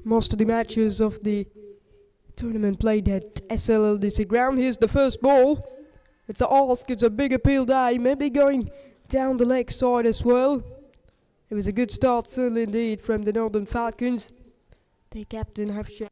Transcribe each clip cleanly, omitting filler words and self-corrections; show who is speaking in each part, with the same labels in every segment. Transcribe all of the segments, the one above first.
Speaker 1: most of the matches of the tournament played at SLLDC ground. Here's the first ball. It's a ask, it's a big appeal day, maybe going down the leg side as well. It was a good start, certainly indeed, from the Northern Falcons. Their captain have shown.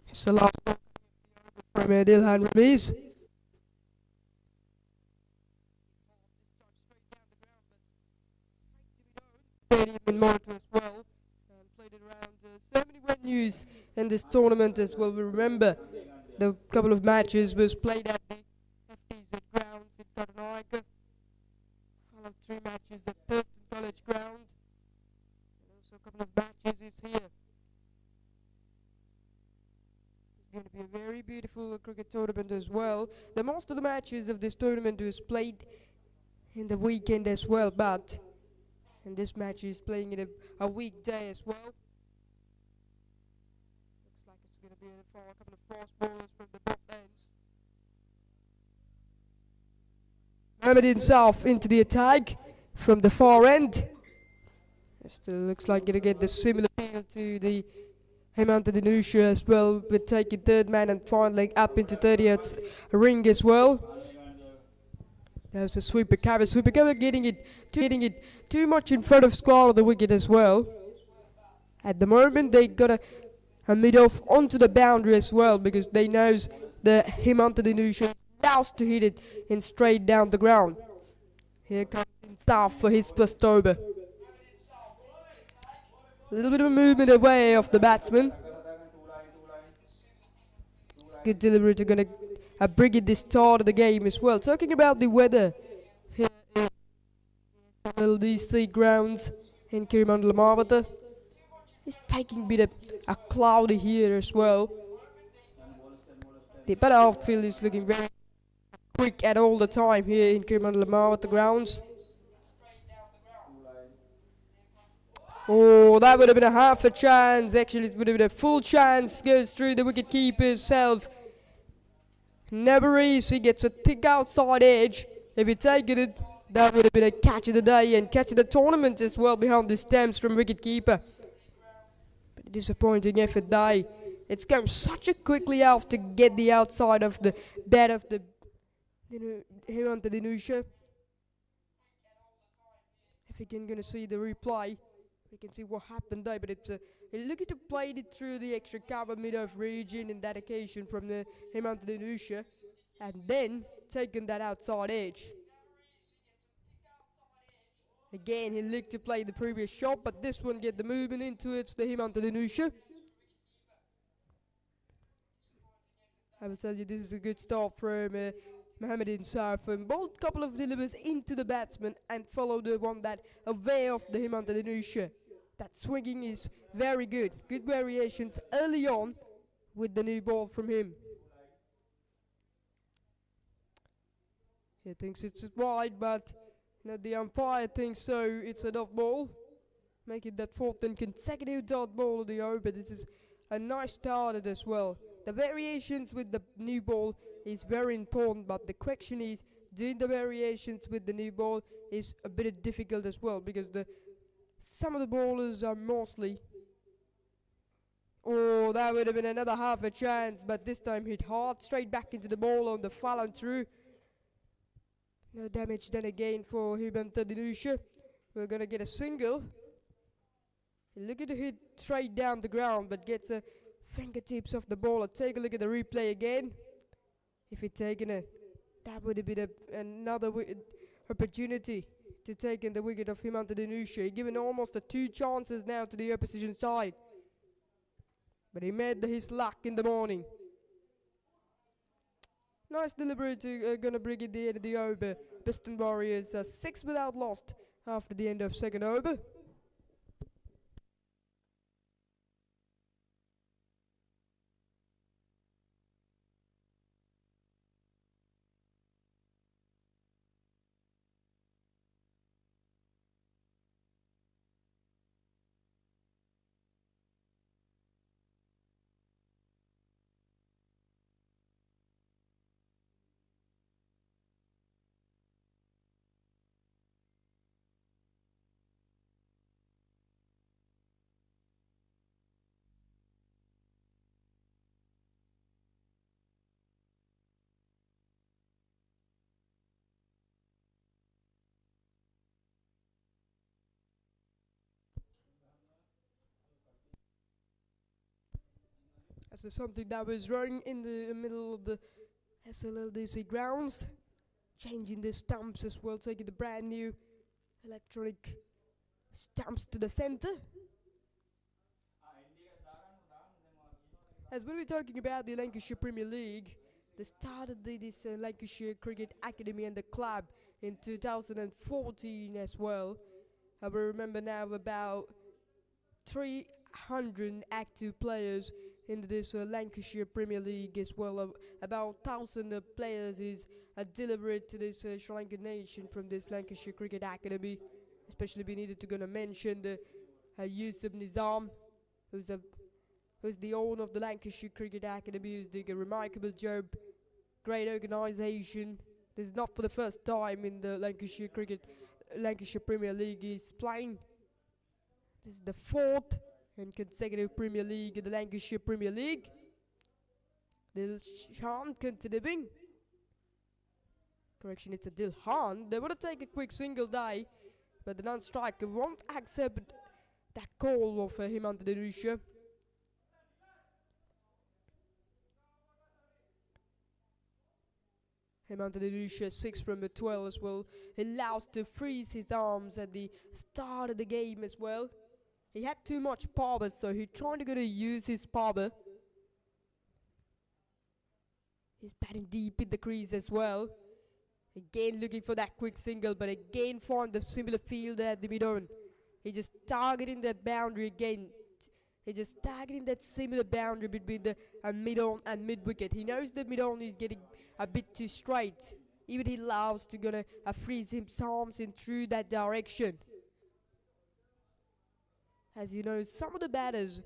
Speaker 1: It's the last ball from Dilhan Ramiz. Stadium in Malta as well, and played it around so many venues in this tournament as well. We remember the couple of matches was played at the FTZ grounds in Taranaka, followed 3 matches at Thurston College ground, and also a couple of matches is here. It's going to be a very beautiful cricket tournament as well. The most of the matches of this tournament was played in the weekend as well, but and this match is playing in a weekday as well. Looks like it's going to be a couple of fast bowlers from the both ends. Mohamed himself into the attack from the far end. It still looks like going to get the similar feel to the Hemant Dinusha as well, with taking third man and finally up into 30th ring as well. That was a sweeper cover. Sweeper cover getting it too much in front of square of the wicket as well. At the moment they got a mid-off onto the boundary as well, because they knows the Hemant Dinusha loves to hit it in straight down the ground. Here comes Insaf for his first over. A little bit of a movement away of the batsman. Good delivery to gonna bring it this start of the game as well. Talking about the weather here in LDC grounds in Kirimandala Mawata. It's taking a bit of a cloudy here as well. The better outfield is looking very quick at all the time here in Kirimandala Mawata grounds. Oh, that would have been a half a chance. Actually, it would have been a full chance. Goes through the wicket keeper himself. Nabaris, he gets a thick outside edge. If he taken it, that would have been a catch of the day and catch of the tournament as well behind the stamps from wicket keeper. But Disappointing effort there. It's come such a quickly out to get the outside of the bat of the him on the Dinusha. If you can gonna see the replay, we can see what happened there. But it's looking to play it through the extra cover mid-off region in that occasion from the him on the Dinusha, and then taking that outside edge. Again, he looked to play the previous shot, but this one get the movement into it. The him on the Dinusha. I will tell you, this is a good start from Mohammed Sarf. And both couple of deliveries into the batsman and follow the one that away of the him on the Dinusha. That swinging is very good. Good variations early on with the new ball from him. He thinks it's wide, but the umpire thinks so. It's a dot ball, making that fourth and consecutive dot ball of the over. This is a nice start as well. The variations with the new ball is very important, but the question is, doing the variations with the new ball is a bit difficult as well, because some of the bowlers are mostly. Oh, that would have been another half a chance, but this time hit hard straight back into the ball on the follow through. No damage done again for Hubert Dinusha. We're gonna get a single. Looking to hit straight down the ground, but gets a fingertips of the ball. Take a look at the replay again. If he'd taken it, that would have been another opportunity to take in the wicket of Himant Dinusha. Given almost two chances now to the opposition side, but he made his luck in the morning. Nice delivery to gonna bring it the end of the over. Piston Warriors 6 without lost after the end of second over. As there's something that was running in the middle of the SLLDC grounds, changing the stumps as well, taking the brand new electronic stumps to the center. As we'll be talking about the Lancashire Premier League, they started this Lancashire Cricket Academy and the club in 2014 as well. I will remember now about 300 active players in this Lancashire Premier League as well. About 1,000 players is delivered to this Sri Lankan nation from this Lancashire Cricket Academy. Especially we needed to gonna mention the Yusuf Nizam, who's the owner of the Lancashire Cricket Academy, who's doing a remarkable job. Great organisation. This is not for the first time in the Lancashire Premier League is playing. This is the fourth and consecutive Premier League in the Lancashire Premier League. Dilshan continuing. Correction, it's a Dilhan. They want to take a quick single die, but the non-striker won't accept that call of Himant Dinusha. Himant Dinusha 6 from the 12 as well. He allows to freeze his arms at the start of the game as well. He had too much power, so he's trying to use his power. He's batting deep in the crease as well. Again looking for that quick single, but again found the similar field at the mid-on. He's just targeting that boundary again. He's just targeting that similar boundary between the mid-on and mid-wicket. He knows the mid-on is getting a bit too straight. Even he allows to freeze his arms in through that direction. As you know, some of the batters,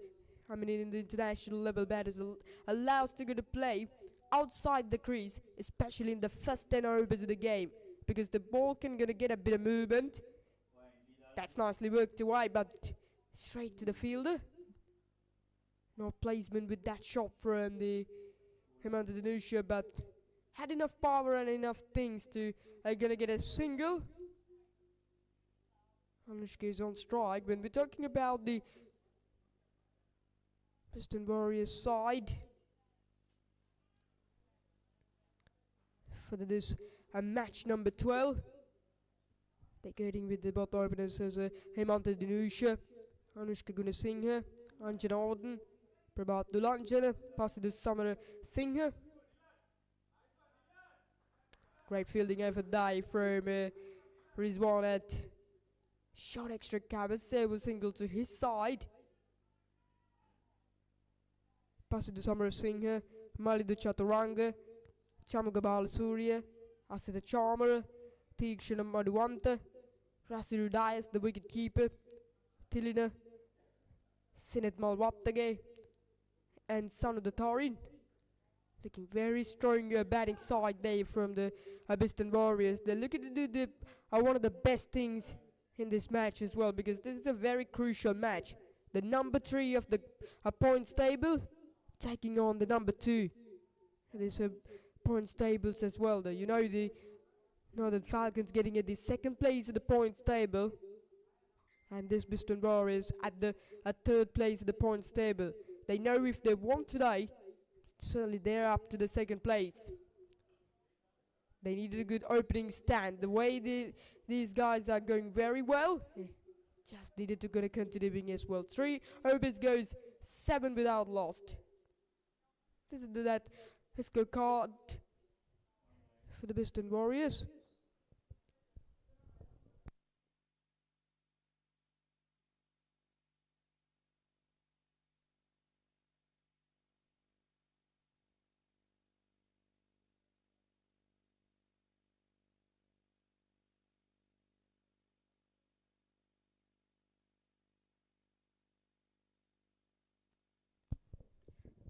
Speaker 1: in the international level batters, allows to play outside the crease, especially in the first 10 overs of the game, because the ball can get a bit of movement. That's nicely worked away, but straight to the fielder. No placement with that shot from the Hemant Danusha, but had enough power and enough things to gonna get a single. Anushka is on strike. When we're talking about the Western Warriors side, for this match number 12, they're getting with the both openers as Hemant Danusha, Anushka Gunasinghe, Anjana Orden, Prabhat Dulanjana, Pasidu Samara Singha. Great fielding effort there from Rizwan at shot extra covers, save single to his side. Pasidu Samara Singha, Malidu Chaturanga, Chamugabal Surya, Asita Charmer, Tigshana Madhuanta, Rasiru Dias, the wicket keeper, Tilina, Sinet Malwattage, and Son of the Tarin. Looking very strong batting side there from the Abystan Warriors. They're looking to do one of the best things in this match as well, because this is a very crucial match. The number 3 of the points table taking on the number 2. There's points tables as well. Though you know the Falcons getting at the second place of the points table, and this Abystan Warriors at the third place of the points table. They know if they won today, certainly they're up to the second place. They needed a good opening stand. The way these guys are going very well, just needed to go continuing as well. 3 overs goes 7 without lost. This is that scorecard for the Abystan Warriors.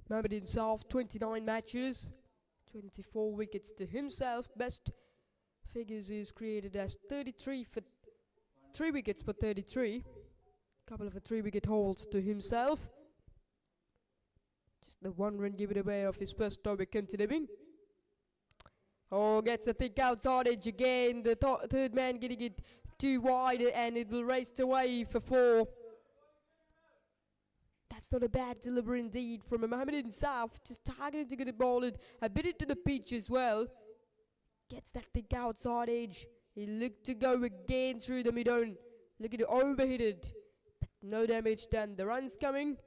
Speaker 1: Mohamed himself, 29 matches, 24 wickets to himself. Best figures is created as 33 for 3 wickets for 33. Couple of 3-wicket hauls to himself. Just the 1 run given away of his first over continuing. Oh, gets a thick outside edge again. The third man getting it too wide, and it will race away for 4. That's not a bad delivery indeed from Mohamed Insaf, just targeting to get the ball a bit into the pitch as well. Gets that thick outside edge. He looked to go again through the mid-on. Looking to overhit it, but no damage done. The run's coming,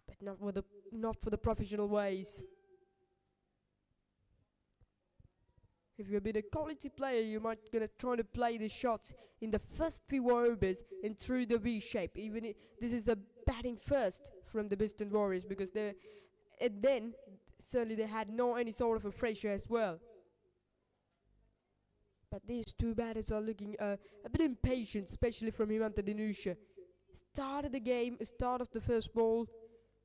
Speaker 1: but not for the professional ways. If you've been a quality player, you might gonna try to play the shots in the first few overs and through the V shape. Even this is the batting first from the Abystan Warriors, because then certainly they had no any sort of a pressure as well. But these 2 batters are looking a bit impatient, especially from Hemant Danusha. Started the game, start of the first ball,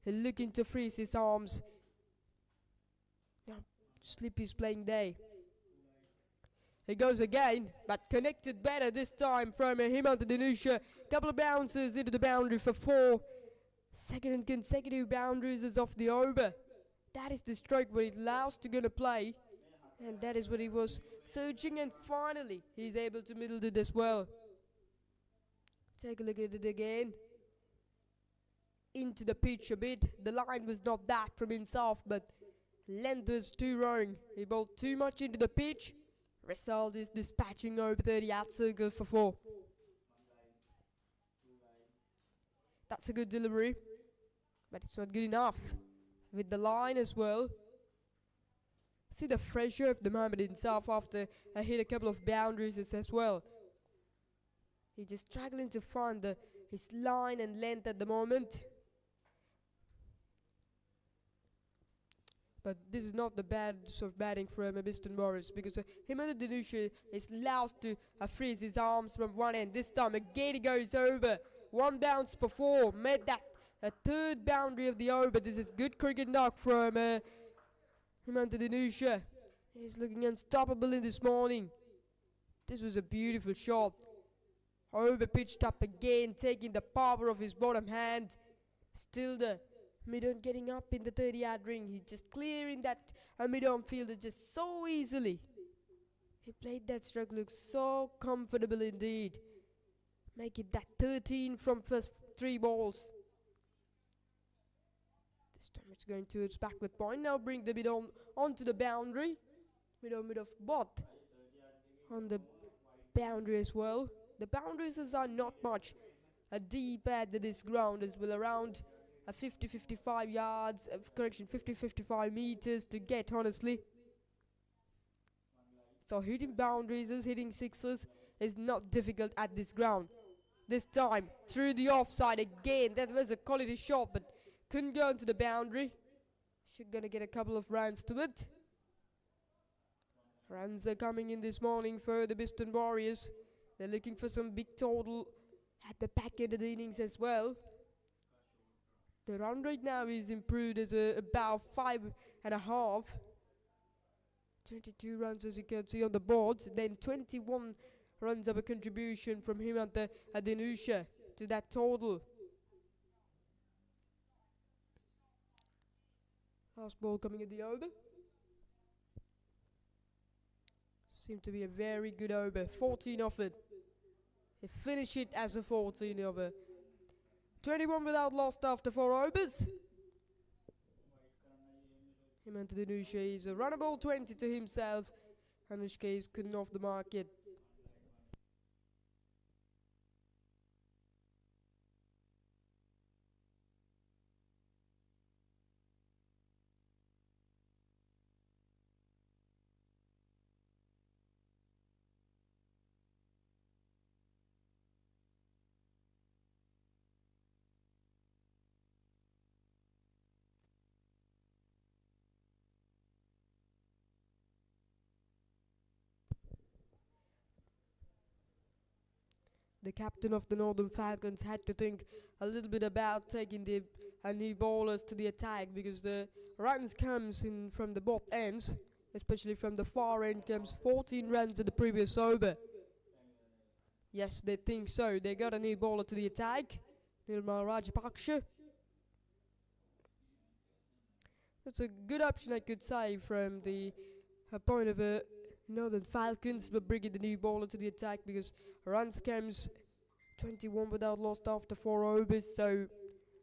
Speaker 1: looking to freeze his arms. Now Slippy's playing there. He goes again, but connected better this time from Hemant Danusha. Couple of bounces into the boundary for 4. Second and consecutive boundaries is off the over. That is the stroke where it allows to gonna play. And that is what he was searching, and finally he's able to middle it as well. Take a look at it again. Into the pitch a bit. The line was not that from himself, but length was too wrong. He bowled too much into the pitch. Result is dispatching over 30 out circle for 4. That's a good delivery, but it's not good enough. With the line as well. See the pressure of the Mohamed himself after I hit a couple of boundaries as well. He's just struggling to find his line and length at the moment. But this is not the bad sort of batting from Abystan Warriors, because Hemant Danusha is allowed to freeze his arms from one end. This time again he goes over. 1 bounce for 4. Made that a 3rd boundary of the over. This is good cricket knock from Hemant Danusha. He's looking unstoppable in this morning. This was a beautiful shot. Over pitched up again, taking the power of his bottom hand. Still the Mid-on getting up in the 30-yard ring. He's just clearing that mid-on fielder just so easily. He played that stroke, looks so comfortable indeed. Make it that 13 from first 3 balls. This time it's going to its backward point. Now bring the mid-on onto the boundary. Mid-on mid of both on the boundary as well. The boundaries are not much deep at this ground as well, around 50-55 yards, 50-55 meters to get, honestly. So hitting boundaries, hitting sixes is not difficult at this ground. This time through the offside again. That was a quality shot, but couldn't go into the boundary. She's gonna get a couple of runs to it. Runs are coming in this morning for the Biston Warriors. They're looking for some big total at the back end of the innings as well. The run rate now is improved as about 5.5. 22 runs as you can see on the board. Then 21 runs of a contribution from him at the Nusha to that total. Last ball coming in the over. Seemed to be a very good over. 14 off it. They finish it as a 14 over. 21 without lost after 4 overs. Hemant Dinusha is a runnable 20 to himself. Anushka is couldn't off the market. The captain of the Northern Falcons had to think a little bit about taking the new bowlers to the attack, because the runs comes in from the both ends, especially from the far end comes 14 runs in the previous over. Yes, they think so. They got a new bowler to the attack, Nirmal Rajapaksa. That's a good option, I could say, from the point of a Northern Falcons, but bringing the new bowler to the attack, because runs comes 21 without lost after 4 overs, so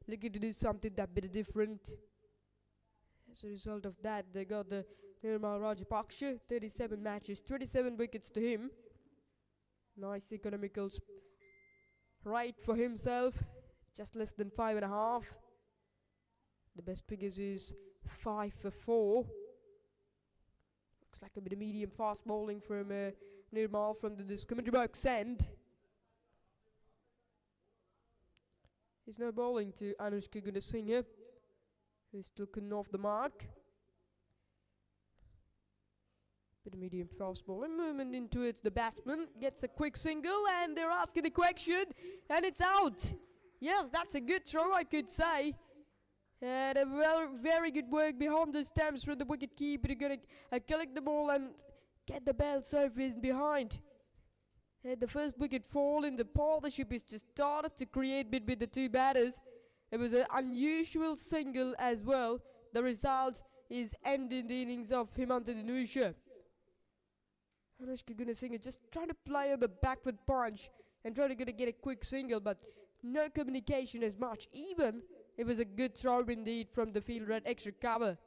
Speaker 1: looking to do something that bit different. As a result of that, they got the Nirmal Rajapaksa, 37 matches, 27 wickets to him. Nice economical right for himself, just less than 5.5. The best figures is 5 for 4. Looks like a bit of medium fast bowling from Nirmal from this commentary box end. He's no bowling to Anushka Gunasinghe, who's still couldn't off the mark. Bit of medium fast bowling, movement into it. The batsman gets a quick single, and they're asking the question, and it's out. Yes, that's a good throw, I could say. And very good work behind the stumps from the wicket keeper. They're going to collect the ball and get the ball surface behind. And the first wicket fall in the partnership is just started to create between the two batters. It was an unusual single as well. The result is ending the innings of Hemant Dinusha. Anushka Gunasinghe just trying to play on the backward punch and trying to get a quick single, but no communication as much. Even it was a good throw indeed from the fielder at extra cover.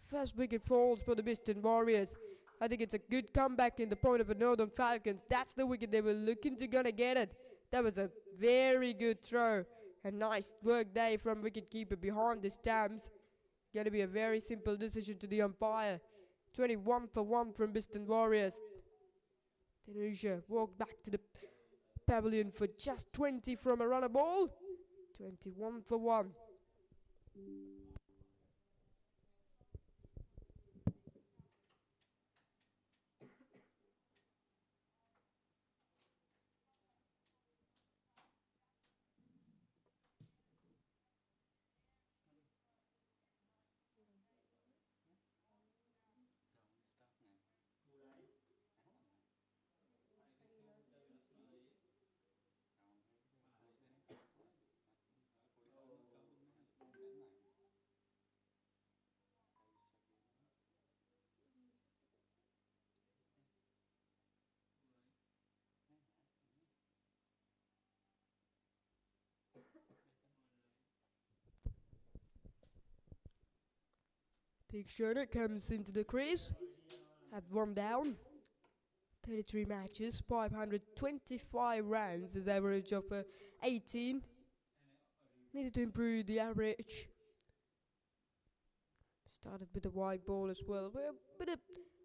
Speaker 1: First wicket falls for the Biston Warriors. I think it's a good comeback in the point of the Northern Falcons. That's the wicket they were looking to gonna get it. That was a very good throw. A nice work day from wicketkeeper behind the stumps. Gonna be a very simple decision to the umpire. 21 for 1 from Biston Warriors. Dinusha walked back to the pavilion for just 20 from a runner ball. 21 for 1. Teague Schoner comes into the crease at 1 down. 33 matches, 525 runs, his average of 18. Needed to improve the average. Started with a wide ball as well. We're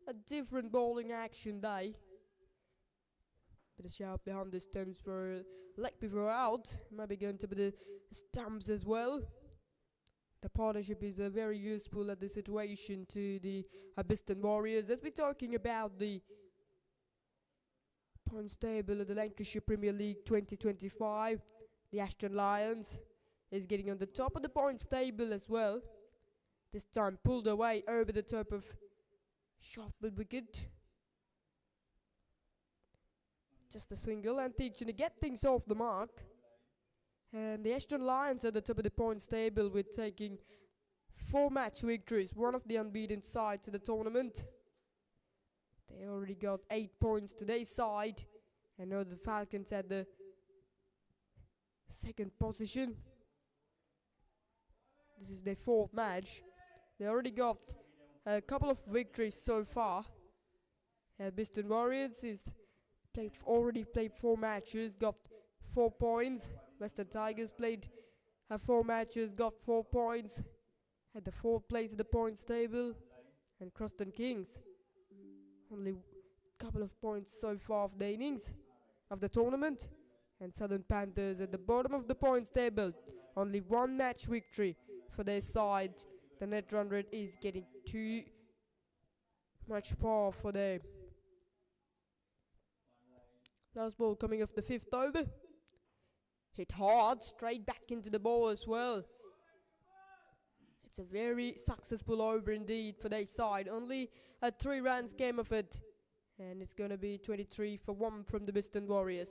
Speaker 1: a different bowling action day. Bit of shout behind the stumps for leg before out. Maybe going to be the stumps as well. The partnership is very useful at the situation to the Abysston Warriors. As we're talking about the points table of the Lancashire Premier League 2025, the Ashton Lions is getting on the top of the points table as well. This time pulled away over the top of Shotwood wicket. Just a single, and teaching to get things off the mark. And the Ashton Lions at the top of the points table with taking 4 match victories, one of the unbeaten sides of the tournament. They already got 8 points to their side. And now the Falcons at the second position. This is their 4th match. They already got a couple of victories so far. Abysston Warriors is already played 4 matches, got 4 points. Western Tigers played 4 matches, got 4 points. At the 4th place of the points table. And Croston Kings, only a couple of points so far of the innings of the tournament. And Southern Panthers at the bottom of the points table, only 1 match victory for their side. The net run rate is getting too much par for them. Last ball coming off the 5th over. Hit hard, straight back into the ball as well. It's a very successful over indeed for their side. Only 3 runs came of it. And it's going to be 23 for 1 from the Abysston Warriors.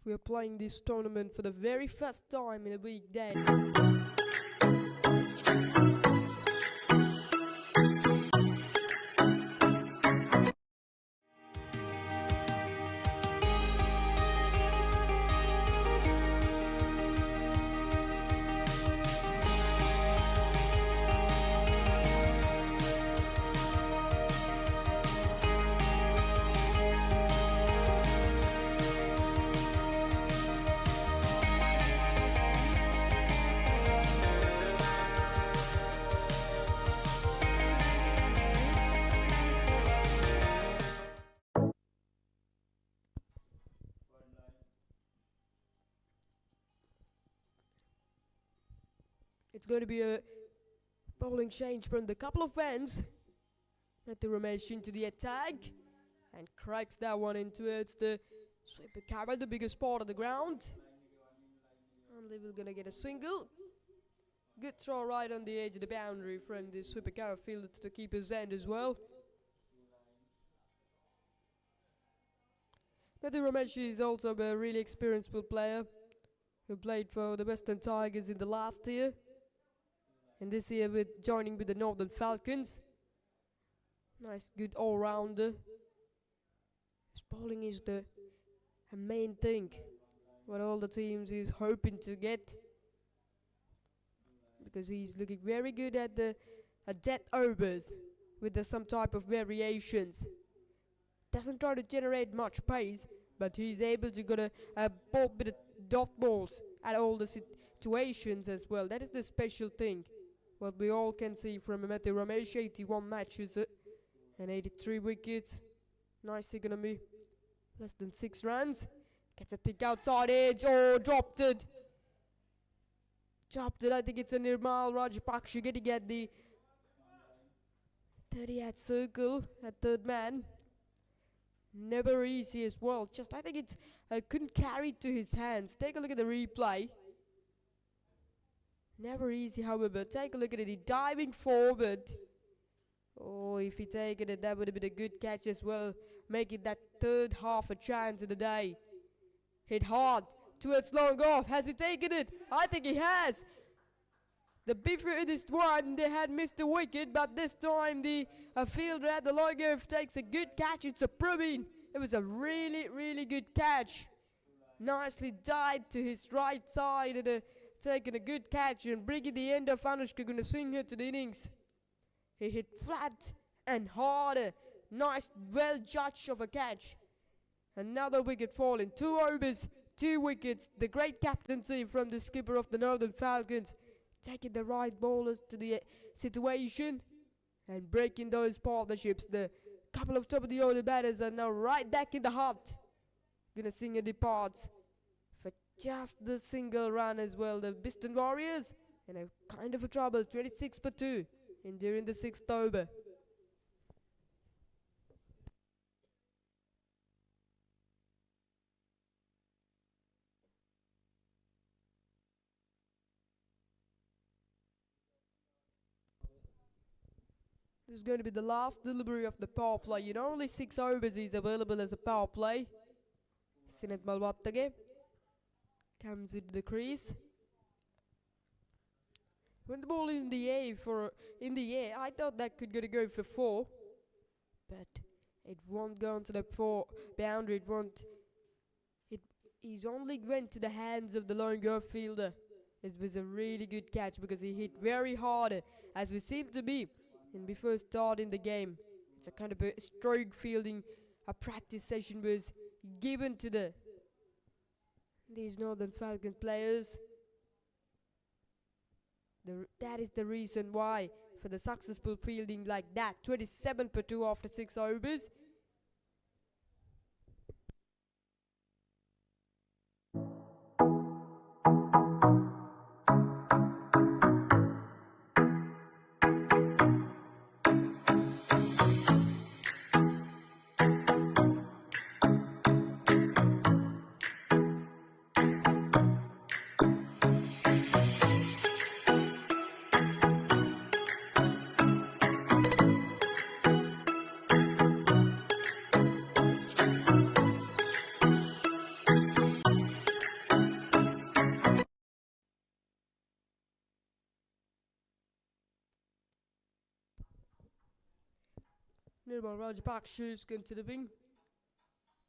Speaker 1: We are playing this tournament for the very first time in a weekday. It's going to be a bowling change from the couple of ends. Matthew Ramesh into the attack and cracks that one into it. The sweeper cover, the biggest part of the ground. Only we're going to get a single. Good throw right on the edge of the boundary from the sweeper cover fielder to the keeper's end as well. Matthew Ramesh is also a really experienced player who played for the Western Tigers in the last year. And this year with joining with the Northern Falcons. Nice, good all-rounder. His bowling is the main thing. What all the teams is hoping to get. Because he's looking very good at the death overs with some type of variations. Doesn't try to generate much pace, but he's able to get a ball with dot balls at all the situations as well. That is the special thing. What we all can see from Matthew Ramesh, 81 matches and 83 wickets. Nice economy. Less than 6 runs. Gets a thick outside edge. Oh, dropped it. Dropped it. I think it's a Nirmal Rajapaksa getting at the 30-yard circle at 3rd man. Never easy as well. Just I think it's couldn't carry it to his hands. Take a look at the replay. Never easy, however. Take a look at it. He diving forward. Oh, if he taken it, that would have been a good catch as well making that third half a chance of the day. Hit hard towards long off. Has he taken it? I think he has. The previous one, they had missed the wicket, but this time the fielder at the long off takes a good catch. It's a Praveen. It was a really, really good catch. Nicely dived to his right side and taking a good catch and bringing the end of Anushka Gunasinghe to the innings. He hit flat and harder. Nice, well judged of a catch. Another wicket falling. 2 overs, 2 wickets. The great captaincy from the skipper of the Northern Falcons, taking the right bowlers to the situation and breaking those partnerships. The couple of top of the order batters are now right back in the hut. Gunasinghe departs for just the single run as well. The Biston Warriors in a kind of a trouble. 26 for 2 in during the 6th over. This is going to be the last delivery of the power play. Only 6 overs is available as a power play. Sinet Malwattage comes into the crease. When the ball is in the air, I thought that could go for 4, but it won't go onto the 4 boundary. He's only went to the hands of the lone go fielder. It was a really good catch because he hit very hard, as we seem to be in before starting the game. It's a kind of a stroke fielding. A practice session was given to these Northern Falcon players. That is the reason why for the successful fielding like that. 27 for 2 after 6 overs. Nirmal Rajapaksa's contributing.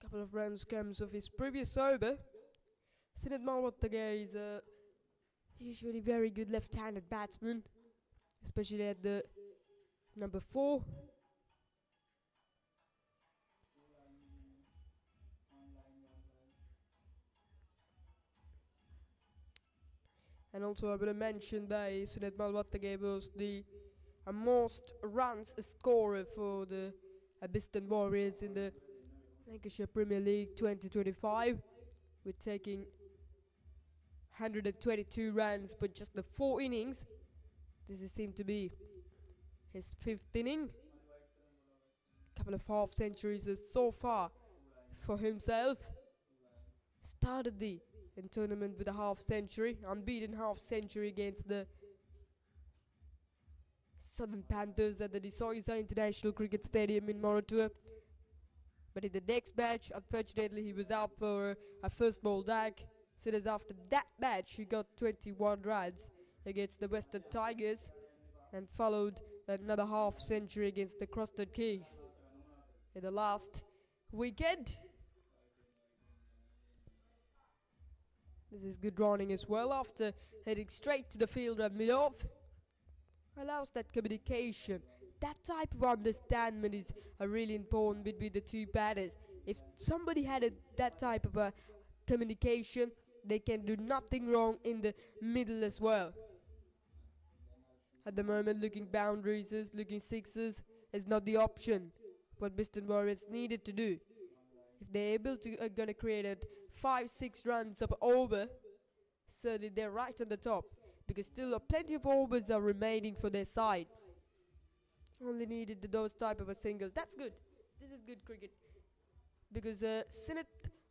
Speaker 1: Couple of runs comes of his previous over. Sinet Malwattage is a usually very good left-handed batsman, especially at the number 4. And also I will mention that Sinet Malwattage was the most runs scorer for the Biston Warriors in the Lancashire Premier League 2025. We're taking 122 runs but just the 4 innings. This seemed to be his 5th inning. Couple of half centuries so far for himself. Started the tournament with a half century, unbeaten half century against the Southern Panthers at the De Soisa International Cricket Stadium in Moratuwa. But in the next match, unfortunately, he was out for a first ball dag. So as after that match, he got 21 runs against the Western Tigers and followed another half century against the Crosted Kings in the last weekend. This is good running as well after heading straight to the field and mid-off. Allows that communication. That type of understanding is really important between the 2 batters. If somebody had that type of a communication, they can do nothing wrong in the middle as well. At the moment, looking boundaries, looking sixes is not the option. What Biston Warriors needed to do. If they're able to gonna create a 5-6 runs up over, certainly they're right on the top. Because still plenty of overs are remaining for their side. Only needed those type of a single. That's good. This is good cricket. Because Sinet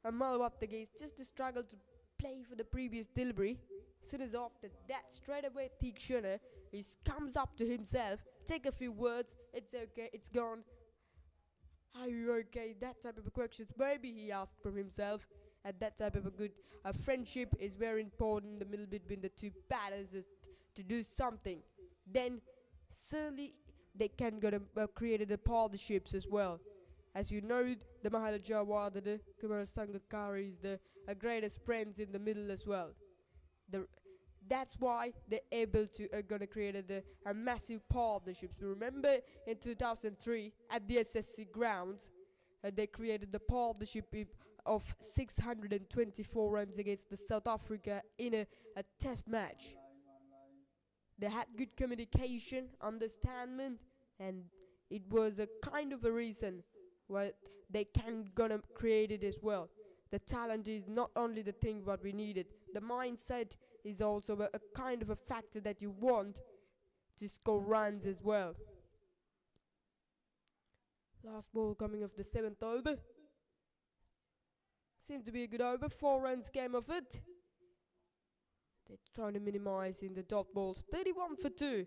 Speaker 1: Malwattage is just a struggle to play for the previous delivery. Soon as after that, straight away Tikshana comes up to himself, take a few words, it's okay, it's gone. Are you okay? That type of questions. Maybe he asked from himself. And that type of a good friendship is very important in the middle between the two batters is to do something. Then certainly they can go to create the partnerships as well. As you know, the Maharaja Wada, the Kumar Sangakkara is the greatest friends in the middle as well. The, that's why they're able to gonna create a massive partnerships. Remember in 2003 at the SSC grounds, they created the partnership of 624 runs against the South Africa in a test match. They had good communication, understanding, and it was a kind of a reason why they can gonna create it as well. The talent is not only the thing what we needed. The mindset is also a kind of a factor that you want to score runs as well. Last ball coming off the 7th over. Seemed to be a good over. 4 runs came of it. They're trying to minimize in the dot balls. 31 for 2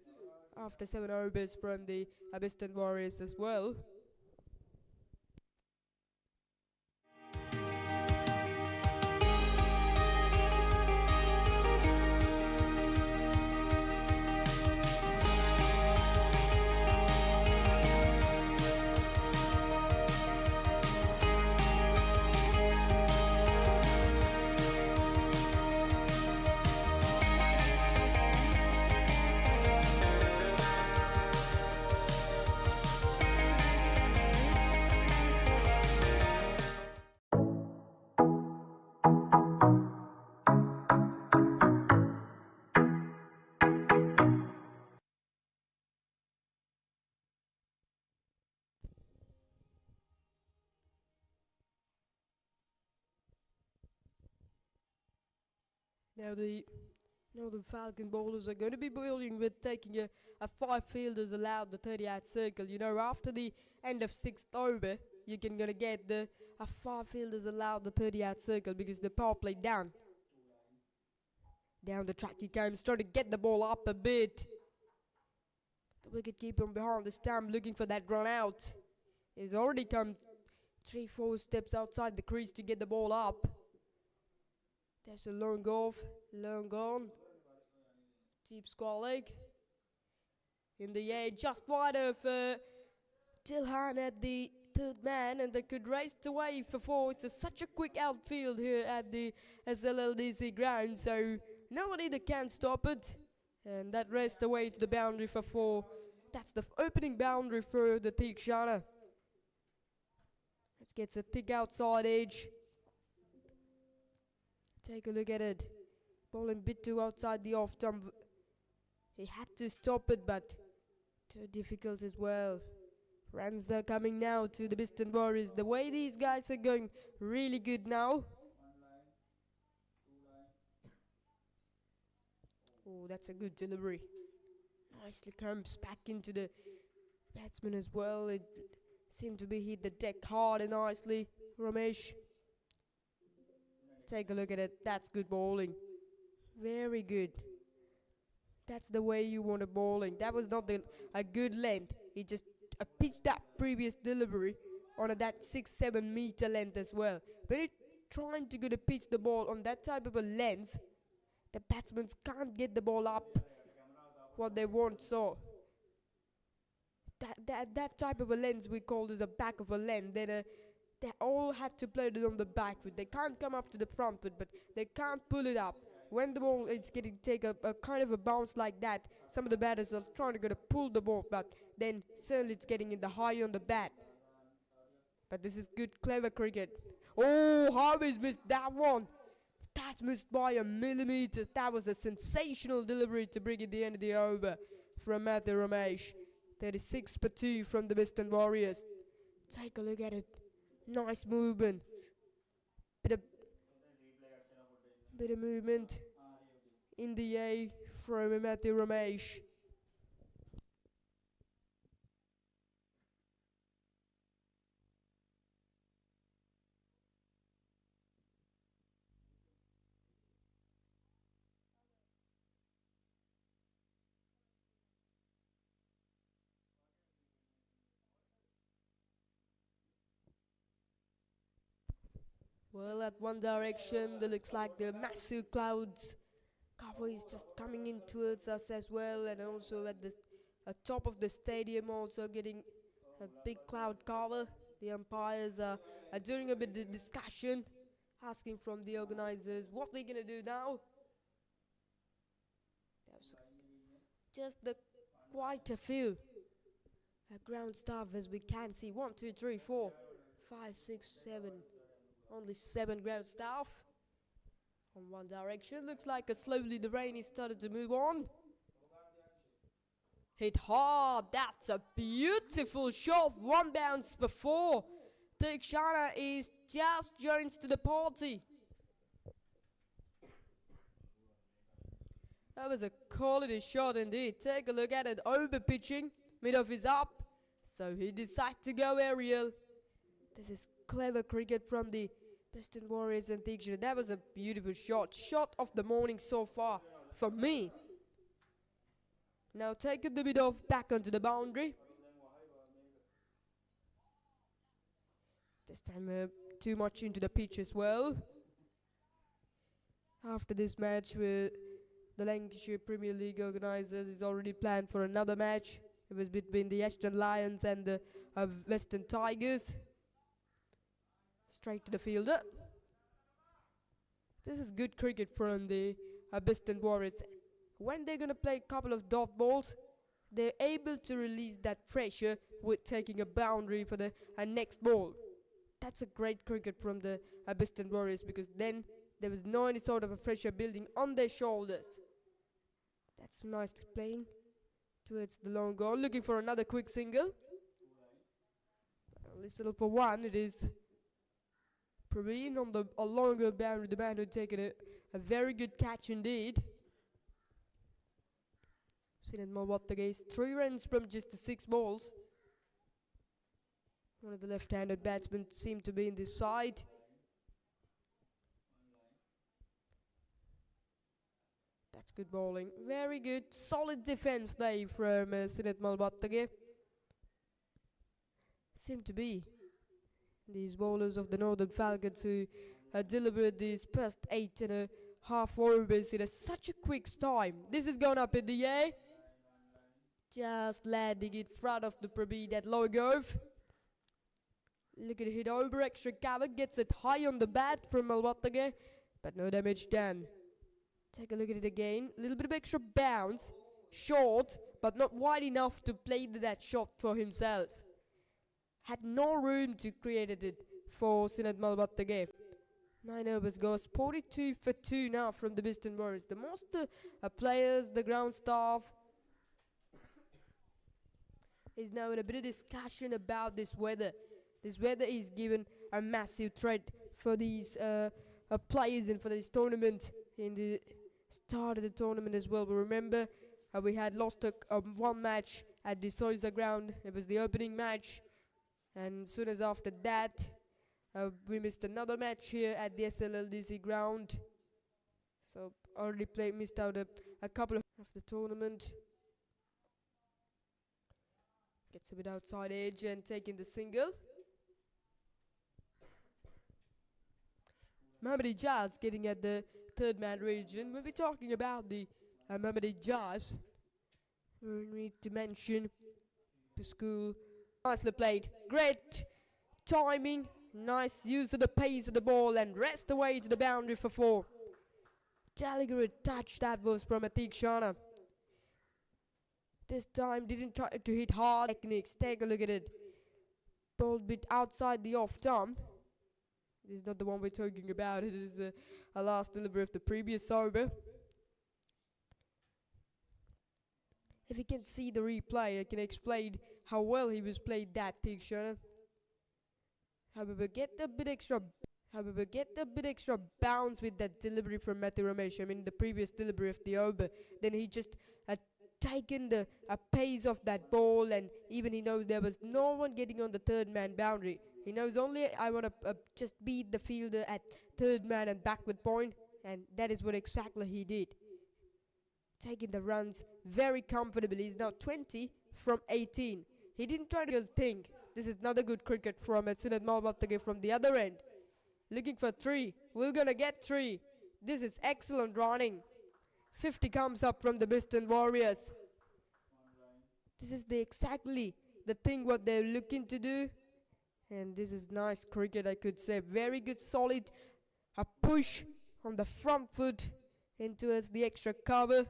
Speaker 1: after 7 overs from the Abystan Warriors as well. Now the Falcon bowlers are going to be bowling with taking a 5 fielders allowed the 38 circle. You know, after the end of 6th over, you can gonna get the 5 fielders allowed the 38 circle because the power play down. Down the track he comes, trying to get the ball up a bit. The wicket keeper behind the stump looking for that run out. He's already come 3-4 steps outside the crease to get the ball up. There's a long off, long gone. Deep square leg. In the air, just wide of Tilhan at the 3rd man, and they could race away for 4. It's such a quick outfield here at the SLLDC ground, so nobody that can stop it. And that raced away to the boundary for 4. That's the opening boundary for the Tikshana. Let's get a thick outside edge. Take a look at it. Bowling a bit too outside the off stump. He had to stop it, but too difficult as well. Runs are coming now to the Abystan Warriors. The way these guys are going, really good now. Oh, that's a good delivery. Nicely comes back into the batsman as well. It seemed to be hit the deck hard and nicely. Ramesh. Take a look at it. That's good bowling. Very good. That's the way you want a bowling. That was not a good length. He just pitched that previous delivery on that 6-7 meter length as well. But it trying to get a pitch the ball on that type of a length, the batsmen can't get the ball up what they want. So that type of a lens we call as a back of a lens. Then they all have to play it on the back foot. They can't come up to the front foot, but they can't pull it up. When the ball is getting take a kind of a bounce like that, some of the batters are trying to go to pull the ball, but then certainly it's getting in the high on the bat. But this is good, clever cricket. Oh, Harvey's missed that one. That's missed by a millimeter. That was a sensational delivery to bring in the end of the over from Matthew Ramesh. 36 for 2 from the Abystan Warriors. Take a look at it. Nice movement. Bit of movement in the air from Matthew Ramesh. Well, at one direction, there looks like the massive clouds cover is just coming in towards us as well, and also at the top of the stadium, also getting a big cloud cover. The umpires are doing a bit of discussion, asking from the organizers what we're gonna do now. There's just quite a few ground staff, as we can see. 1, 2, 3, 4, 5, 6, 7. Only 7 ground staff on one direction. Looks like slowly the rain is started to move on. Hit hard. That's a beautiful shot. One bounce before. Tikshana is just joins to the party. That was a quality shot indeed. Take a look at it. Over pitching. Mid-off is up. So he decides to go aerial. This is clever cricket from the Western Warriors and Tikshana. That was a beautiful shot. Shot of the morning so far for me. Now taking the mid-off back onto the boundary. This time too much into the pitch as well. After this match, with the Lancashire Premier League organisers is already planned for another match. It was between the Ashton Lions and the Western Tigers. Straight to the fielder. This is good cricket from the Western Warriors. When they're gonna play a couple of dot balls, they're able to release that pressure with taking a boundary for the next ball. That's a great cricket from the Western Warriors, because then there was no any sort of a pressure building on their shoulders. That's nicely playing towards the long goal, looking for another quick single. Only settle for one. It is Praveen on a longer boundary. The man who had taken a very good catch indeed. Sinan Malwattagais, 3 runs from just the 6 balls. One of the left-handed batsmen seemed to be in this side. That's good bowling. Very good. Solid defense there from Sinan Malwattagais. Seem to be these bowlers of the Northern Falcons who delivered these first 8.5 overs in such a quick time. This is going up in the air. Just landing in front of the Praveen at low gove. Look at it, hit over extra cover, gets it high on the bat from Malwattagais, but no damage done. Take a look at it again. A little bit of extra bounce. Short, but not wide enough to play that shot for himself. Had no room to create it for Sinan Malwattagais. 9 overs goes 42 for 2 now from the Western Warriors. The most players, the ground staff, is now in a bit of discussion about this weather. This weather is given a massive threat for these players and for this tournament. In the start of the tournament as well, but remember we had lost one match at the Soiza ground. It was the opening match, and soon as after that we missed another match here at the SLLDC ground. So already missed out a couple of the tournament. Gets a bit outside edge and taking the single. Mohammad Ijaz getting at the third man region. We'll be talking about the Mohammad Ijaz. We need to mention the school. Nicely played. Great timing. Nice use of the pace of the ball and rest away to the boundary for 4. Deliberate touch that was from Tikshana. This time didn't try to hit hard. Techniques. Take a look at it. Ball bit outside the off stump. This is not the one we're talking about. It is a last delivery of the previous over. If you can see the replay, I can explain how well he was played that Tikshana. However, get a bit extra bounce with that delivery from Matthew Ramesh. I mean, the previous delivery of the over. Then he just taken the pace of that ball, and even he knows there was no one getting on the third man boundary. He knows only I want to just beat the fielder at third man and backward point, and that is what exactly he did. Taking the runs very comfortably. He's now 20 from 18. He didn't try to think. This is another good cricket from Sinan Malwattagais from the other end. Looking for 3. We're gonna get 3. This is excellent running. 50 comes up from the Biston Warriors. This is exactly the thing what they're looking to do. And this is nice cricket, I could say. Very good, solid. A push from the front foot into us the extra cover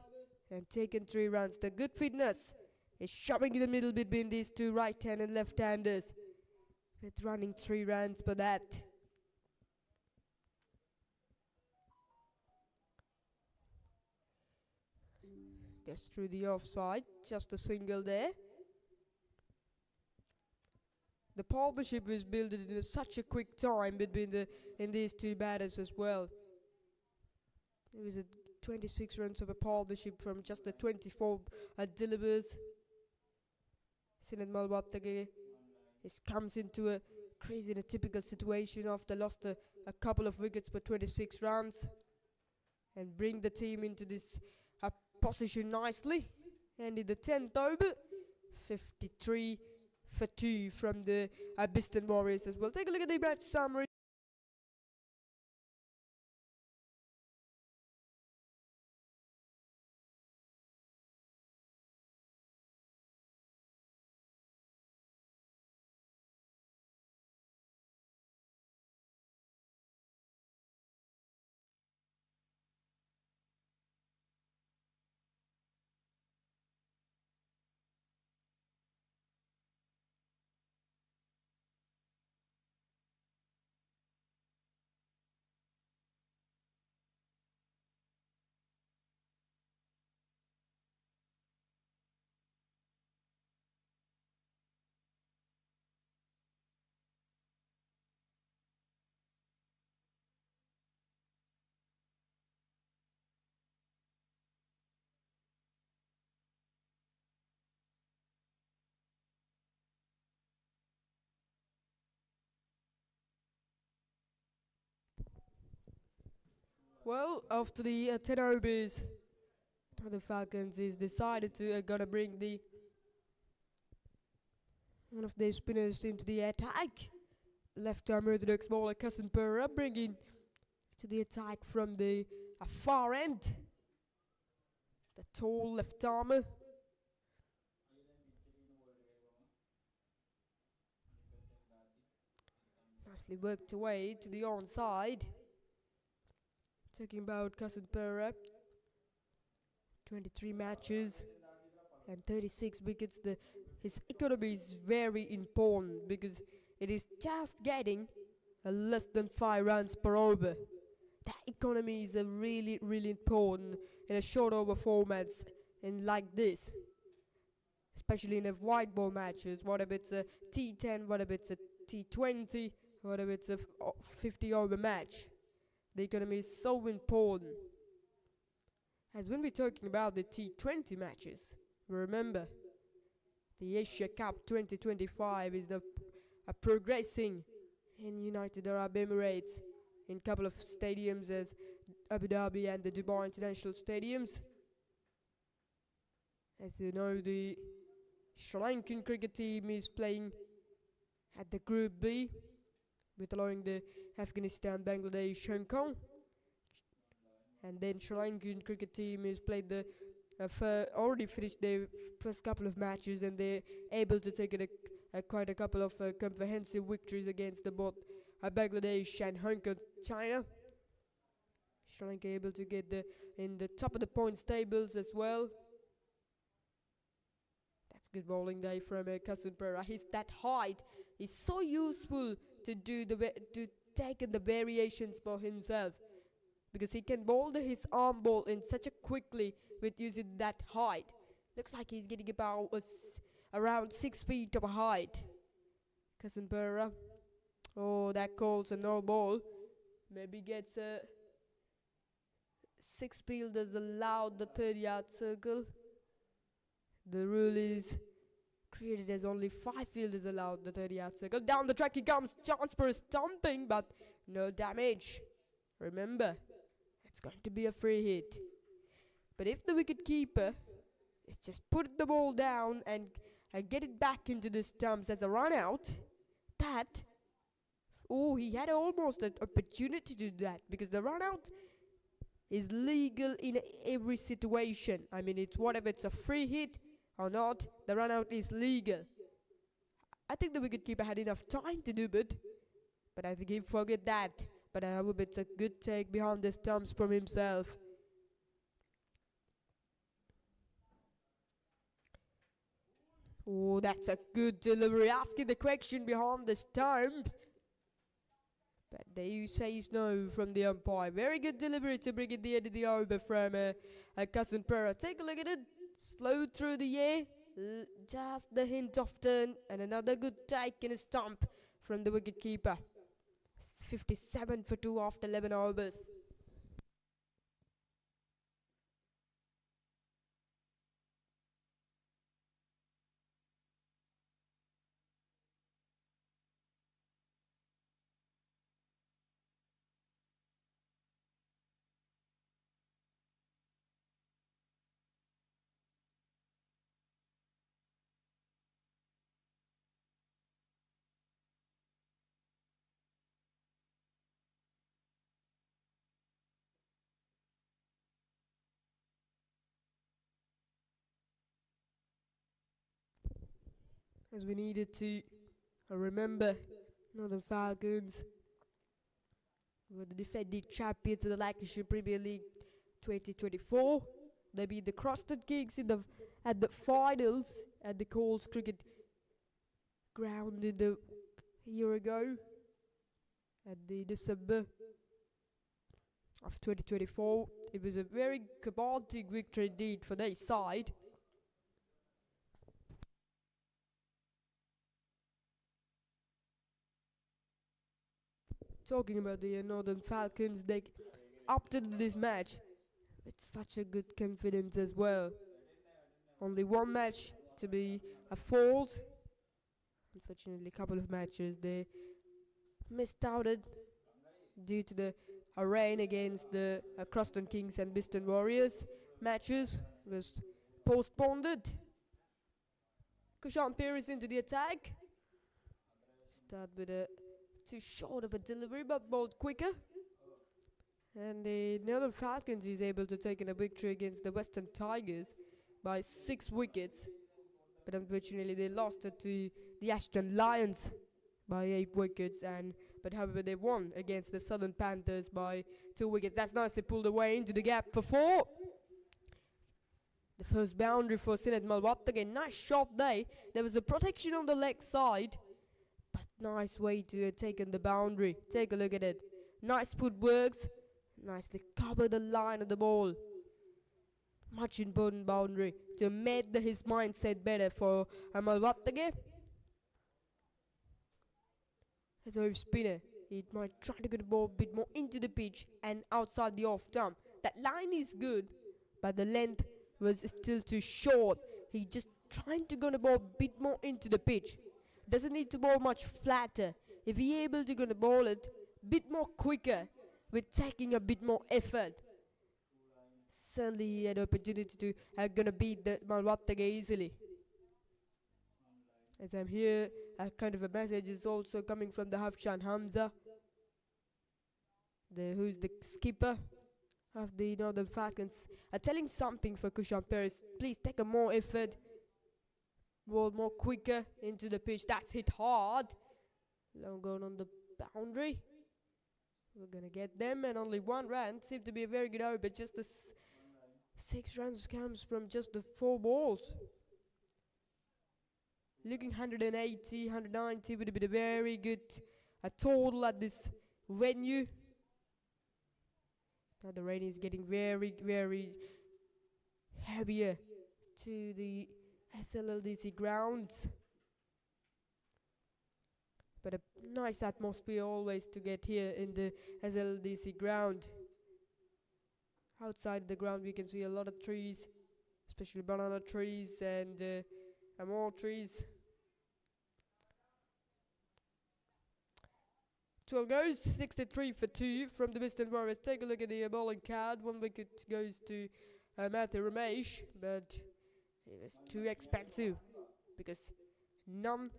Speaker 1: and taken 3 runs. The good fitness is shoving in the middle between these two right-hand and left-handers with running 3 runs for that. Gets through the offside, just a single there. The partnership was built in such a quick time between these two batters as well. It was 26 runs of a partnership from just the 24 delivers. Sinet Malbattake comes into a crazy and a typical situation after lost a couple of wickets for 26 runs and bring the team into this position nicely. And in the 10th over, 53 for 2 from the Biston Warriors as well. Take a look at the match summary. Well, after the 10 overs, the Falcons is decided to gonna bring one of their spinners into the attack. Left-arm orthodox bowler Cousin Pera bringing to the attack from the far end. The tall left-armer. Nicely worked away to the onside. Talking about Cousin Pera, 23 matches and 36 wickets. His economy is very important because it is just getting less than 5 runs per over. That economy is really, really important in a short over formats and like this. Especially in a white ball matches, whatever it's a T10, whatever it's a T20, whatever it's a 50 over match. The economy is so important. As when we're talking about the T20 matches, remember the Asia Cup 2025 is progressing in United Arab Emirates in a couple of stadiums as Abu Dhabi and the Dubai International Stadiums. As you know, the Sri Lankan cricket team is playing at the Group B, with allowing the Afghanistan, Bangladesh, Hong Kong. And then Sri Lankan cricket team has played already finished their first couple of matches, and they're able to take quite a couple of comprehensive victories against both Bangladesh and Hong Kong, China. Sri Lanka able to get in the top of the points tables as well. That's good bowling day from Cousin Pera. That height is so useful to take the variations for himself, because he can bowl his arm ball in such a quickly with using that height. Looks like he's getting about around 6 feet of height. Cousin Pera. Oh, that calls a no ball. Maybe gets 6 fielders allowed the 30-yard circle. The rule is created as only 5 fielders allowed the 30-yard circle. Down the track he comes. Chance for a stumping, but no damage. Remember, it's going to be a free hit. But if the wicket keeper is just put the ball down and get it back into the stumps as a run out, that Oh, he had almost an opportunity to do that because the run out is legal in every situation. I mean, it's whatever it's a free hit or not, the run out is legal. I think the wicketkeeper had enough time to do it, but I think he forget that. But I hope it's a good take behind the stumps from himself. Oh, that's a good delivery. Asking the question behind the stumps. But they say no from the umpire. Very good delivery to bring it the end of the over from Cousin Pera. Take a look at it. Slow through the air. Just the hint of turn. And another good take and a stump from the wicketkeeper. 57 for 2 after 11 overs. As we needed to remember, the Falcons were the defending champions of the Lancashire Premier League 2024. They beat the Crusted Kings at the finals at the Coles Cricket Ground in the year ago, at the December of 2024. It was a very commanding victory indeed for their side. Talking about the Northern Falcons, they up to this match with such a good confidence as well. Only one match to be a fault. Unfortunately, a couple of matches they missed out due to the rain against the Cruston Kings and Biston Warriors. Matches was postponed. Kushan Perez into the attack. Start with a too short of a delivery, but bowled quicker. And the Northern Falcons is able to take in a victory against the Western Tigers by 6 wickets. But unfortunately, they lost it to the Ashton Lions by 8 wickets. But however, they won against the Southern Panthers by 2 wickets. That's nicely pulled away into the gap for 4. The first boundary for Sinet Malwatta. Nice shot there. There was a protection on the leg side. But nice way to take in the boundary. Take a look at it. Nice footworks. Nicely cover the line of the ball. Much important boundary to make his mindset better for Malwatta. As a spinner, he might try to get the ball a bit more into the pitch and outside the off stump. That line is good, but the length was still too short. He just trying to get the ball a bit more into the pitch. Doesn't need to bowl much flatter. If he able to gonna bowl it a bit more quicker with taking a bit more effort, certainly he had opportunity to gonna beat the Malwatta easily. As I'm here, a kind of a message is also coming from the Hafshan Hamza, who's the skipper of the Northern Falcons, telling something for Kushan Perez. Please take a more effort. Ball more quicker into the pitch. That's hit hard. Long gone on the boundary. We're gonna get them, and only 1 run. Seemed to be a very good over, but just the 6 runs comes from just the 4 balls. Looking 180, 190 would have been a very good total at this venue. Now the rain is getting very, very heavier to the SLLDC grounds, but a nice atmosphere always to get here in the SLLDC ground. Outside the ground we can see a lot of trees, especially banana trees and more trees. 12 goes, 63 for 2 from the Biston Warriors. Take a look at the bowling card. 1 wicket goes to Matthew Ramesh, but it was too expensive because none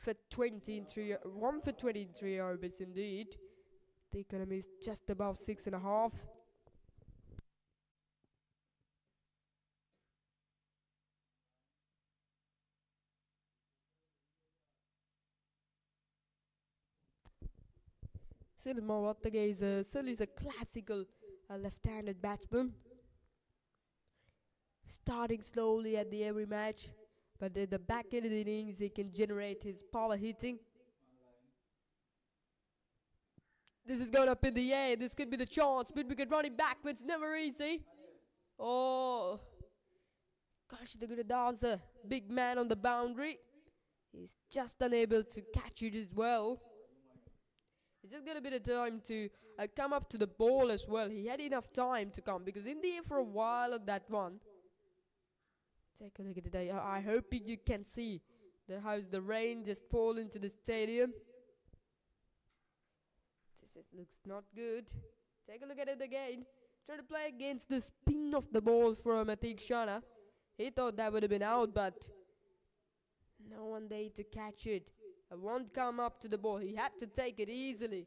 Speaker 1: for 20 in 1 for 20 in 3 overs indeed. The economy is just above 6.5. Sil is a classical left-handed batsman, starting slowly at the every match, but at the back end of the innings he can generate his power hitting. This is going up in the air. This could be the chance. Mid-wicket running backwards, never easy. Oh, gosh, the good dancer, big man on the boundary. He's just unable to catch it as well. He's just got a bit of time to come up to the ball as well. He had enough time to come because in the air for a while on that one. Take a look at it. I hope you can see how the rain just fall into the stadium. This looks not good. Take a look at it again. Trying to play against the spin of the ball from Shana. He thought that would have been out, but no one there to catch it. I won't come up to the ball. He had to take it easily.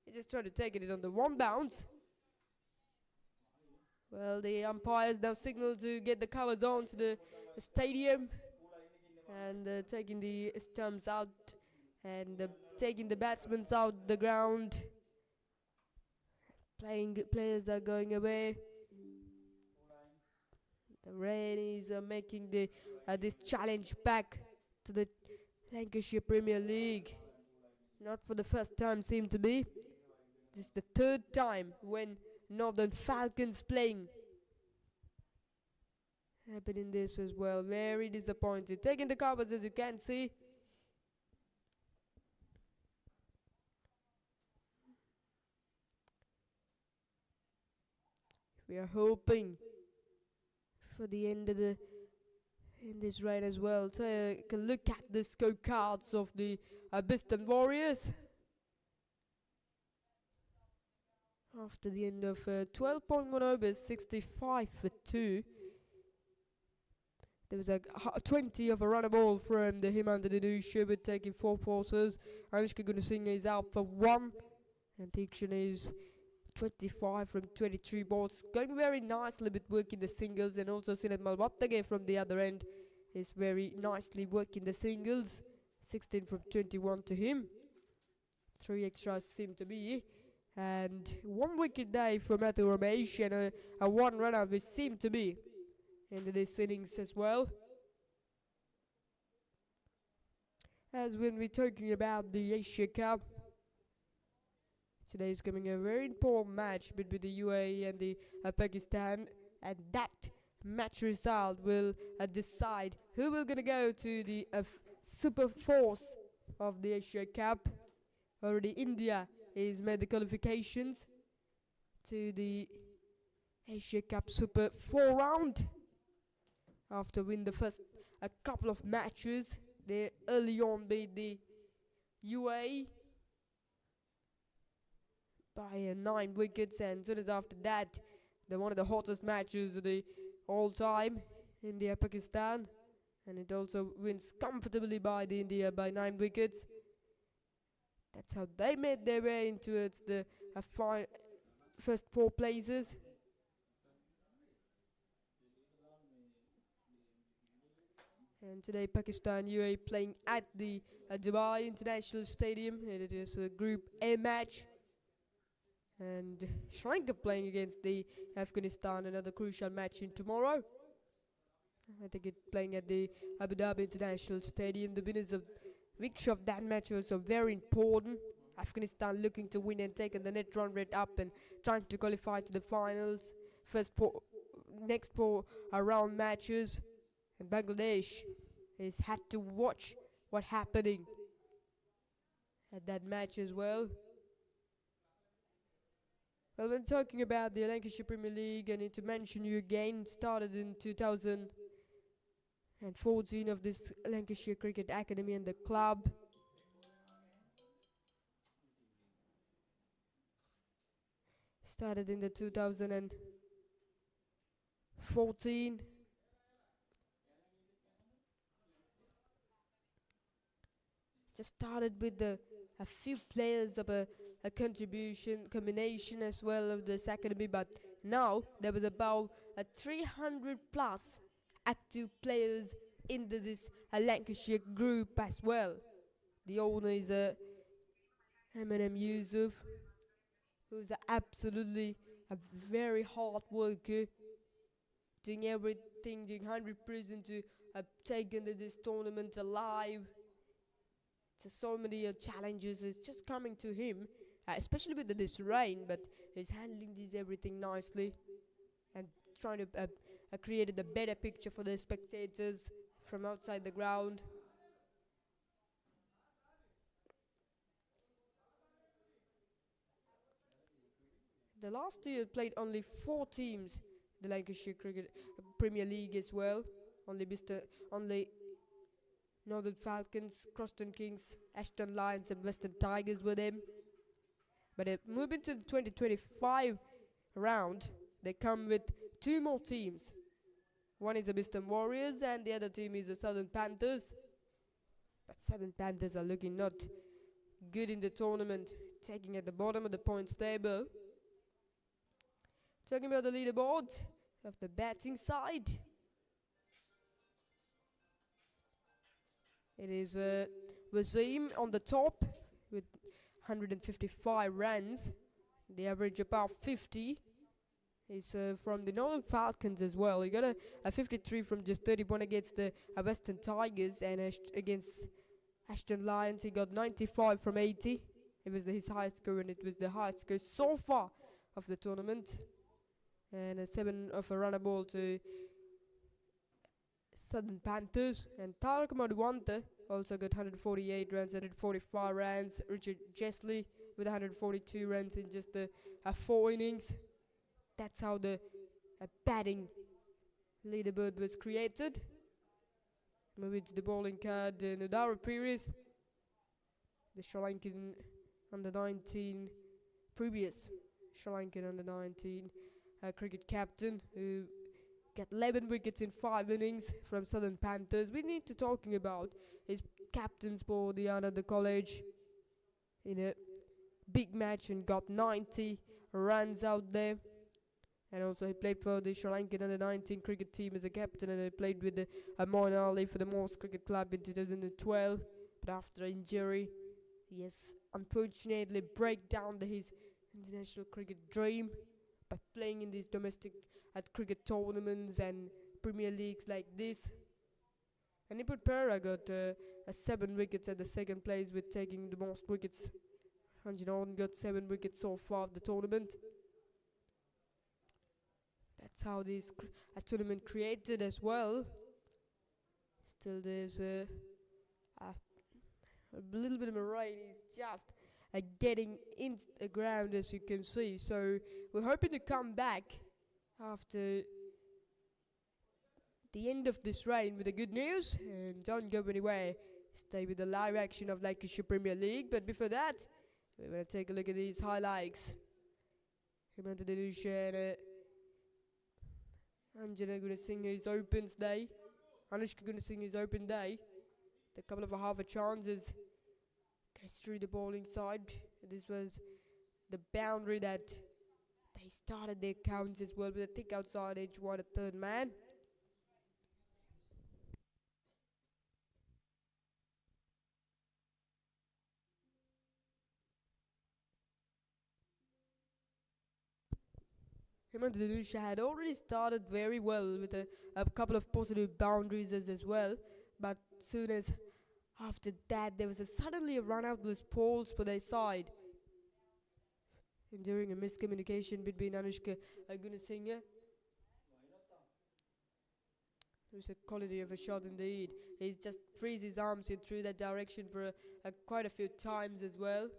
Speaker 1: He just tried to take it on the one bounce. Well, the umpires now signal to get the covers on to the stadium and taking the stumps out and taking the batsmen out the ground. Players are going away. The rain is making this challenge back to the Lancashire Premier League. Not for the first time, seem to be. This is the third time when Northern Falcons playing. Happened in this as well. Very disappointed. Taking the covers as you can see. We are hoping for the end of in this rain as well. Take a look at the scorecards of the Bristol Warriors. After the end of 12.1 overs, 65 for 2. There was a 20 of a runner ball from the Himanta Dinusha, but taking 4 forces. Anushka Gunasinghe is out for 1. And Dikshan is 25 from 23 balls. Going very nicely with working the singles, and also Sinat Malwattage from the other end is very nicely working the singles. 16 from 21 to him. 3 extras seem to be. And 1 wicket day for Matthew Ramesh and a 1 runner which seemed to be into this innings as well. As when we're talking about the Asia Cup, today is coming a very important match between the UAE and the Pakistan, and that match result will decide who will gonna go to the Super Force of the Asia Cup. Already India is made the qualifications to the Asia Cup Super 4 round after win the first a couple of matches. They early on beat the UAE by 9 wickets, and soon as after that, they're one of the hottest matches of the all time, India Pakistan, and it also wins comfortably by the India by 9 wickets. That's how they made their way into the first 4 places. And today Pakistan UAE playing at the Dubai International Stadium, and it is a Group A match. And Sri Lanka playing against the Afghanistan, another crucial match in tomorrow. I think it's playing at the Abu Dhabi International Stadium. The winners of which of that match was very important. Afghanistan looking to win and taking the net run rate up and trying to qualify to the finals. Next 4 round matches. And Bangladesh has had to watch what's happening at that match as well. Well, when talking about the Lancashire Premier League, I need to mention you again, started in 2014 of this Lancashire Cricket Academy and the club. Started in the 2014. just started with a few players of a contribution combination as well of this academy, but now there was about 300 plus active players in this Lancashire group as well. The owner is M Yusuf, who's absolutely a very hard worker, doing everything, doing 100% to take into this tournament alive. So many challenges is just coming to him, especially with this rain, but he's handling this everything nicely and trying to create a better picture for the spectators from outside the ground. The last year played only 4 teams, the Lancashire Cricket Premier League as well. Only Northern Falcons, Croston Kings, Ashton Lions and Western Tigers were them. But moving to the 2025 round, they come with 2 more teams. One is the Biston Warriors and the other team is the Southern Panthers. But Southern Panthers are looking not good in the tournament, taking at the bottom of the points table. Talking about the leaderboard of the batting side, it is Wasim on the top with 155 runs. The average about 50 is from the Northern Falcons as well. He got a 53 from just 31 against the Western Tigers, and against Ashton Lions he got 95 from 80. It was his highest score, and it was the highest score so far of the tournament. And a 7 of a runner ball to Southern Panthers. And Tarak Madhuwanta also got 148 runs, 145 runs. Richard Jesley with 142 runs in just 4 innings. That's how the batting leaderboard was created. Moving to the bowling card, Nudara Pires, the Sri Lankan under 19 previous Sri Lankan under 19 cricket captain, who got 11 wickets in 5 innings from Southern Panthers. We need to talking about his captains for the another college in a big match and got 90 runs out there. And also he played for the Sri Lankan under 19 cricket team as a captain, and he played with the Moin Ali for the Morse Cricket Club in 2012. But after injury, he has unfortunately break down his international cricket dream by playing in these domestic cricket tournaments and Premier Leagues like this. And Niput Pera got 7 wickets at the second place with taking the most wickets. Anjan got 7 wickets so far of the tournament. That's how this tournament created as well. Still there's a little bit of a rain. It's just getting in the ground, as you can see. So we're hoping to come back after the end of this rain with the good news. And don't go anywhere. Stay with the live action of Lancashire Premier League. But before that, we're going to take a look at these highlights. Hemanta Dinusha and Anjana Gunasinghe's opens day. Anushka Gunasinghe's open day. A couple of half a chances goes through the bowling side. This was the boundary that they started their counts as well with a thick outside edge wide a third man. Hemant Dinusha had already started very well with a couple of positive boundaries as well, but soon as after that there was suddenly a run out with poles for their side. And during a miscommunication between Anushka Gunasinghe, there was a quality of a shot indeed. He just frees his arms in through that direction for quite a few times as well.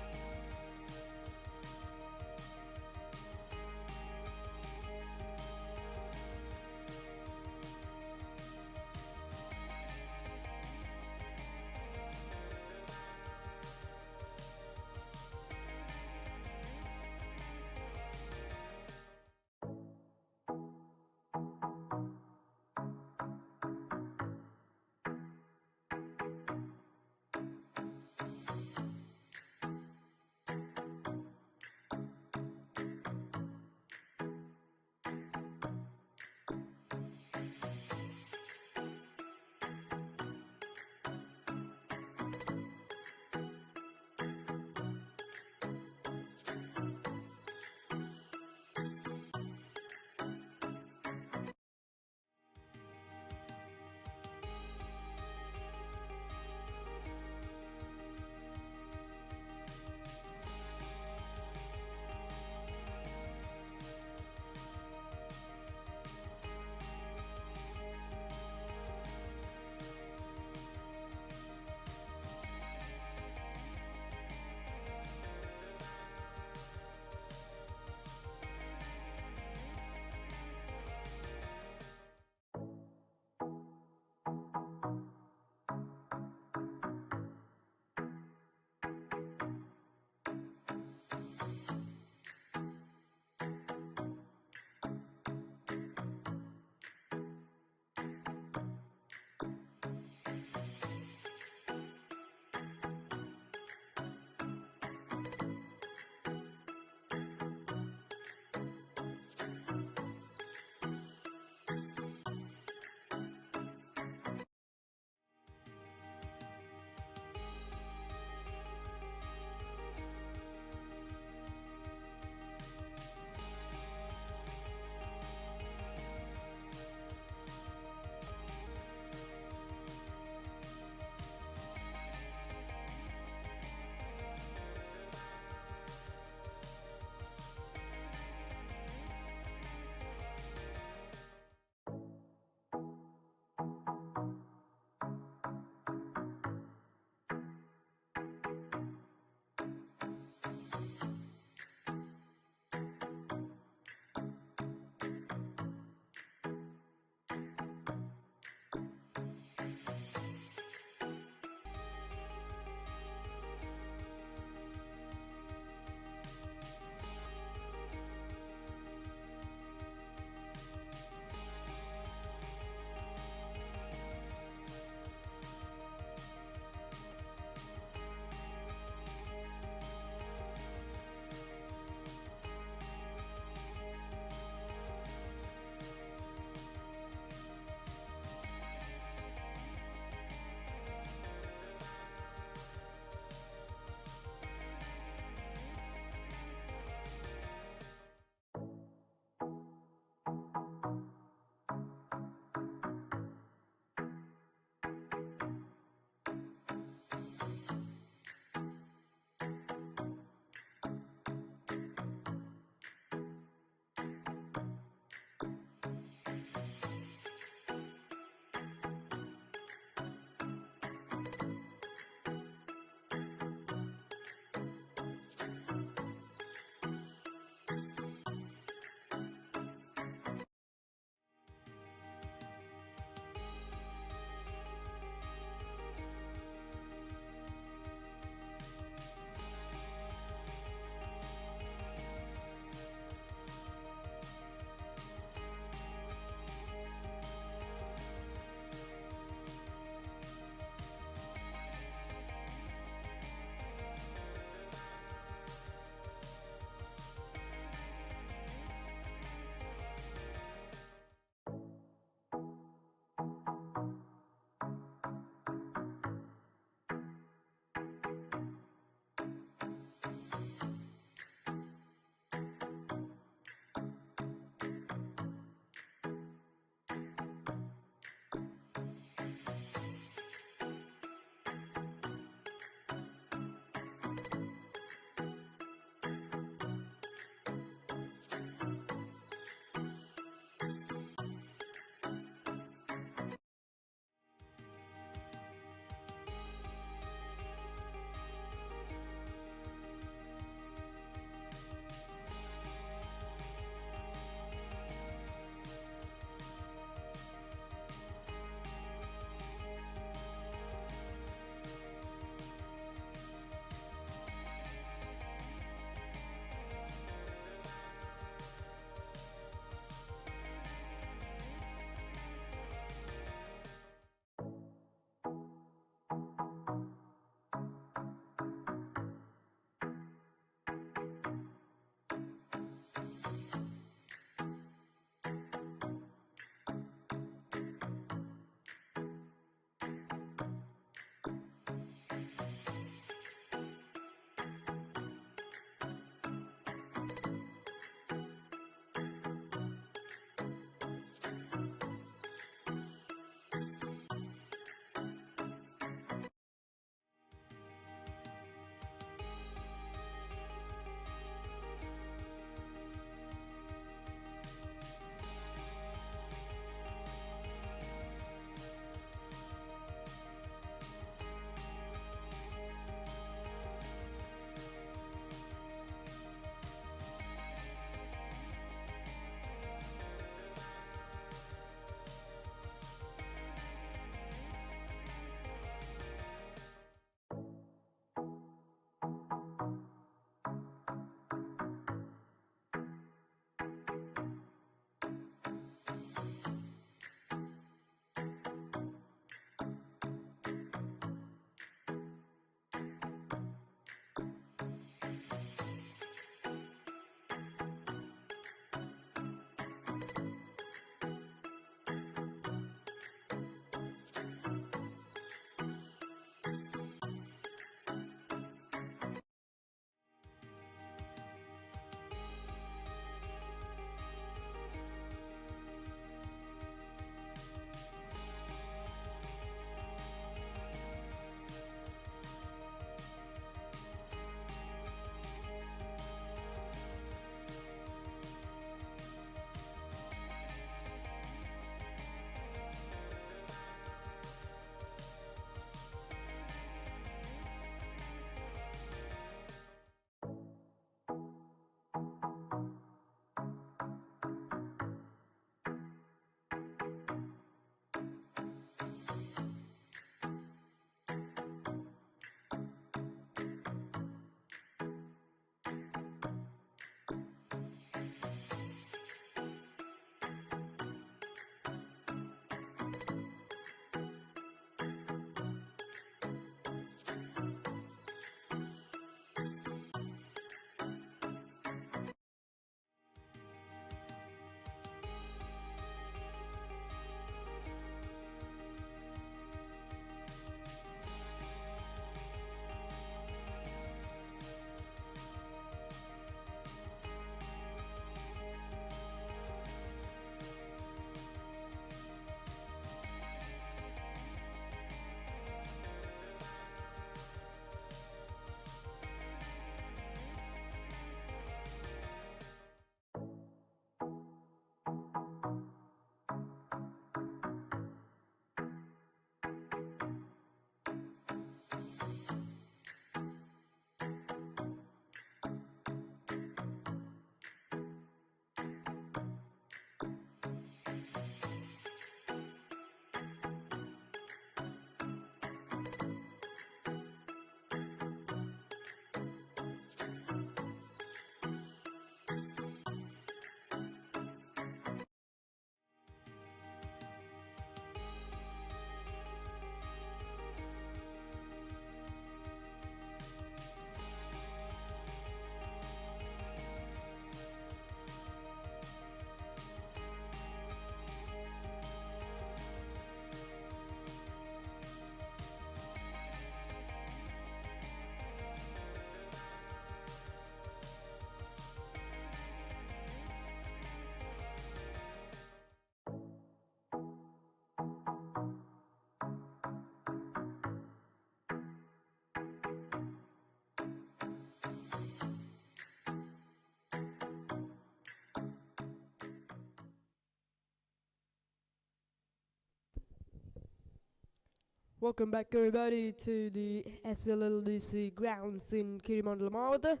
Speaker 1: Welcome back everybody to the SLLDC grounds in Kirimandala.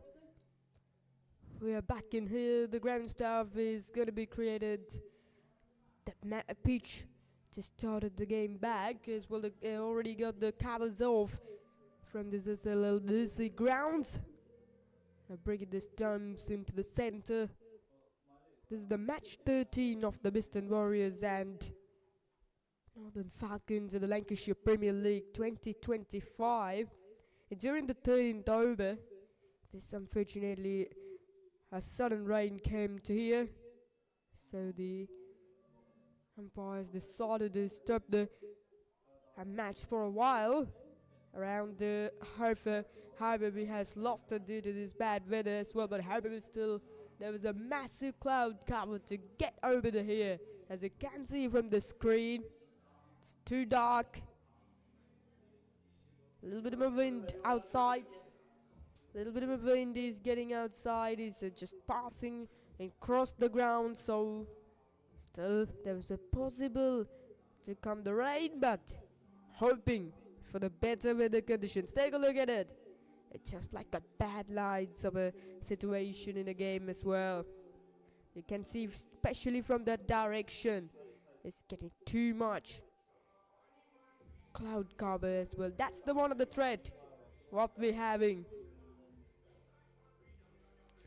Speaker 1: We are back in here. The ground staff is going to be created a pitch to start the game back as well. They already got the covers off from this SLLDC grounds. Bringing the stumps into the center. This is the match 13 of the Biston Warriors and Northern Falcons in the Lancashire Premier League 2025. And during the 13th over, this unfortunately a sudden rain came to here, so the umpires decided to stop the match for a while. Around the Harbour has lost it due to this bad weather as well, but Harbour still, there was a massive cloud cover to get over to here. As you can see from the screen, it's too dark. A little bit of a wind outside. A little bit of a wind is getting outside. It's just passing across the ground. So still there was a possible to come the rain, but hoping for the better weather conditions. Take a look at it. It's just like a bad lights of a situation in the game as well. You can see, especially from that direction, it's getting too much cloud cover as well. That's the one of the threat what we're having.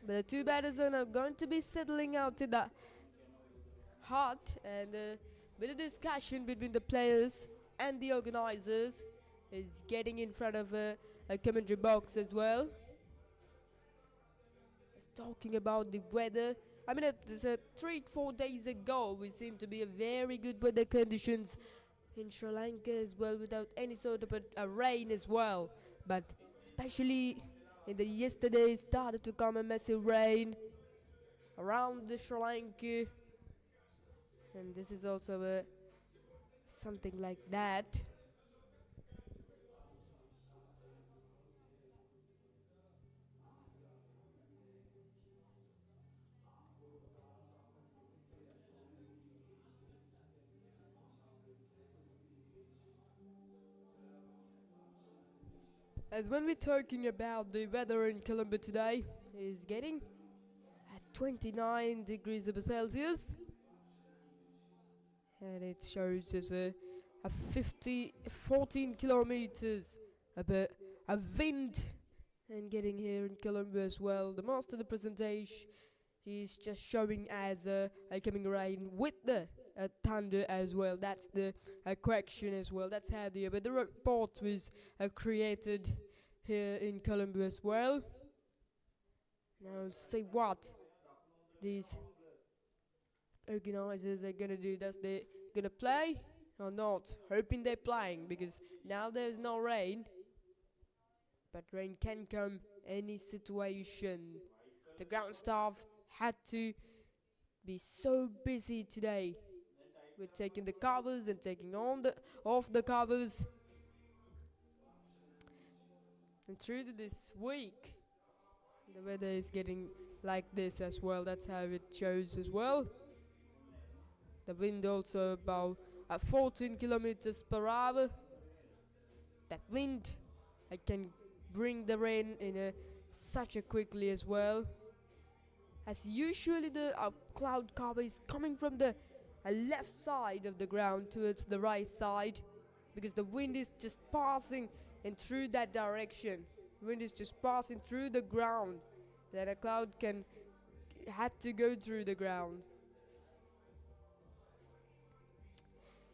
Speaker 1: But the two batters are now going to be settling out in the hut, and with a discussion between the players and the organizers is getting in front of a commentary box as well. It's talking about the weather. I mean, it's 3-4 days ago we seem to be a very good weather conditions in Sri Lanka as well, without any sort of a rain as well. But especially in the yesterday started to come a massive rain around the Sri Lanka, and this is also something like that. As when we're talking about the weather in Colombo today, is getting at 29 degrees Celsius, and it shows us a 14 kilometers a wind, and getting here in Colombo as well. The most of the presentation is just showing as a coming rain with the thunder as well. That's the correction as well. That's how the weather report was created here in Colombo as well. Now let's see what these organizers are gonna do. Does they gonna play or not? Hoping they're playing, because now there's no rain, but rain can come any situation. The ground staff had to be so busy today with taking the covers and taking off the covers. And through this week, the weather is getting like this as well. That's how it shows as well. The wind also about 14 kilometers per hour. That wind, I can bring the rain in such a quickly as well. As usually the cloud cover is coming from the left side of the ground towards the right side, because the wind is just passing and through that direction. Wind is just passing through the ground. Then a cloud had to go through the ground.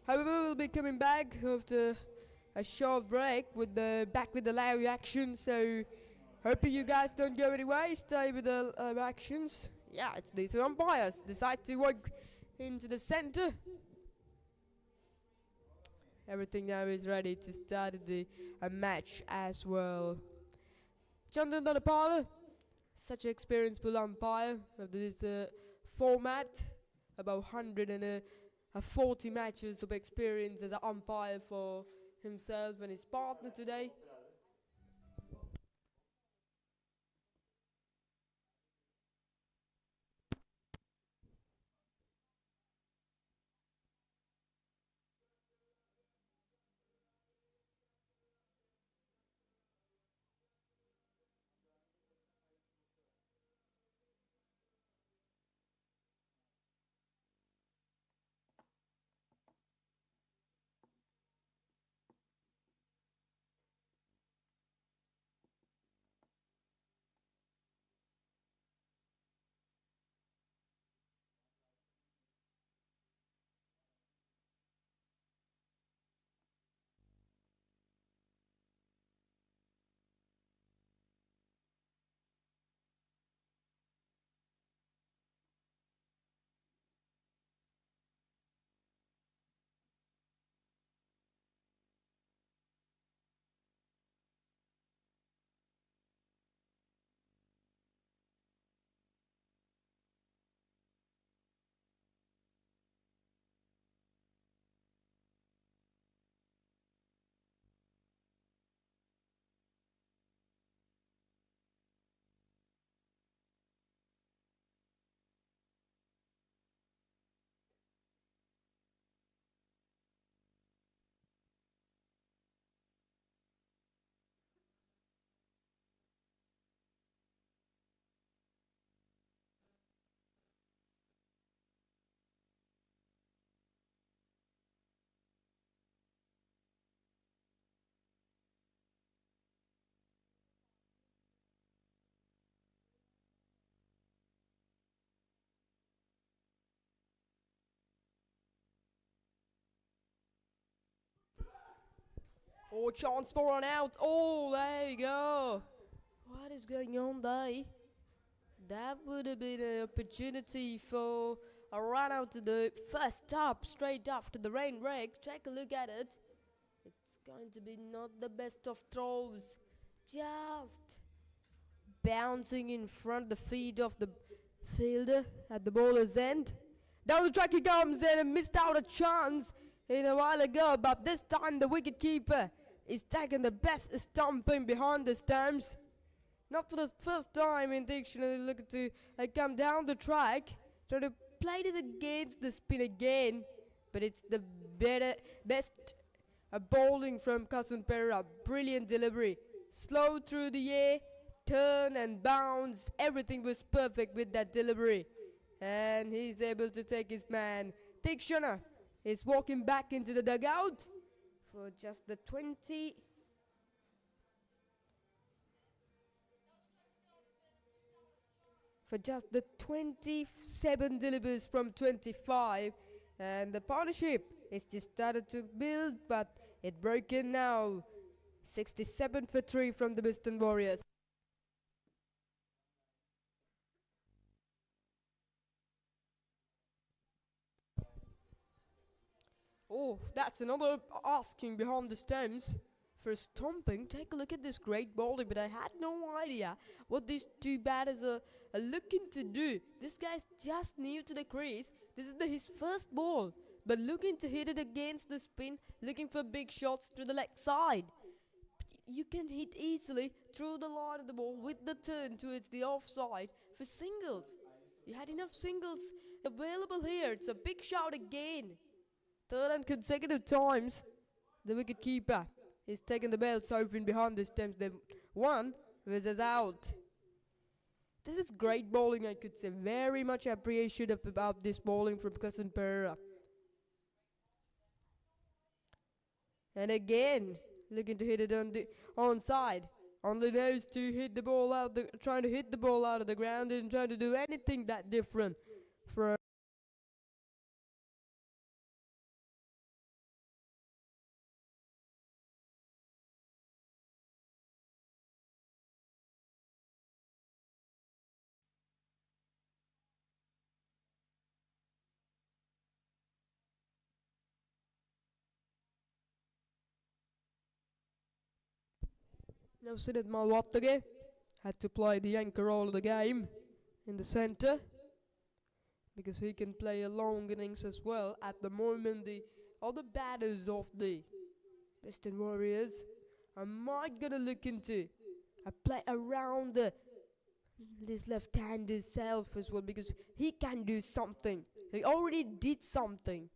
Speaker 1: However, we'll be coming back after a short break back with the live action. So hoping you guys don't go anywhere. Stay with the actions. Yeah, it's the two umpires decide to walk into the center. Everything now is ready to start the match as well. Chandan Dhanapala, such an experienced bull umpire of this format, about 140 matches of experience as an umpire for himself and his partner today. Oh, chance for an out. Oh, there you go. What is going on there? That would have been an opportunity for a run out to the first stop, straight after the rain break. Take a look at it. It's going to be not the best of throws. Just bouncing in front the feet of the fielder at the bowler's end. Down the track he comes and missed out a chance in a while ago, but this time the wicketkeeper is taking the best stumping behind the stumps. Not for the first time in dictionary, look to come down the track, try to play it against the spin again, but it's the best bowling from Cousin Pereira. Brilliant delivery, slow through the air, turn and bounce, everything was perfect with that delivery, and he's able to take his man. Tikshana is walking back into the dugout for just the 27 deliveries from 25, and the partnership is just started to build, but it broken now. 67 for 3 from the Western Warriors. Oh, that's another asking behind the stumps for stomping. Take a look at this great bowling, but I had no idea what these two batters are looking to do. This guy's just new to the crease. This is his first ball, but looking to hit it against the spin, looking for big shots to the leg side. You can hit easily through the line of the ball with the turn towards the offside for singles. You had enough singles available here. It's a big shot again. Third and consecutive times, the wicketkeeper is taking the ball so in behind the stumps. The one was out. This is great bowling, I could say. Very much appreciative about this bowling from Cousin Pereira. And again, looking to hit it on the onside. On the nose to hit the ball out, trying to hit the ball out of the ground and trying to do anything that different for. Now Siddharth Malhotra had to play the anchor role of the game in the centre, because he can play a long innings as well. At the moment, the other batters of the Western Warriors might gonna look into a play around this left-hander self as well, because he can do something. He already did something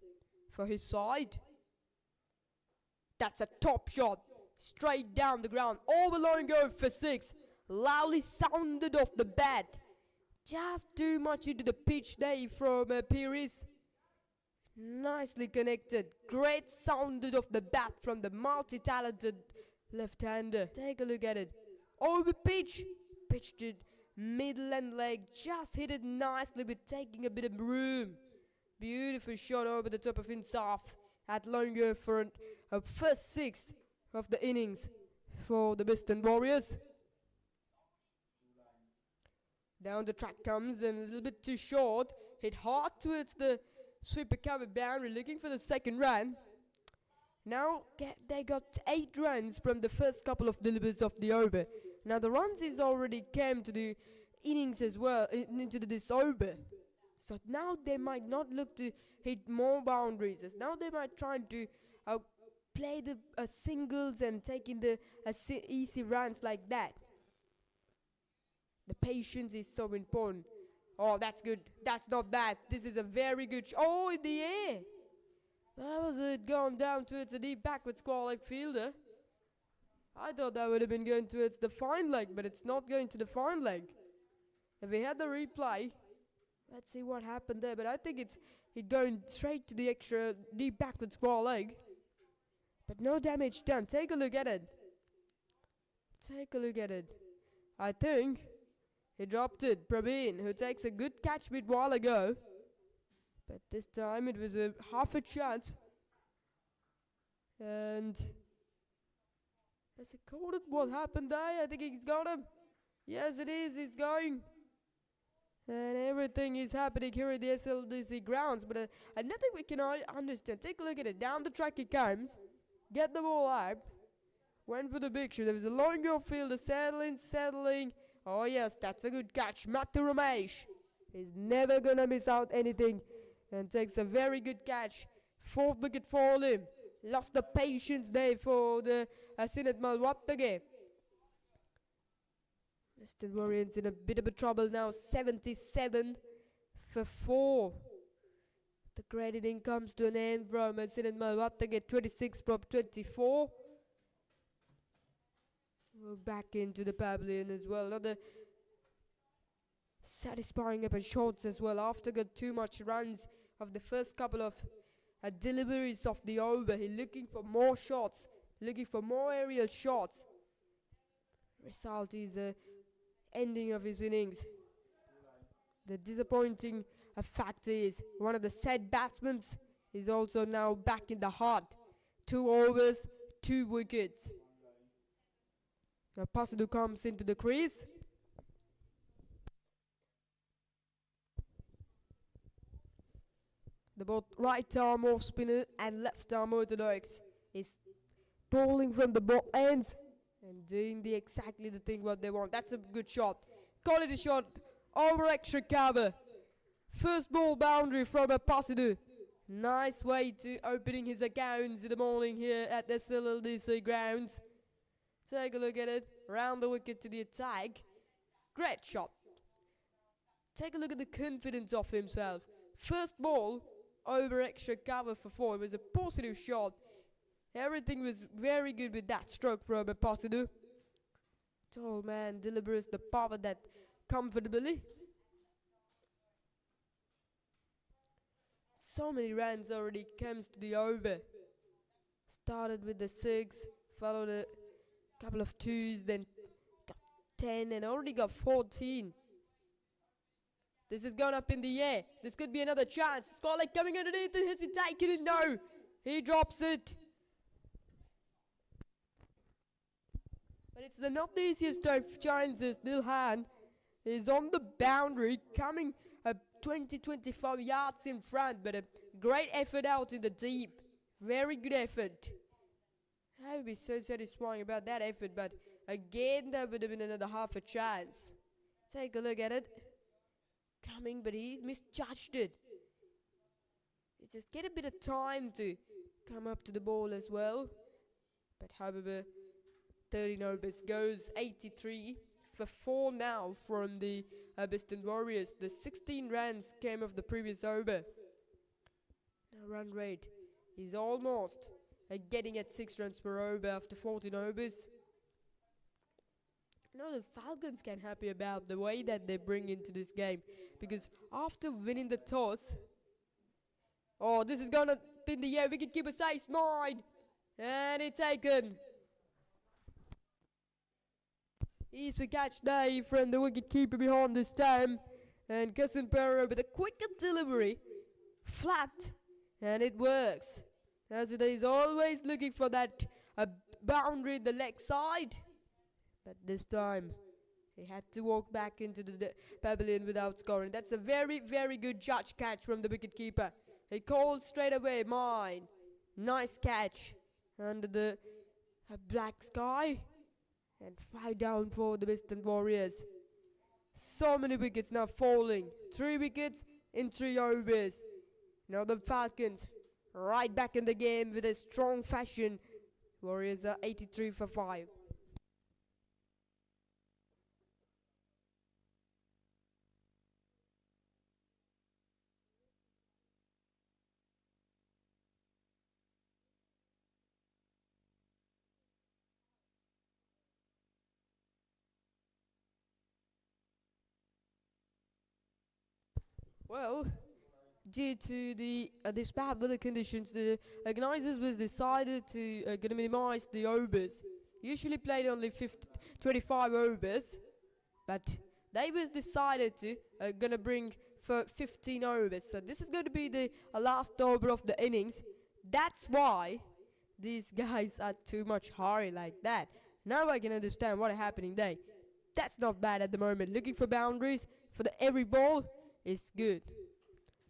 Speaker 1: for his side. That's a top shot. Straight down the ground, over line go for 6. Loudly sounded off the bat. Just too much into the pitch there from Pires. Nicely connected. Great sounded off the bat from the multi-talented left-hander. Take a look at it. Over pitch. Pitched it middle and leg. Just hit it nicely with taking a bit of room. Beautiful shot over the top of Insaf. At longer for a first 6 of the innings for the Western Warriors. Down the track comes and a little bit too short. Hit hard towards the sweeper cover boundary, looking for the second run. Now they got 8 runs from the first couple of deliveries of the over. Now the runs is already came to the innings as well, into this over. So now they might not look to hit more boundaries. As now they might try to play the singles and taking the easy runs like that. The patience is so important. Oh, that's good. That's not bad. This is a very good oh, in the air. That was it going down towards the deep backward square leg fielder. I thought that would have been going towards the fine leg, but it's not going to the fine leg. If we had the replay, let's see what happened there. But I think it's going straight to the extra deep backward square leg. But no damage done. Take a look at it. Take a look at it. I think he dropped it. Praveen, who takes a good catch bit while ago. But this time it was a half a chance. And Has he called it? What happened there? I think he's got him. Yes, it is. He's going. And everything is happening here at the SLDC grounds. But nothing we can understand. Take a look at it. Down the track he comes. Get the ball up. Went for the big shoot. There was a longer fielder settling. Oh, yes, that's a good catch. Matthew Ramesh is never going to miss out anything. And takes a very good catch. 4th wicket for him. Lost the patience there for the Sinet Malwattage. Western Warriors in a bit of a trouble now. 77 for 4. The crediting comes to an end from Sinet Malwattage. 26 from 24. We're back into the pavilion as well. Another satisfying up and shots as well. After got too much runs of the first couple of deliveries of the over. He's looking for more shots, looking for more aerial shots. Result is the ending of his innings. The disappointing fact is one of the said batsmen is also now back in the heart. 2 overs, 2 wickets. Now Pasadu comes into the crease. The both right arm off spinner and left arm orthodox is bowling from the both ends and doing exactly the thing what they want. That's a good shot. Quality shot over extra cover. First ball boundary from a Pasadu. Nice way to opening his accounts in the morning here at the SLDC grounds. Take a look at it. Round the wicket to the attack. Great shot. Take a look at the confidence of himself. First ball over extra cover for 4. It was a positive shot. Everything was very good with that stroke from a Pasadu. Tall man delivers the power that comfortably. So many runs already comes to the over. Started with the 6, followed a couple of 2s, then got 10 and already got 14. This is going up in the air. This could be another chance. Scarlett coming underneath it. Has he taken it? No. He drops it. But it's not the easiest of chances. Dilhan is on the boundary, coming 20-25 yards in front, but a great effort out in the deep. Very good effort. I would be so satisfying about that effort, but again, that would have been another half a chance. Take a look at it. Coming, but he misjudged it. He just get a bit of time to come up to the ball as well. But however, 13 overs goes 83 for 4 now from the Western Warriors. The 16 runs came off the previous over. Now run rate is almost getting at 6 runs per over after 14 overs. No, the Falcons can happy about the way that they bring into this game, because after winning the toss, oh, this is gonna pin the air. Wicketkeeper says mine, and it's taken. Easy catch there from the wicketkeeper behind this time, and Cousin Perro with a quicker delivery, flat, and it works. As it is always looking for that boundary in the leg side. But this time, he had to walk back into the pavilion without scoring. That's a very, very good judge catch from the wicketkeeper. He calls straight away, mine. Nice catch under the black sky. And 5 down for the Western Warriors. So many wickets now falling. 3 wickets in 3 overs. Now the Falcons right back in the game with a strong fashion. Warriors are 83 for 5. Well, due to these bad weather conditions, the organisers was decided to gonna minimize the overs. Usually played only 25 overs, but they was decided to gonna bring for 15 overs. So this is going to be the last over of the innings. That's why these guys are too much hurry like that. Now I can understand what is happening there. That's not bad at the moment. Looking for boundaries for the every ball is good.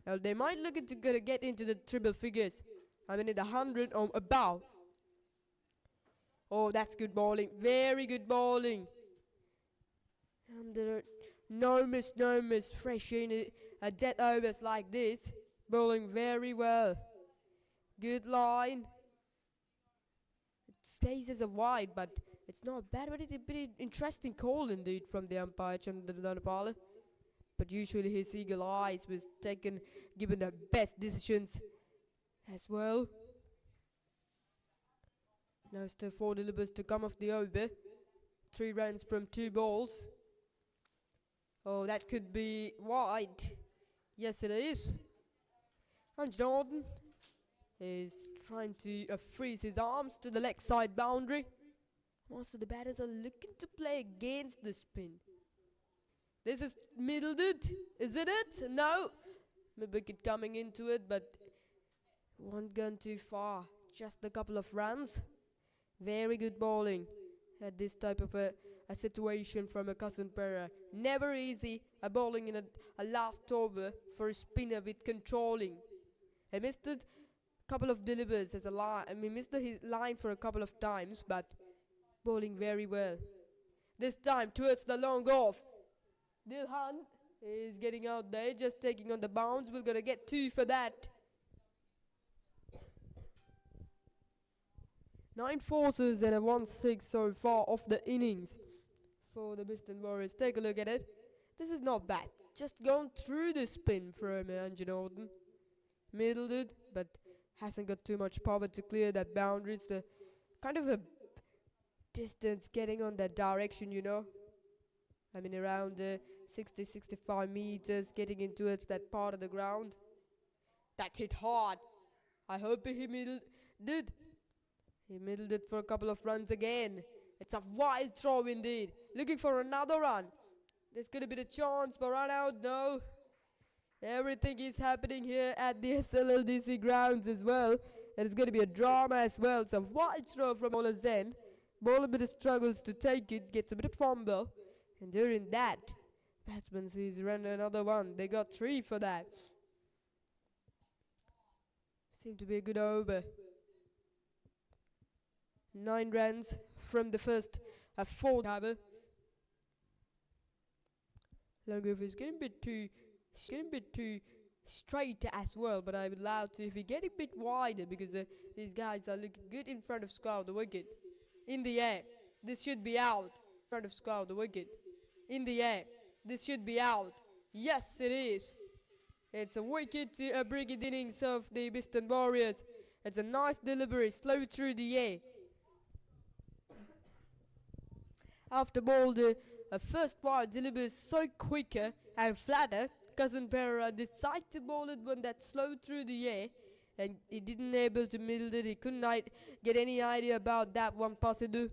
Speaker 1: Now they might look into gonna get into the triple figures. I mean, in the 100 or above. Oh, that's good bowling. Very good bowling. And there are no miss, fresh in a dead overs like this. Bowling very well. Good line. It stays as a wide, but it's not bad. But it's a bit interesting call indeed from the umpire, Chandra. But usually his eagle eyes was taken, given the best decisions as well. Now still 4 delivers to come off the over. 3 runs from 2 balls. Oh, that could be wide. Yes, it is. And Jordan is trying to freeze his arms to the leg side boundary. Most of the batters are looking to play against the spin. This is middled it. Is it? No. The wicket coming into it, but won't gone too far. Just a couple of runs. Very good bowling at this type of a situation from a Cousin Pera. Never easy a bowling in a last over for a spinner with controlling. He missed a couple of delivers as a line. I mean, missed his line for a couple of times, but bowling very well. This time towards the long off. Dilhan is getting out there, just taking on the bounce. We're gonna get 2 for that. 9 forces and a 1-6 so far off the innings for the Biston Warriors. Take a look at it. This is not bad. Just gone through the spin from Anjan Orton. Middled it, but hasn't got too much power to clear that boundary. It's a kind of a distance getting on that direction, you know. I mean, around 60-65 meters, getting in towards that part of the ground. That hit hard. I hope he did. He middled it for a couple of runs again. It's a wild throw indeed. Looking for another run. There's going to be the chance, but run out, no. Everything is happening here at the SLLDC grounds as well. And it's going to be a drama as well. It's a wild throw from Ola Zen. Bowler bit struggles to take it, gets a bit of fumble. And during that, batsman sees run another one. They got 3 for that. Seemed to be a good over. 9 runs from the first 4 cover. Longover is getting a bit too straight as well, but I would allow to if we get a bit wider because these guys are looking good in front of square the wicket. In the air, this should be out. In front of square the wicket. In the air, this should be out. Yes, it is. It's a wicket to bring it innings of the Biston Warriors. It's a nice delivery, slow through the air. After ball, the first part delivers so quicker and flatter. Cousin Pereira decided to bowl it when that slow through the air, and he didn't able to middle it. He couldn't get any idea about that one possible,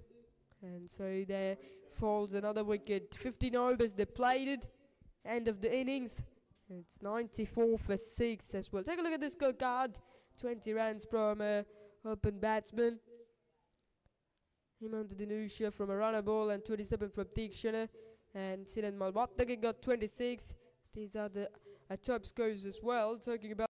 Speaker 1: and so there falls another wicket. 15 overs they played it. End of the innings. It's 94 for 6 as well. Take a look at this scorecard. 20 runs from open batsman. Hemant Dinusha from a runner ball and 27 from Tikshana. And Sinan Malwattaka got 26. These are the top scores as well. Talking about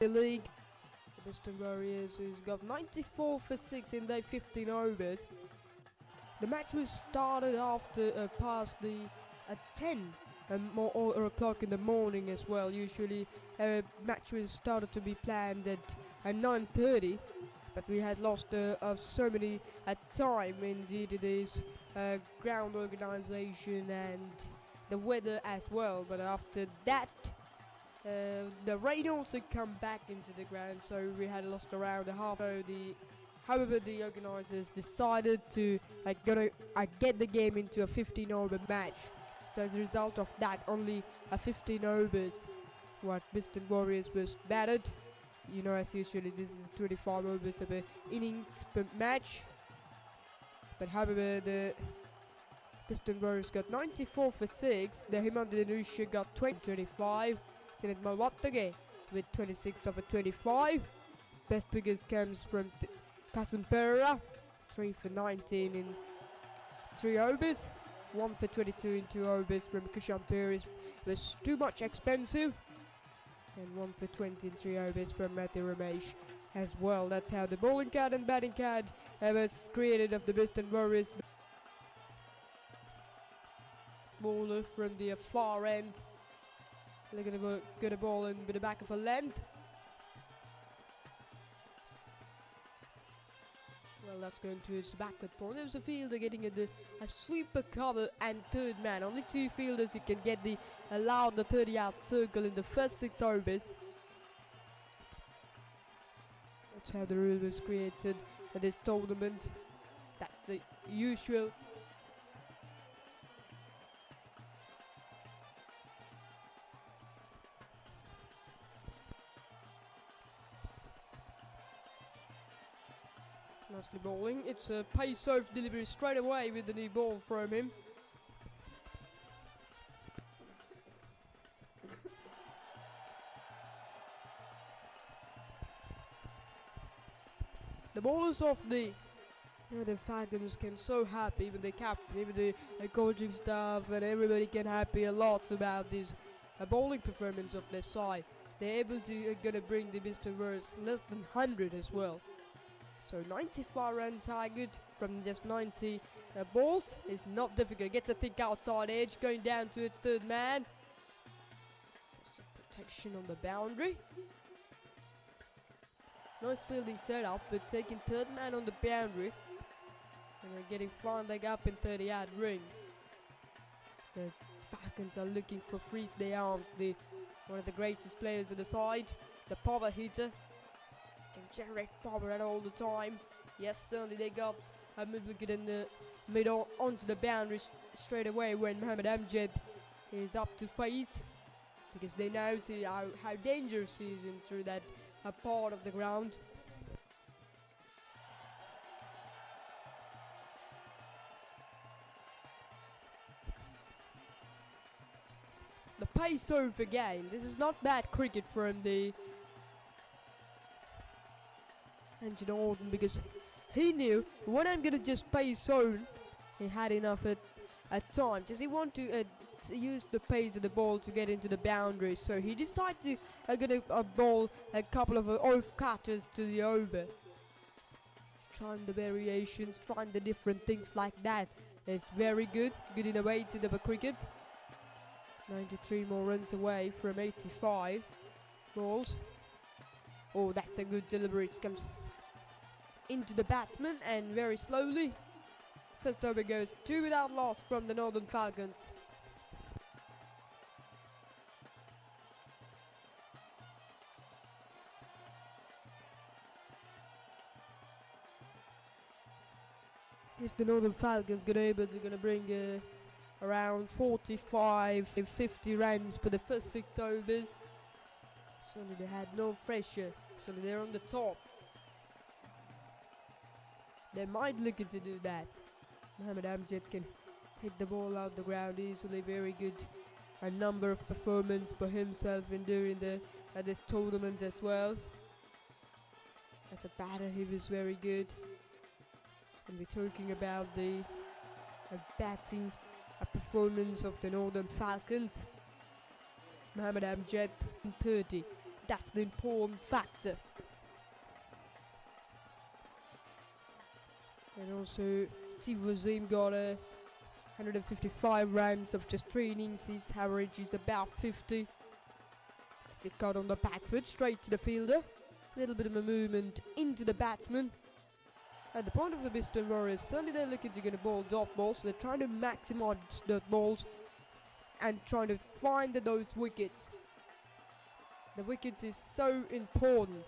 Speaker 1: the league. The Bristol Warriors who's got 94 for 6 in their 15 overs. The match was started after past the 10 or o'clock in the morning as well. Usually match was started to be planned at 9:30, but we had lost so many time. Indeed, it is ground organization and the weather as well. But after that, the rain also come back into the ground, so we had lost around a half. However, the organisers decided to get the game into a 15-over match. So as a result of that, only a 15 overs what Bristol Warriors was batted. You know, as usually this is 25 overs of an innings per match. But however, the Bristol Warriors got 94 for 6. The Himantha Danusha got 25. Sinet Malwatage with 26 over 25. Best figures comes from Kasun Pereira, 3 for 19 in 3 overs. 1 for 22 in 2 overs from Kushan Perez was too much expensive. And 1 for 20 in 3 overs from Matthew Ramesh as well. That's how the bowling card and batting card was created of the Bristol Warriors. Bowler from the far end. They're gonna get a ball in with the back of a length. Well, that's going to his backward point. There's a fielder getting a sweeper cover and third man. Only 2 fielders you can get allowed the 30-yard circle in the first 6 overs. That's how the rule was created for this tournament. That's the usual. Nicely bowling. It's a pace-off delivery straight away with the new ball from him. The bowlers of the Falcons can so happy, even the captain, even the coaching staff, and everybody can happy a lot about this bowling performance of their side. They're able to gonna bring the Bristol Warriors less than 100 as well. So 94 run target from just 90 balls is not difficult. Gets a thick outside edge, going down to its third man. There's a protection on the boundary. Nice fielding setup, but taking third man on the boundary. And they're getting front leg up in 30-yard ring. The Falcons are looking for freeze their arms. One of the greatest players on the side, the power hitter. Can generate power at all the time. Yes, certainly they got a mid-wicket in the middle onto the boundary straight away when Mohammad Amjad is up to face, because they now see how dangerous he is into that part of the ground. The pace over again. This is not bad cricket from the Engine Orton, because he knew when I'm gonna just pace on, he had enough at time. Does he want to use the pace of the ball to get into the boundary? So he decided to bowl a couple of off-cutters to the over. Trying the variations, trying the different things like that. It's very good in a way to the cricket. 93 more runs away from 85 balls. Oh, that's a good delivery. It comes into the batsman and very slowly. First over goes 2 without loss from the Northern Falcons. If the Northern Falcons gonna bring around 45-50 runs for the first 6 overs. Suddenly they had no pressure, so they're on the top. They might look to do that. Mohammad Amjad can hit the ball out the ground easily, very good. A number of performance for himself in during this tournament as well. As a batter, he was very good. And we're talking about the batting performance of the Northern Falcons. Mohammad Amjad 30 That's the important factor. And also, Tivozim got 155 runs of just 3 innings. His average is about 50. Still cut on the back foot, straight to the fielder. A little bit of a movement into the batsman. At the point of the Bristol Warriors, suddenly they're looking to get a ball, dot balls. So they're trying to maximize dot balls and trying to find those wickets. The wickets is so important.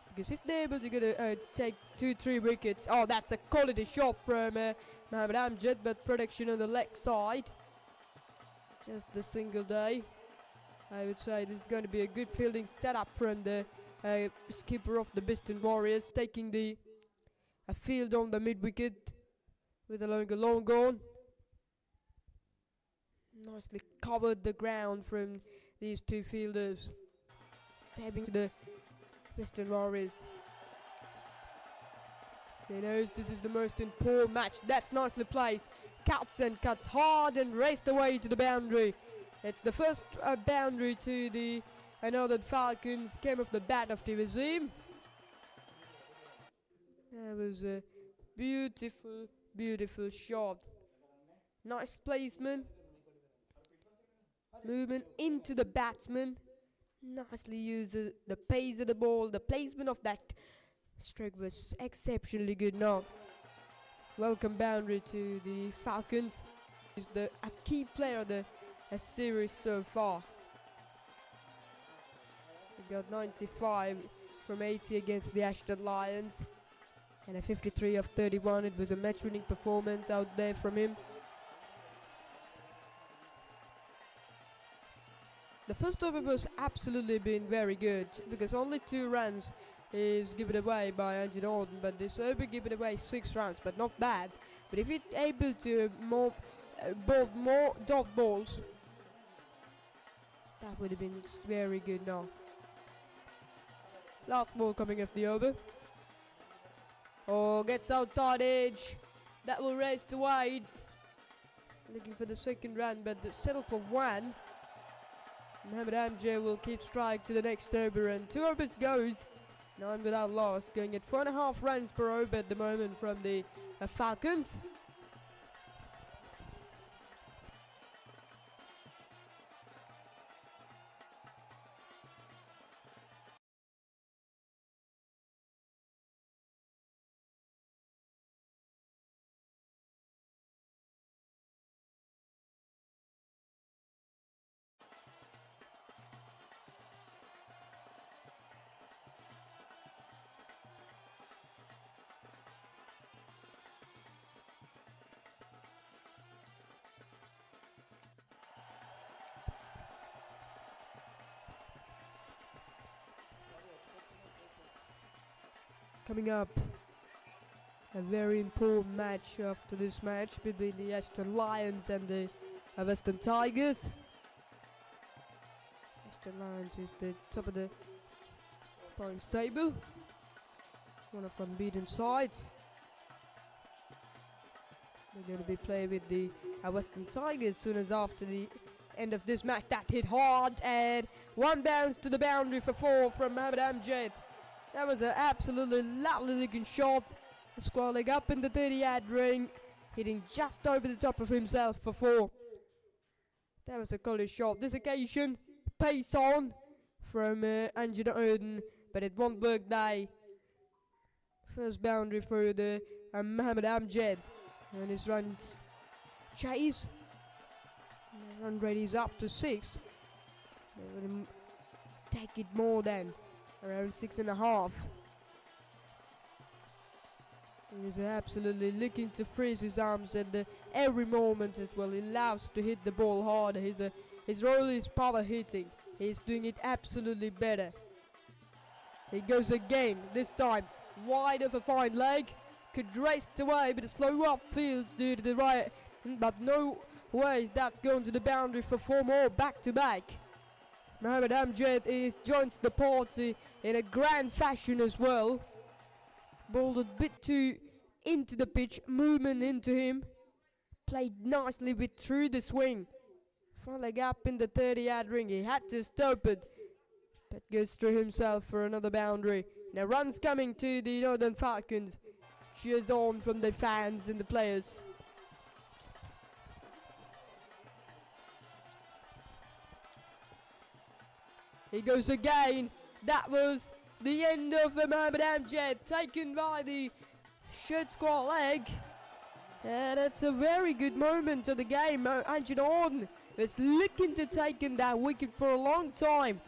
Speaker 1: Because if they're able to get take 2-3 wickets, oh, that's a quality shot from Mohammad Amjad, but protection on the leg side. Just a single day. I would say this is going to be a good fielding setup from the skipper of the Bristol Warriors, taking the field on the mid wicket with a long on. Nicely covered the ground from these 2 fielders. Saving to the Bristol Warriors. They know this is the most important match. That's nicely placed. Cuts hard and raced away to the boundary. It's the first boundary to the Northern Falcons. Came off the bat of Tivozim. That was a beautiful shot. Nice placement. Movement into the batsman. Nicely uses the pace of the ball. The placement of that stroke was exceptionally good now. Welcome boundary to the Falcons. He's a key player of the series so far. He got 95 from 80 against the Ashton Lions and a 53 of 31. It was a match-winning performance out there from him. The first over was absolutely been very good because only 2 runs is given away by Angie Norton, but this over given away 6 runs, but not bad. But if it's able to bowl more dot balls, that would have been very good now. Last ball coming off the over. Oh, gets outside edge. That will race to wide. Looking for the second run, but settle for 1. Mohammad Amjad will keep strike to the next over, and 2 overs goes. 9 without loss, going at 4.5 runs per over at the moment from the Falcons. Coming up, a very important match after this match between the Ashton Lions and the Western Tigers. Ashton Lions is the top of the points table, one of unbeaten sides. They're going to be playing with the Western Tigers soon as after the end of this match. That hit hard and 1 bounce to the boundary for 4 from Mohammad Amjad. That was an absolutely lovely looking shot. Squalling up in the 30-yard ring, hitting just over the top of himself for 4. That was a quality shot. This occasion, pace on from Angela Odin, but it won't work now. First boundary for the Mohammad Amjad. And his runs chase. Run rate is up to 6. They're going to take it more than around 6.5. He is absolutely looking to freeze his arms at every moment as well. He loves to hit the ball hard. His role is power hitting. He's doing it absolutely better. He goes again, this time wide of a fine leg. Could race away but a slow upfield due to the right, but no ways that's going to the boundary for 4 more back to back. Mohammad Amjad joins the party in a grand fashion as well. Balled a bit too into the pitch, movement into him. Played nicely through the swing Found a gap in the 30-yard ring. He had to stop it, but goes through himself for another boundary. Now runs coming to the Northern Falcons. Cheers on from the fans and the players. He goes again. That was the end of the Mohamed Amjad, taken by the shirt squad leg. And it's a very good moment of the game. Amjad on was looking to take in that wicket for a long time.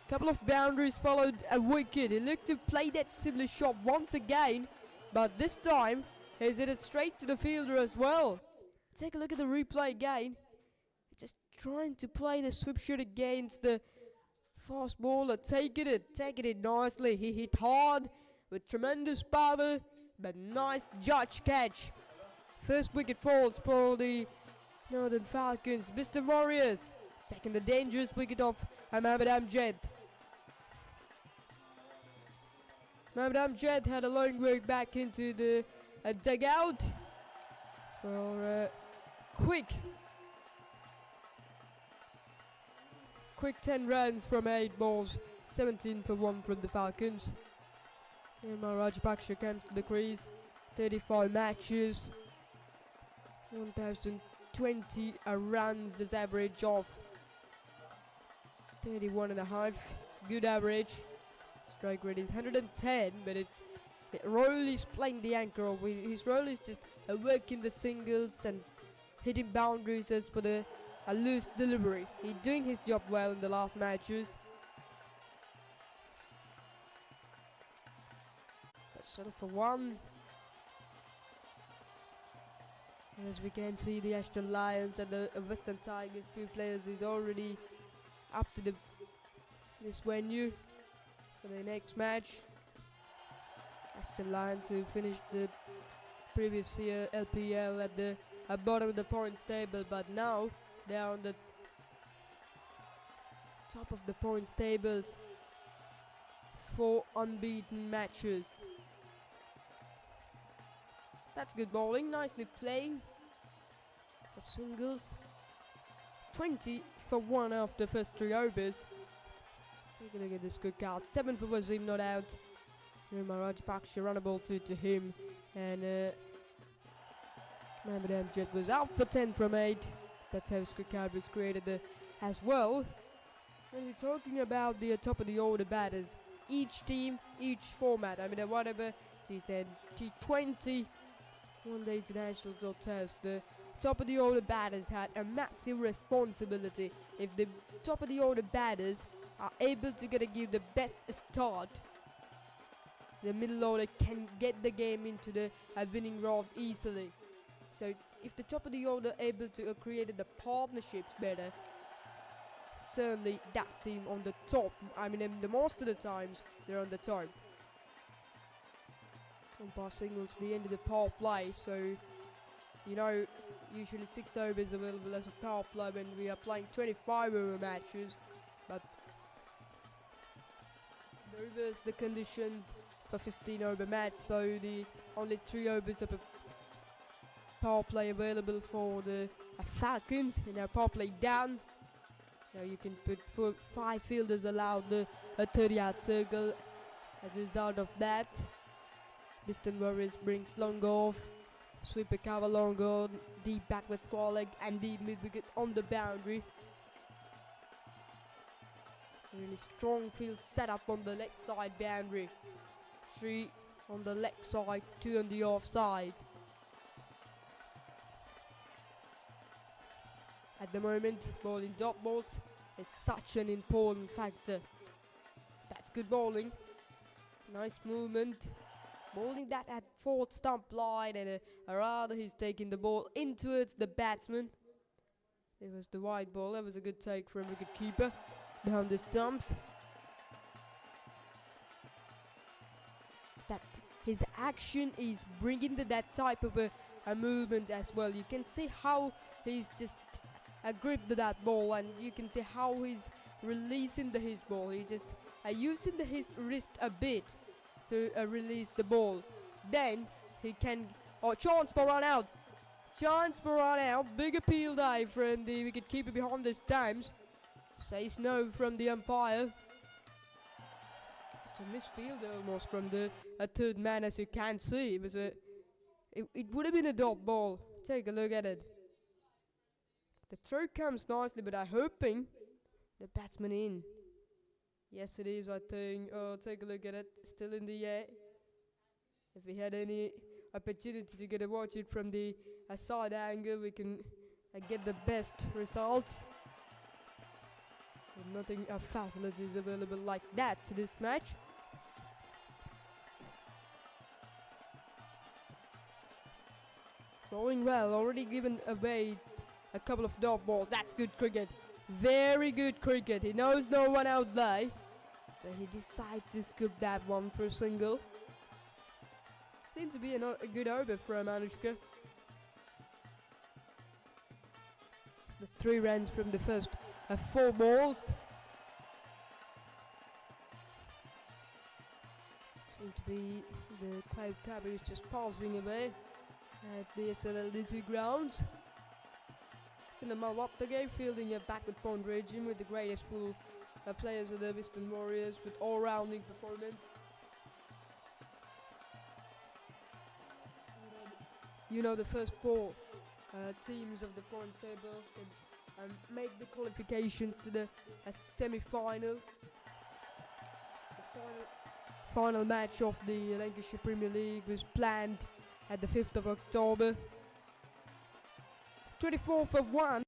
Speaker 1: Couple of boundaries followed a wicket. He looked to play that similar shot once again, but this time he's hit it straight to the fielder as well. Take a look at the replay again. Just trying to play the sweep shot against the fast bowler, taking it nicely. He hit hard with tremendous power, but nice judge catch. First wicket falls for the Northern Falcons. Mr. Warriors taking the dangerous wicket off Mohamed Amjad. Mohamed Amjad had a long walk back into the dugout for a quick 10 runs from 8 balls, 17 for 1 from the Falcons. And Rajapaksa comes to the crease, 35 matches, 1020 runs as average of 31.5, good average. Strike rate is 110, but Royal is playing the anchor. His role is just working the singles and hitting boundaries as for the loose delivery. He's doing his job well in the last matches. But settle for 1. As we can see, the Astral Lions and the Western Tigers, few players is already up to this venue for the next match. Astral Lions, who finished the previous year LPL at the bottom of the points table, but now they are on the top of the points tables. 4 unbeaten matches. That's good bowling, nicely playing for singles. 20 for 1 after first 3 overs. Take a look at this good card. 7 for Wazim, not out. Rajapaksa run a ball to him, and Mohamed Amjad was out for 10 from 8. That's how Squid was created as well. When we're talking about the top of the order batters, each team, each format, I mean whatever, T10, T20, One Day Internationals or Test, the top of the order batters had a massive responsibility. If the top of the order batters are able to give the best start, the middle order can get the game into the winning road easily. So if the top of the order able to create the partnerships better, certainly that team on the top, I mean the most of the times they're on the top. Umpire signals the end of the power play, so usually 6 overs available as a power play when we are playing 25 over matches, but they reverse the conditions for 15 over match, so the only 3 overs of a power play available for the Falcons. In our power play down, now you can put 5 fielders allowed a 30-yard circle. As a result of that, Biston Warriors brings long off, sweeper cover long on, deep backward square leg and deep mid wicket on the boundary. Really strong field setup on the leg side boundary. 3 on the leg side, 2 on the off side. At the moment, bowling dot balls is such an important factor. That's good bowling. Nice movement. Bowling that at 4th stump line, and rather he's taking the ball in towards the batsman. It was the wide ball. That was a good take from wicket keeper behind the stumps. That his action is bringing that type of a movement as well. You can see how he's just gripped that ball, and you can see how he's releasing his ball. He just using his wrist a bit to release the ball. Then he can chance for run out. chance for run out. Big appeal dive from the wicketkeeper behind the stumps. Says no from the umpire. It's a misfield almost from the third man, as you can see. It would have been a dot ball. Take a look at it. The throw comes nicely, but I'm hoping the batsman in. Yes, it is, I think. Oh, take a look at it. Still in the air. If we had any opportunity to get a watch it from the side angle, we can get the best result. But nothing facilities available like that to this match. Going well, already given away a couple of dot balls. That's good cricket. Very good cricket. He knows no one out there, so he decides to scoop that one for a single. Seemed to be a good over from Anushka. The 3 runs from the first 4 balls. Seems to be the cloud cover is just passing away at the SLLDC grounds. Philomel up the game, fielding a backward point regime with the greatest pool of players of the Western Warriors with all-rounding performance. You know, the first 4 teams of the points table can make the qualifications to the semi-final. The final match of the Lancashire Premier League was planned at the 5th of October. 24 for 1.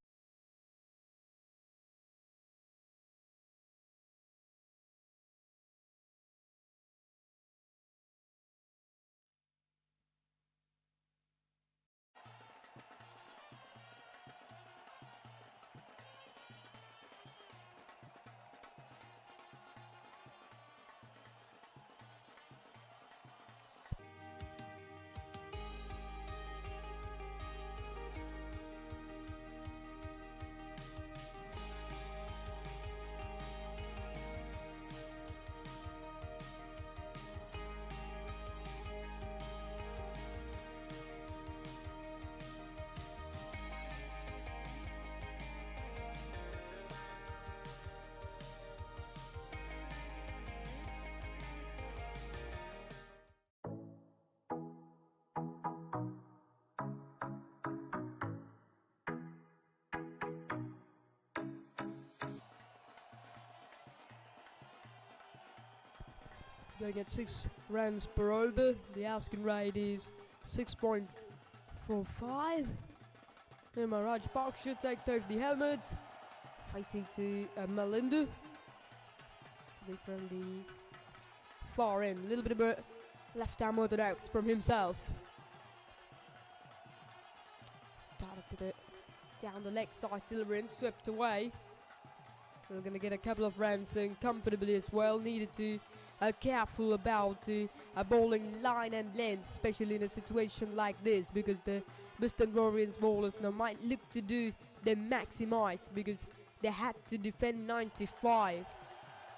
Speaker 1: Going at 6 runs per over. The asking rate is 6.45. Raj Paksha takes over the helmets, facing to Malindu. From the far end, a little bit of a left-arm orthodox from himself. Started with it down the leg side, delivery and swept away. We're going to get a couple of runs in comfortably as well. Needed to careful about a bowling line and length, especially in a situation like this, because the Western Warriors bowlers now might look to do the maximize, because they had to defend 95.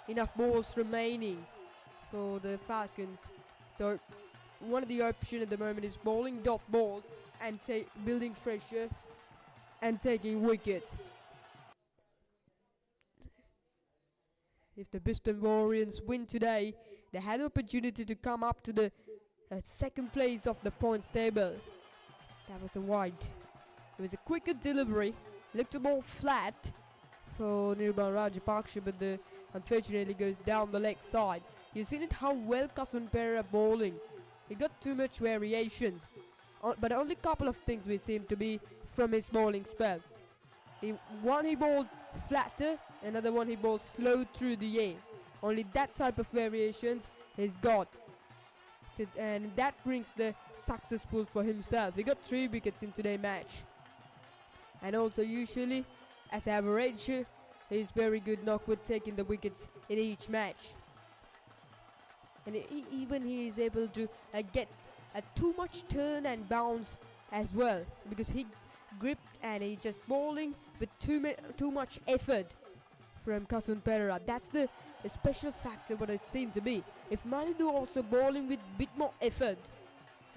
Speaker 1: Enough balls remaining for the Falcons. So one of the options at the moment is bowling dot balls and building pressure and taking wickets. If the Western Warriors win today, they had an opportunity to come up to the second place of the points table. That was a wide. It was a quicker delivery. Looked a ball flat for Rajapaksa, but unfortunately goes down the leg side. You've seen it how well Kasun Pereira bowling. He got too much variations, but only a couple of things we seem to be from his bowling spell. One he bowled flatter, another one he bowled slow through the air. Only that type of variations he's got, and that brings the successful for himself. He got 3 wickets in today's match, and also usually as average he's very good knock with taking the wickets in each match. And even he is able to get too much turn and bounce as well, because he gripped and he just bowling with too much effort from Kasun Pereira. That's the special factor what it seemed to be. If Malindu also bowling with bit more effort,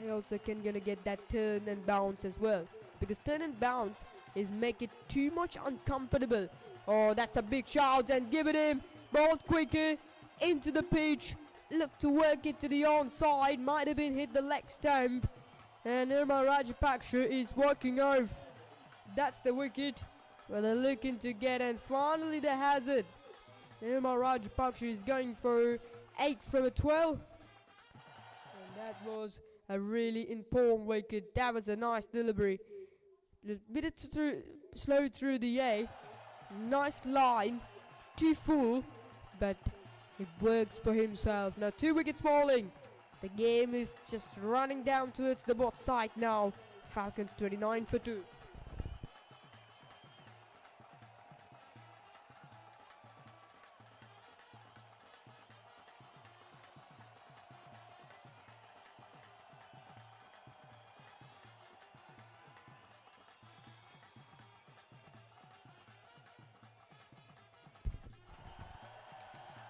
Speaker 1: he also can gonna get that turn and bounce as well. because turn and bounce is make it too much uncomfortable. Oh, that's a big shot and give it him. Ball quicker into the pitch. Look to work it to the onside. Might have been hit the leg stump. And Nirmal Rajapaksha is walking off. That's the wicket. Well, they're looking to get, and finally they has it. Nirmal Rajapaksha is going for 8 from a 12. And that was a really important wicket. That was a nice delivery. A bit slow through the A. Nice line. Too full. But it works for himself. Now 2 wickets falling. The game is just running down towards the bot side now. Falcons 29 for 2.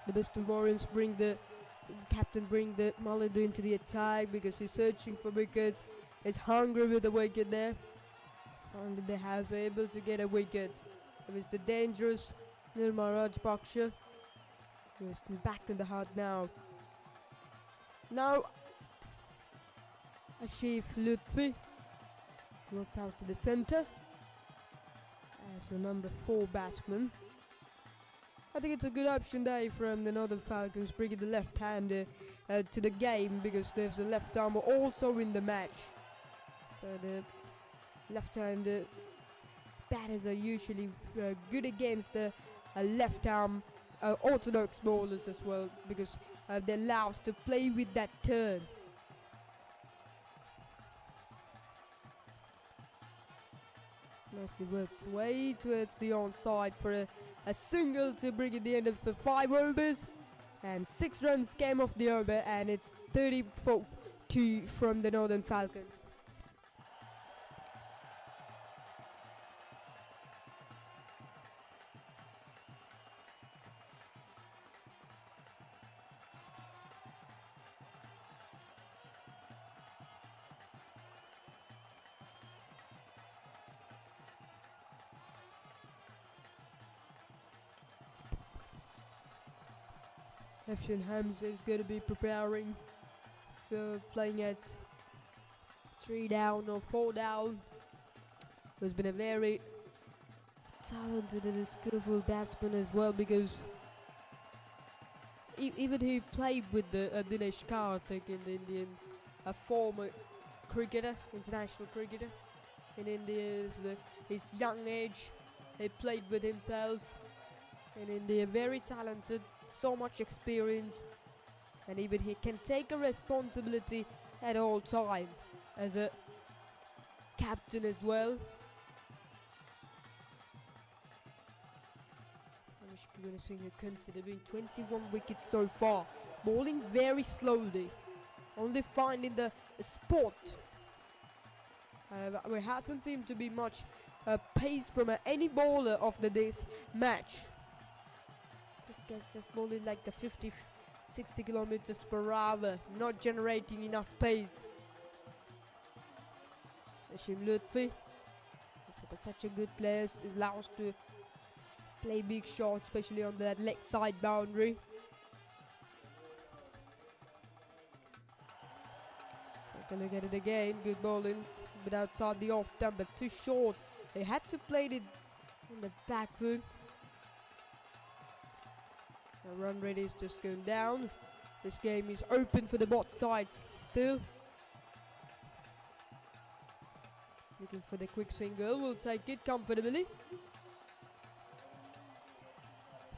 Speaker 1: The Bristol Warriors captain bring the Malindu into the attack because he's searching for wickets. He's hungry with the wicket there. Finally they have able to get a wicket. It was the dangerous Nirmal Rajapaksha. He was back in the hut now. Now Ashif Lutfi worked out to the centre as a number 4 batsman. I think it's a good option there from the Northern Falcons, bringing the left-hander to the game because there's a left-armer also in the match. So the left-hander batters are usually good against the left-arm orthodox bowlers as well because they're allowed to play with that turn. Nicely worked way towards the onside for a single to bring in the end of the 5 overs, and 6 runs came off the over, and it's 34-2 from the Northern Falcons. Efshan Hamza is going to be preparing for playing at 3 down or 4 down. He's been a very talented and skillful batsman as well because even he played with the Dinesh Karthik in the Indian, a former cricketer, international cricketer in India. His young age, he played with himself in India. Very talented, so much experience, and even he can take a responsibility at all time as a captain as well. Anushka Gunasinghe considering 21 wickets so far, bowling very slowly, only finding the spot. There hasn't seemed to be much pace from any bowler of this match. This guy's just bowling like the 50-60 kilometers per hour, not generating enough pace. Ashim Lutfi, such a good player, allows to play big shots, especially on that leg side boundary. Take a look at it again, good bowling, but outside the off stump, but too short. They had to play it on the back foot. The run rate is just going down. This game is open for the bot sides still. Looking for the quick single, will take it comfortably.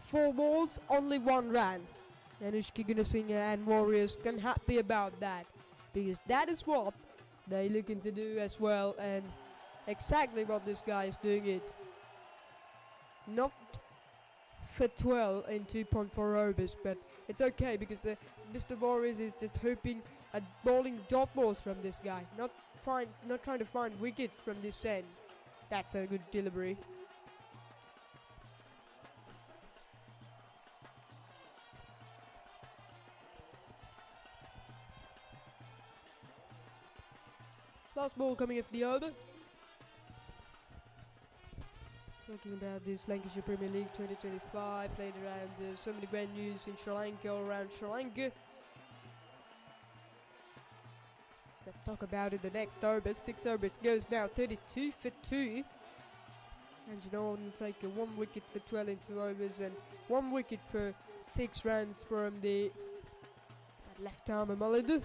Speaker 1: 4 balls, only 1 run. Anushka Gunasinghe and Warriors can happy about that, because that is what they're looking to do as well, and exactly what this guy is doing it. Not for 12 in 2.4 overs, but it's okay because Mr. Warriors is just hoping at bowling dot balls from this guy, not trying to find wickets from this end. That's a good delivery. Last ball coming off the over. Talking about this Lancashire Premier League 2025, played around so many venues in Sri Lanka, all around Sri Lanka. Let's talk about it. The next overs, 6 overs goes now 32 for 2. And you know, take a 1 wicket for 12 in 2 overs and 1 wicket for 6 runs from the left arm Maladu.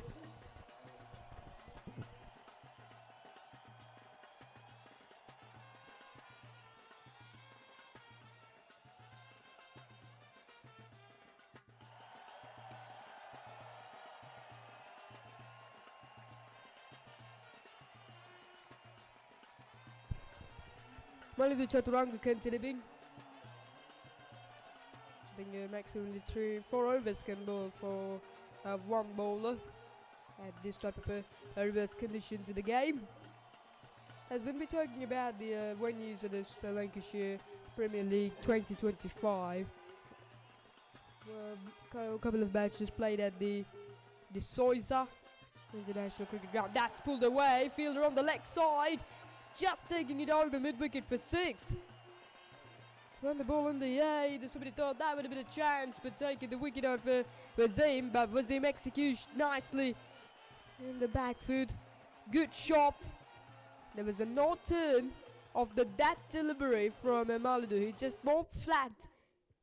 Speaker 1: Maladu Chaturanga continuing. I think maximally 4 overs can bowl for one bowler at this type of reverse conditions in the game. As when we're talking about the venues of this Lancashire Premier League 2025, a couple of matches played at the Soisa International Cricket Ground. That's pulled away. Fielder on the leg side, just taking it over mid-wicket for 6. Run the ball in the air. Somebody thought that would have been a chance, but taking the wicket out for Wazim. But Wazim executes nicely in the back foot. Good shot. There was a no-turn of that delivery from Maladu. He just bowled flat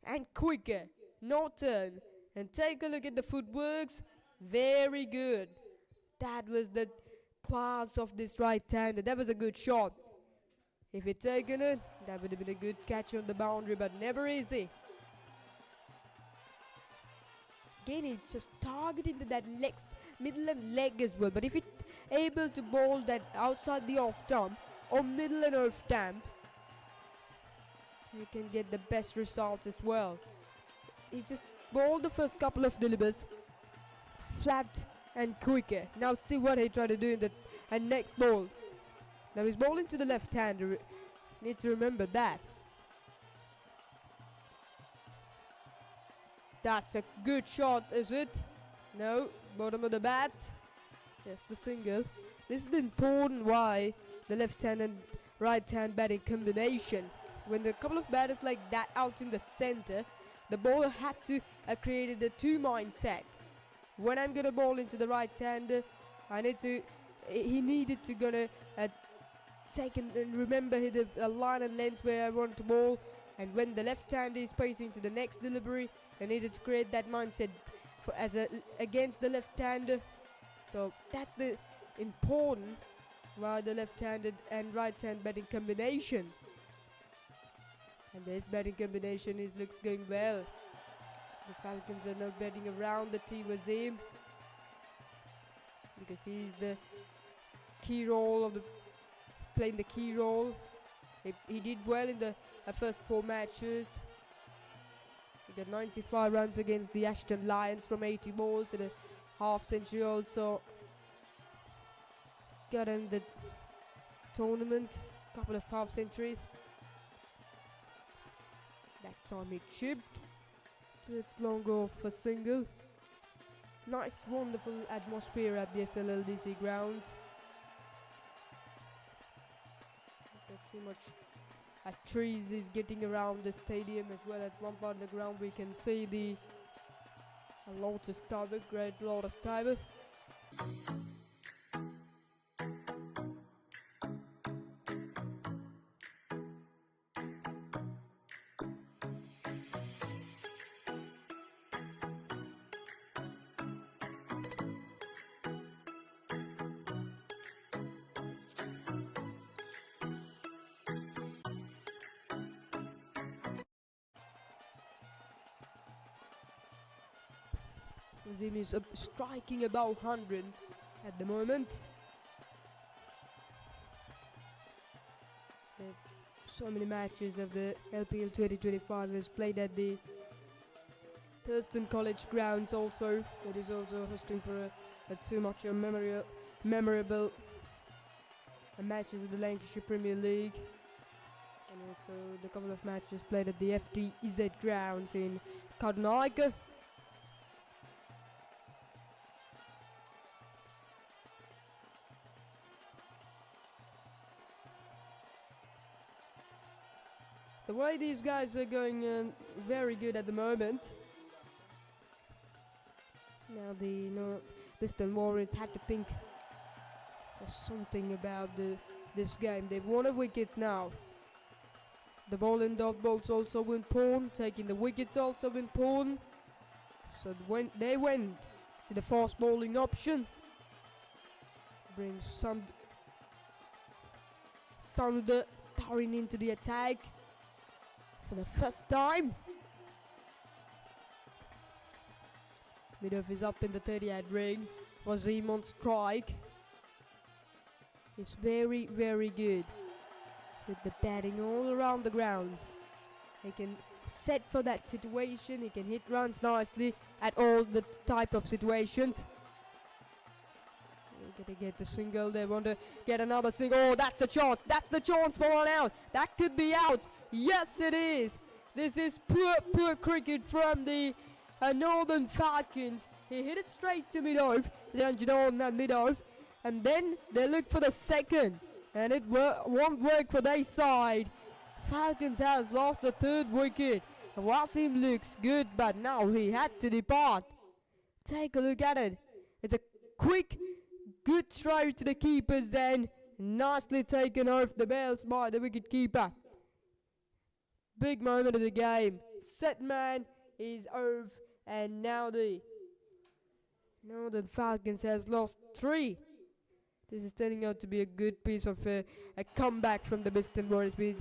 Speaker 1: and quicker. No turn. And take a look at the footworks. Very good. That was the class of this right-hander. That was a good shot. If he'd taken it, that would have been a good catch on the boundary, but never easy. Again, he's just targeting that middle and leg as well. But if he's able to bowl that outside the off stump or middle and off stump, he can get the best results as well. He just bowled the first couple of delivers flat and quicker. Now see what he tried to do in the next ball. Now he's bowling to the left-hander. Need to remember that. That's a good shot, is it? No, bottom of the bat. Just the single. This is the important why the left-hand and right-hand batting combination. When the couple of batters like that out in the center, the bowler had to create a 2 mindset. When I'm gonna bowl into the right-hander, he needed to gonna take and remember the line and length where I want to bowl, and when the left-hander is pacing to the next delivery, I needed to create that mindset against the left-hander. So that's the important why the left-handed and right-hand batting combination. And this batting combination looks going well. The Falcons are now batting around the team Wazim, because he's the key role of playing the key role. He did well in the first 4 matches. He got 95 runs against the Ashton Lions from 80 balls and a half century also. Got him the tournament, couple of half centuries. That time he chipped to its long off for single. Nice, wonderful atmosphere at the SLLDC grounds. Too much trees is getting around the stadium as well. At one part of the ground we can see the Lotus Tower, Great Lotus Tower. Wazim is striking about 100 at the moment. So many matches of the LPL 2025 is played at the Thurston College grounds also. It is also hosting for too much memorable matches of the Lancashire Premier League. And also the couple of matches played at the FTZ grounds in Karnataka. The way these guys are going very good at the moment. Now the Bristol Warriors have to think of something about this game. They've won the wickets now. The ball and dot balls also win pawn, taking the wickets also win pawn. So when they went to the fast bowling option, brings Sanuda towering into the attack for the first time. Mid-off is up in the 38 ring. Wasim on strike. He's very, very good with the batting all around the ground. He can set for that situation. He can hit runs nicely at all the type of situations. They're gonna get the single. They want to get another single. Oh, that's a chance. That's the chance for one out. That could be out. Yes, it is. This is poor cricket from the Northern Falcons. He hit it straight to mid-off. They entered on that mid-off. And then they look for the second. And it won't work for their side. Falcons has lost the third wicket. Wasim looks good, but now he had to depart. Take a look at it. It's a quick, good throw to the keeper's end. Nicely taken off the bails by the wicket keeper. Big moment of the game. Set man is off, and now the Northern Falcons has lost 3. This is turning out to be a good piece of a comeback from the Bristol Warriors. We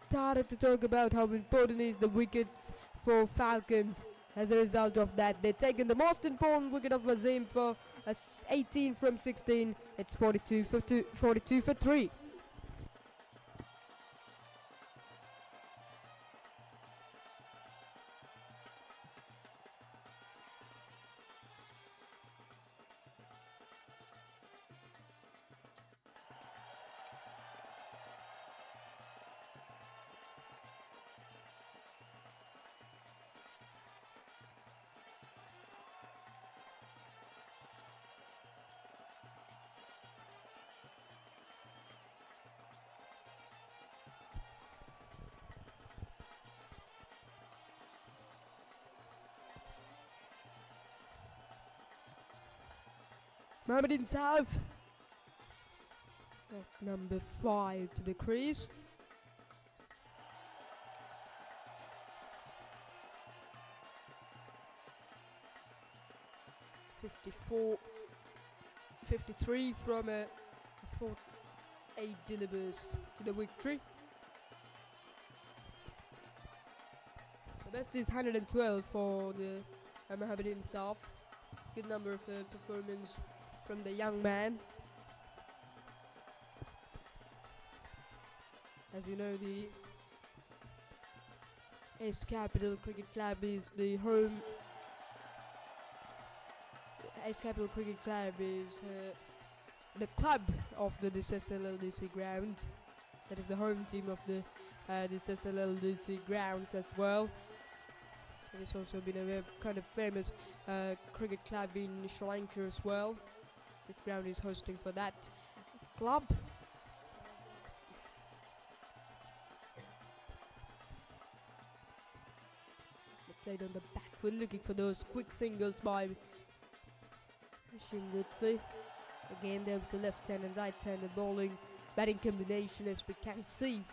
Speaker 1: started to talk about how important is the wickets for Falcons. As a result of that, they've taken the most important wicket of Wasim for 18 from 16. It's 42 for 3. Mohammed South at number 5 to the crease. $53 from a 48 delivers to the victory. The best is 112 for the Mohammed South. Good number of performance from the young man. As you know, the Ace Capital Cricket Club is the home. Ace Capital Cricket Club is the club of the SSLLDC ground. That is the home team of the SSLLDC grounds as well. It has also been a kind of famous cricket club in Sri Lanka as well. This ground is hosting for that club. They played on the back foot, looking for those quick singles by Hashim Lutfi. Again, there was a left-hand and right-handed batting combination, as we can see.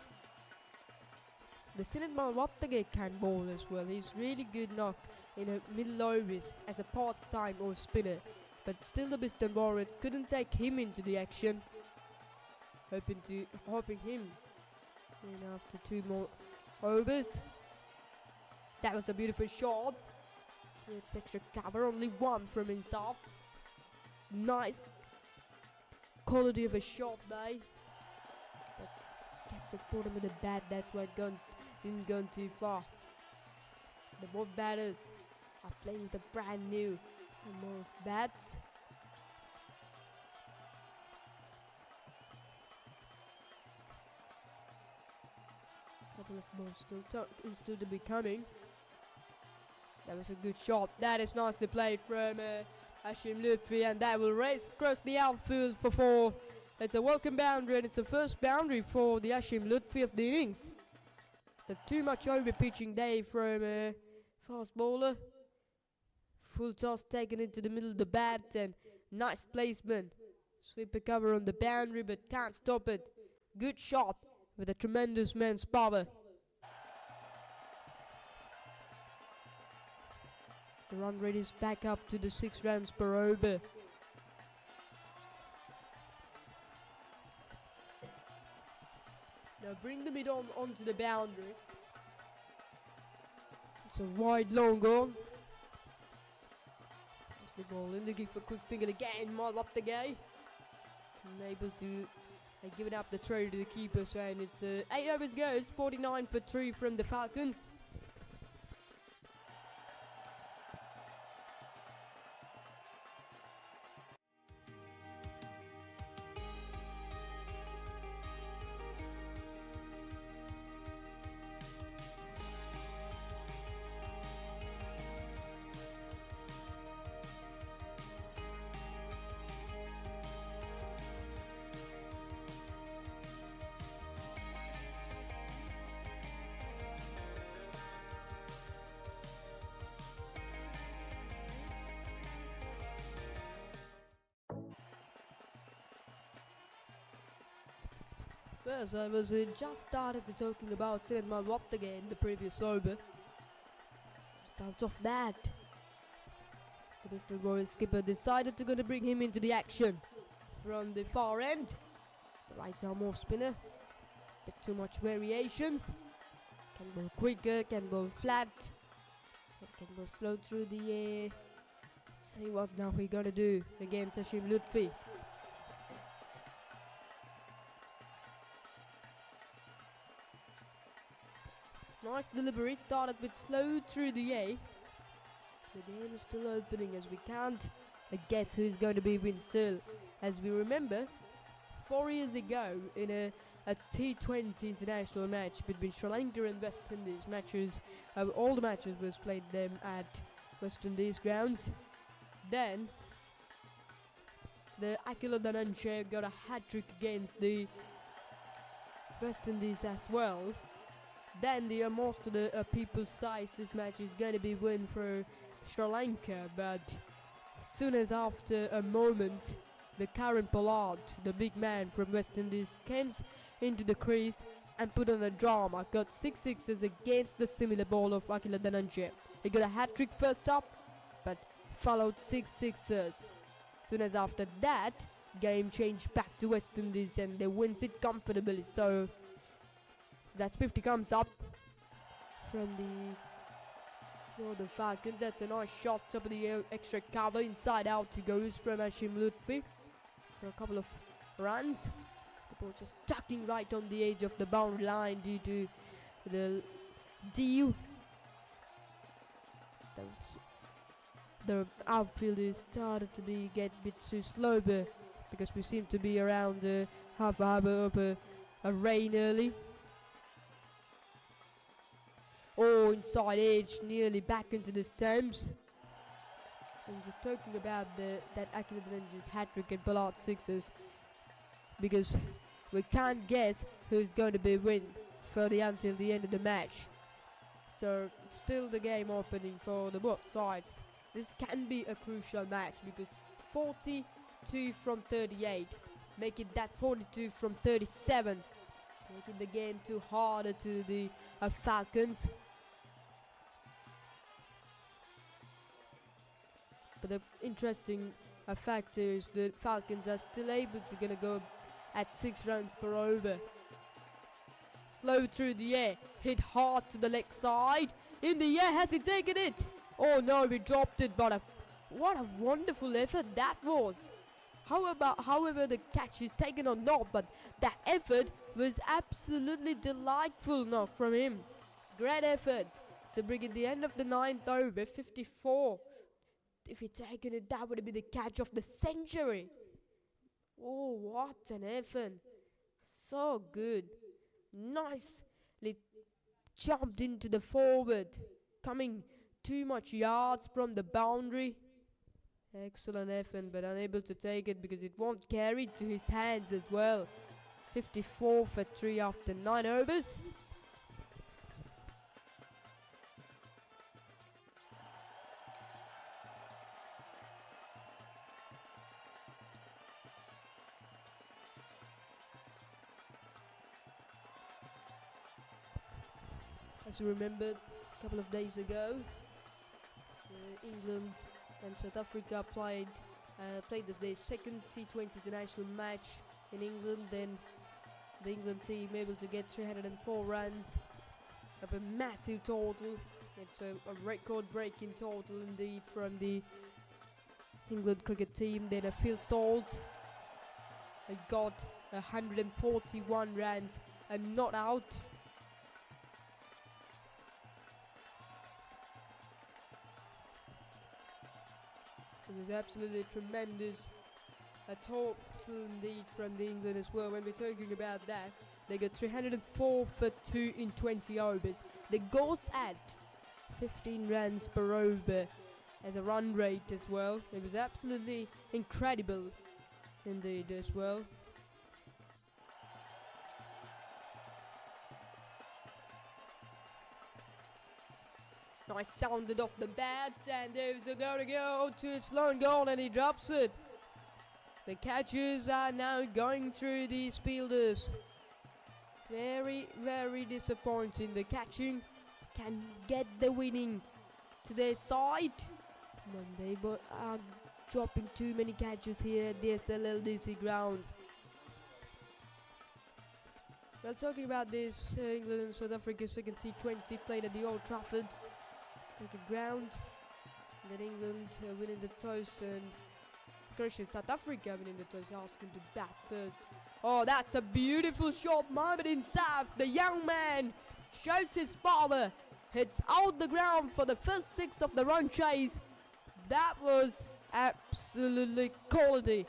Speaker 1: The Sinat Malwattagay can bowl as well. He's really good knock in a middle overs as a part-time off spinner. But still the Bristol Warriors couldn't take him into the action. Hoping him in after 2 more overs. That was a beautiful shot. It's extra cover, only 1 from himself. Nice quality of a shot there. But gets the bottom of the bat, that's why it didn't go too far. The both batters are playing with a brand new number of bats. Couple of balls still to be coming. That was a good shot. That is nicely played from Hashim Lutfi, and that will race across the outfield for 4. It's a welcome boundary, and it's the first boundary for the Hashim Lutfi of the innings. The too much over pitching day from a fast bowler. Full toss taken into the middle of the bat and nice placement. Sweeper cover on the boundary but can't stop it. Good shot with a tremendous man's power. The run rate is back up to the 6 runs per over. Now bring the mid on onto the boundary. It's a wide long on. That's the ball in, looking for a quick single again. Mal up the guy. Unable to give it up the tray to the keeper, so and it's 8 overs goes, 49 for 3 from the Falcons. Well, as I was just started to talking about Sinan Malwattega in the previous over. As a result of that, the Bristol Warriors skipper decided to gonna bring him into the action from the far end. The right arm off spinner, bit too much variations. Can bowl quicker, can bowl flat, can bowl slow through the air. See what now we're gonna do against Hashim Lutfi. Nice delivery, started with slow through the air. The game is still opening as we can't guess who's going to be win still. As we remember, 4 years ago in a T20 international match between Sri Lanka and West Indies, all the matches was played them at West Indies grounds. Then the Akila Dhananjaya got a hat-trick against the West Indies as well. Then the most of the people's size this match is going to be win for Sri Lanka, but soon as after a moment the Karen Pollard, the big man from West Indies, came into the crease and put on a drama, got 6 sixes against the similar ball of Akila Dhananjaya. He got a hat-trick first up but followed 6 sixes. Soon as after that, game changed back to West Indies and they wins it comfortably. So that's 50 comes up from the Northern Falcons. That's a nice shot, top of the air, extra cover, inside out he goes from Hashim Lutfi for a couple of runs. The ball just tucking right on the edge of the boundary line due to the DU. The outfield is started to get a bit too slow because we seem to be around half hour of a rain early. Oh, inside edge, nearly back into the stumps. I'm just talking about that Akila Dhananjaya's hat-trick and Pollard sixes, because we can't guess who's going to be win until the end of the match. So still the game opening for the both sides. This can be a crucial match because 42 from 38, make it that 42 from 37. Making the game too harder to the Falcons. But the interesting factor is the Falcons are still able to gonna go at 6 runs per over. Slow through the air, hit hard to the leg side. In the air, has he taken it? Oh no, we dropped it, but what a wonderful effort that was. However the catch is taken or not, but that effort was absolutely delightful knock from him. Great effort to bring in the end of the 9th over, 54. If he'd taken it, that would have been the catch of the century. Oh, what an effort. So good. Nicely jumped into the forward, coming too much yards from the boundary. Excellent effort, but unable to take it because it won't carry to his hands as well. 54 for 3 after 9 overs. As you remembered a couple of days ago, England and South Africa played their second T20 international match in England. Then the England team able to get 304 runs of a massive total. It's a record-breaking total indeed from the England cricket team. Then a Phil Salt got 141 runs and not out. It was absolutely tremendous. A total indeed from the England as well. When we're talking about that, they got 304 for 2 in 20 overs. They goes at 15 runs per over as a run rate as well. It was absolutely incredible indeed as well. Nice sounded off the bat, and there's a going to go to its long goal, and he drops it. The catchers are now going through these fielders. Very, very disappointing. The catching can get the winning to their side. And they are dropping too many catches here at the SLLDC grounds. Well, talking about this, England and South Africa's second T20 played at the Old Trafford cricket ground. And then England winning the toss, and South Africa winning the toss, asking to bat first. Oh, that's a beautiful shot. Mohamed Insaf, the young man, shows his power. Hits out the ground for the first 6 of the run chase. That was absolutely quality.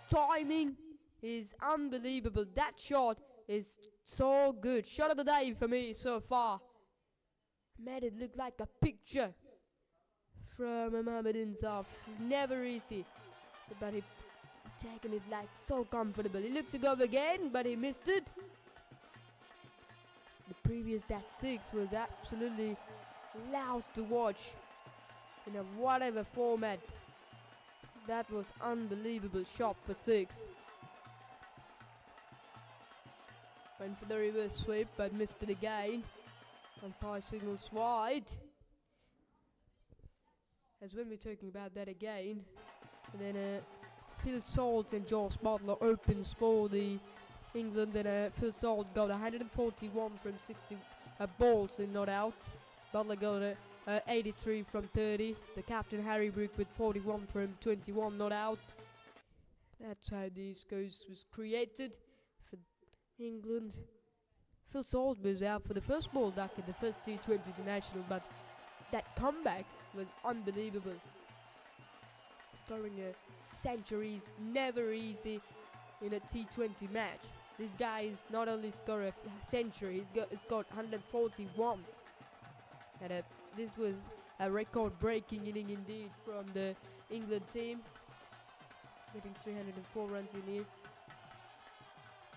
Speaker 1: Timing is unbelievable. That shot is so good. Shot of the day for me so far. Made it look like a picture from Mohamed Insaf. Never easy, but he taken it like so comfortable. He looked to go again, but he missed it. The previous that 6 was absolutely lousy to watch in a whatever format. That was unbelievable shot for 6. Went for the reverse sweep, but missed it again. Umpire signals wide. As when we're talking about that again, and then Phil Salt and George Butler opens for the England, and Phil Salt got 141 from 60 balls and not out. Butler got 83 from 30. The captain Harry Brook with 41 from 21 not out. That's how these goals was created for England. Phil Salt was out for the first ball duck in the first T20 international, but that comeback was unbelievable. Scoring a century is never easy in a T20 match. This guy is not only scored a century, he's got 141. And this was a record-breaking inning indeed from the England team, getting 304 runs in here.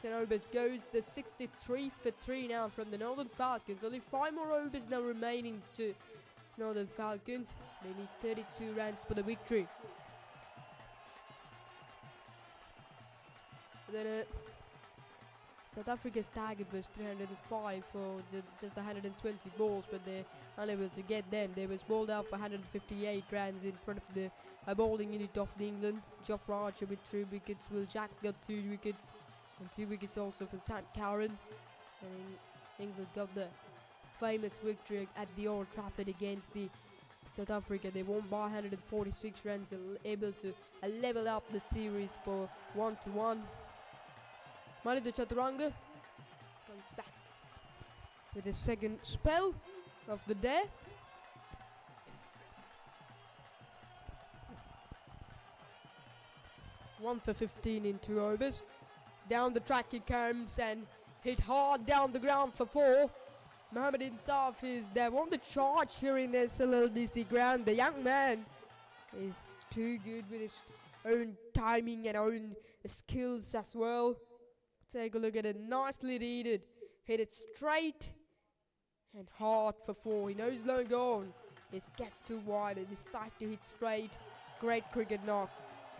Speaker 1: 10 overs goes the 63 for 3 now from the Northern Falcons. Only 5 more overs now remaining to Northern Falcons. They need 32 runs for the victory. Then South Africa's target was 305 for just 120 balls, but they're unable to get them. They was bowled out for 158 runs in front of the bowling unit of the England. Jofra Archer with 3 wickets. Will Jacks got 2 wickets. And 2 wickets also for St. Karen. And England got the famous victory at the Old Trafford against the South Africa. They won by 146 runs and able to level up the series for 1-1. Malidu Chaturanga comes back with his second spell of the day. One for 15 in 2 overs. Down the track he comes and hit hard down the ground for 4. Mohamed Insaf is there on the charge here in the SLLDC ground. The young man is too good with his own timing and own skills as well. Take a look at it, nicely readed. Hit it straight and hard for 4. He knows long gone. It gets too wide and decides to hit straight. Great cricket knock.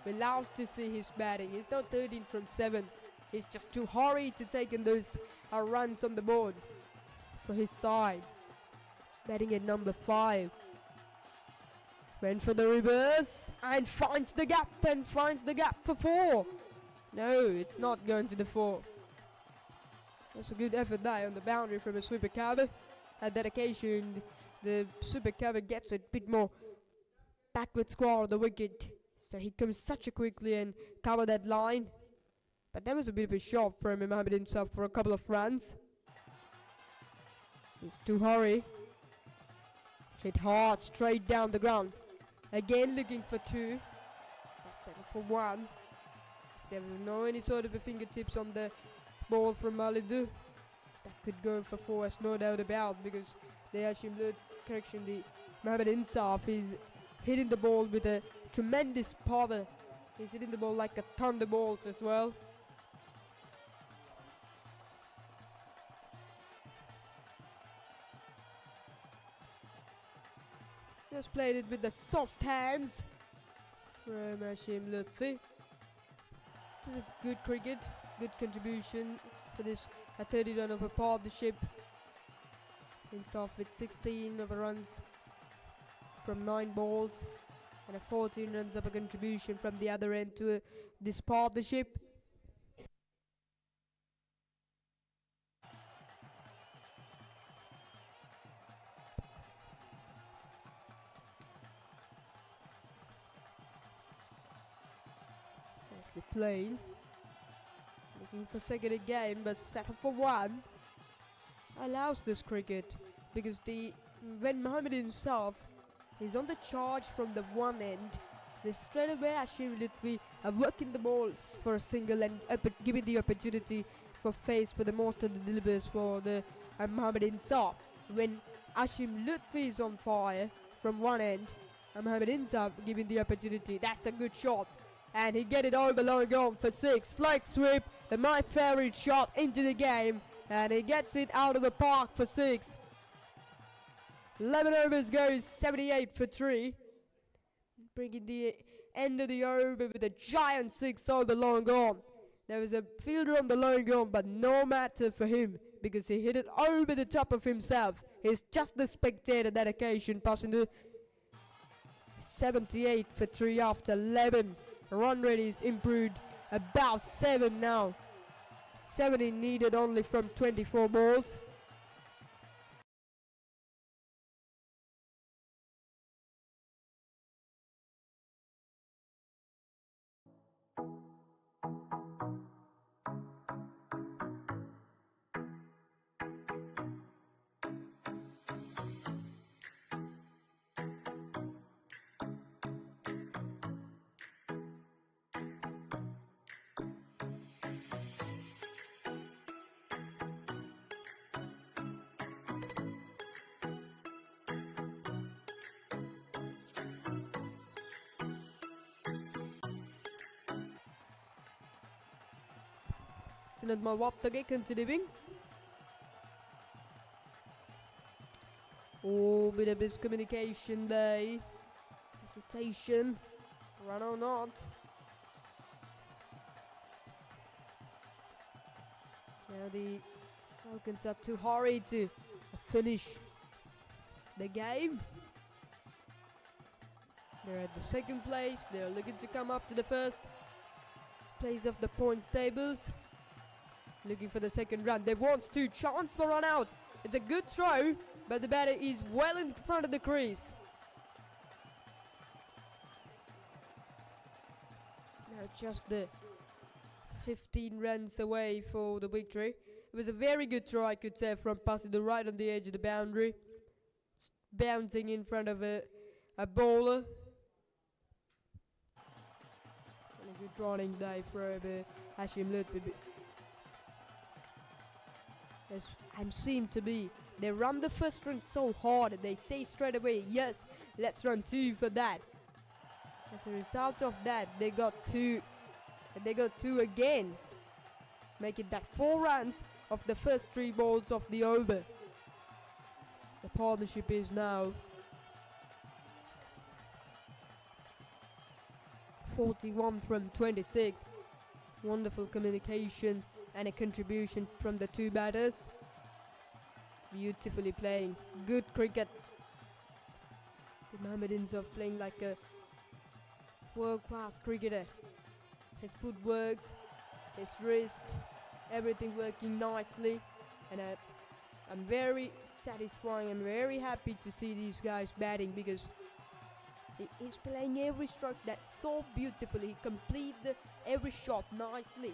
Speaker 1: We're lousy to see his batting. He's not 13 from 7. He's just too hurried to take in those runs on the board for his side. batting at number 5. Went for the reverse and finds the gap for 4. No, it's not going to the 4. That's a good effort there on the boundary from a sweeper cover. At that occasion, the sweeper cover gets a bit more backward square of the wicket. So he comes such a quickly and cover that line. But that was a bit of a shot from Mohamed himself for a couple of runs. He's too hurry. Hit hard straight down the ground. Again looking for 2. That's settled for 1. If there was no any sort of a fingertips on the ball from Malidu, that could go for 4, as no doubt about, because the the Mohamed Insaf is hitting the ball with a tremendous power. He's hitting the ball like a thunderbolt as well. Just played it with the soft hands from Hashim Lutfi. This is good cricket, good contribution for this, a 30 run of a partnership. Insaf with 16 of runs from 9 balls and a 14 runs of a contribution from the other end to this partnership. Nicely played. Looking for second again, but settled for 1. Allows this cricket because when Mohamed himself is on the charge from the one end, they straight away Hashim Lutfi are working the balls for a single and giving the opportunity for face for the most of the delivers for the Mohamed Insaf. When Hashim Lutfi is on fire from one end, Mohamed Insaf giving the opportunity. That's a good shot. And he get it over long on for 6. Leg sweep, my favorite shot into the game. And he gets it out of the park for 6. 11 overs goes 78 for 3. Bringing the end of the over with a giant 6 over long on. There was a fielder on the long on, but no matter for him, because he hit it over the top of himself. He's just the spectator that occasion, passing to 78 for 3 after 11. Run rate is improved about 7 now. 70 needed only from 24 balls. Sinad Mawattage continuing. Oh, bit of miscommunication there. Hesitation. Run or not. Now the Falcons are too hurried to finish the game. They're at the second place. They're looking to come up to the first place of the points tables. Looking for the second run. They want to. Chance for run out. It's a good throw, but the batter is well in front of the crease. Now just the 15 runs away for the victory. It was a very good throw, I could say, from passing the right on the edge of the boundary. Bouncing in front of a bowler. And a good running day for Hashim Lutfi. As I seem to be, they run the first run so hard, they say straight away, yes, let's run 2 for that. As a result of that, they got 2, and they got 2 again, making that 4 runs of the first 3 balls of the over. The partnership is now 41 from 26. Wonderful communication and a contribution from the 2 batters. Beautifully playing. Good cricket. The Mohammad Insaf playing like a world-class cricketer. His footwork, his wrist, everything working nicely. And I'm very satisfying. I'm very happy to see these guys batting because he's playing every stroke that's so beautifully. He completes every shot nicely.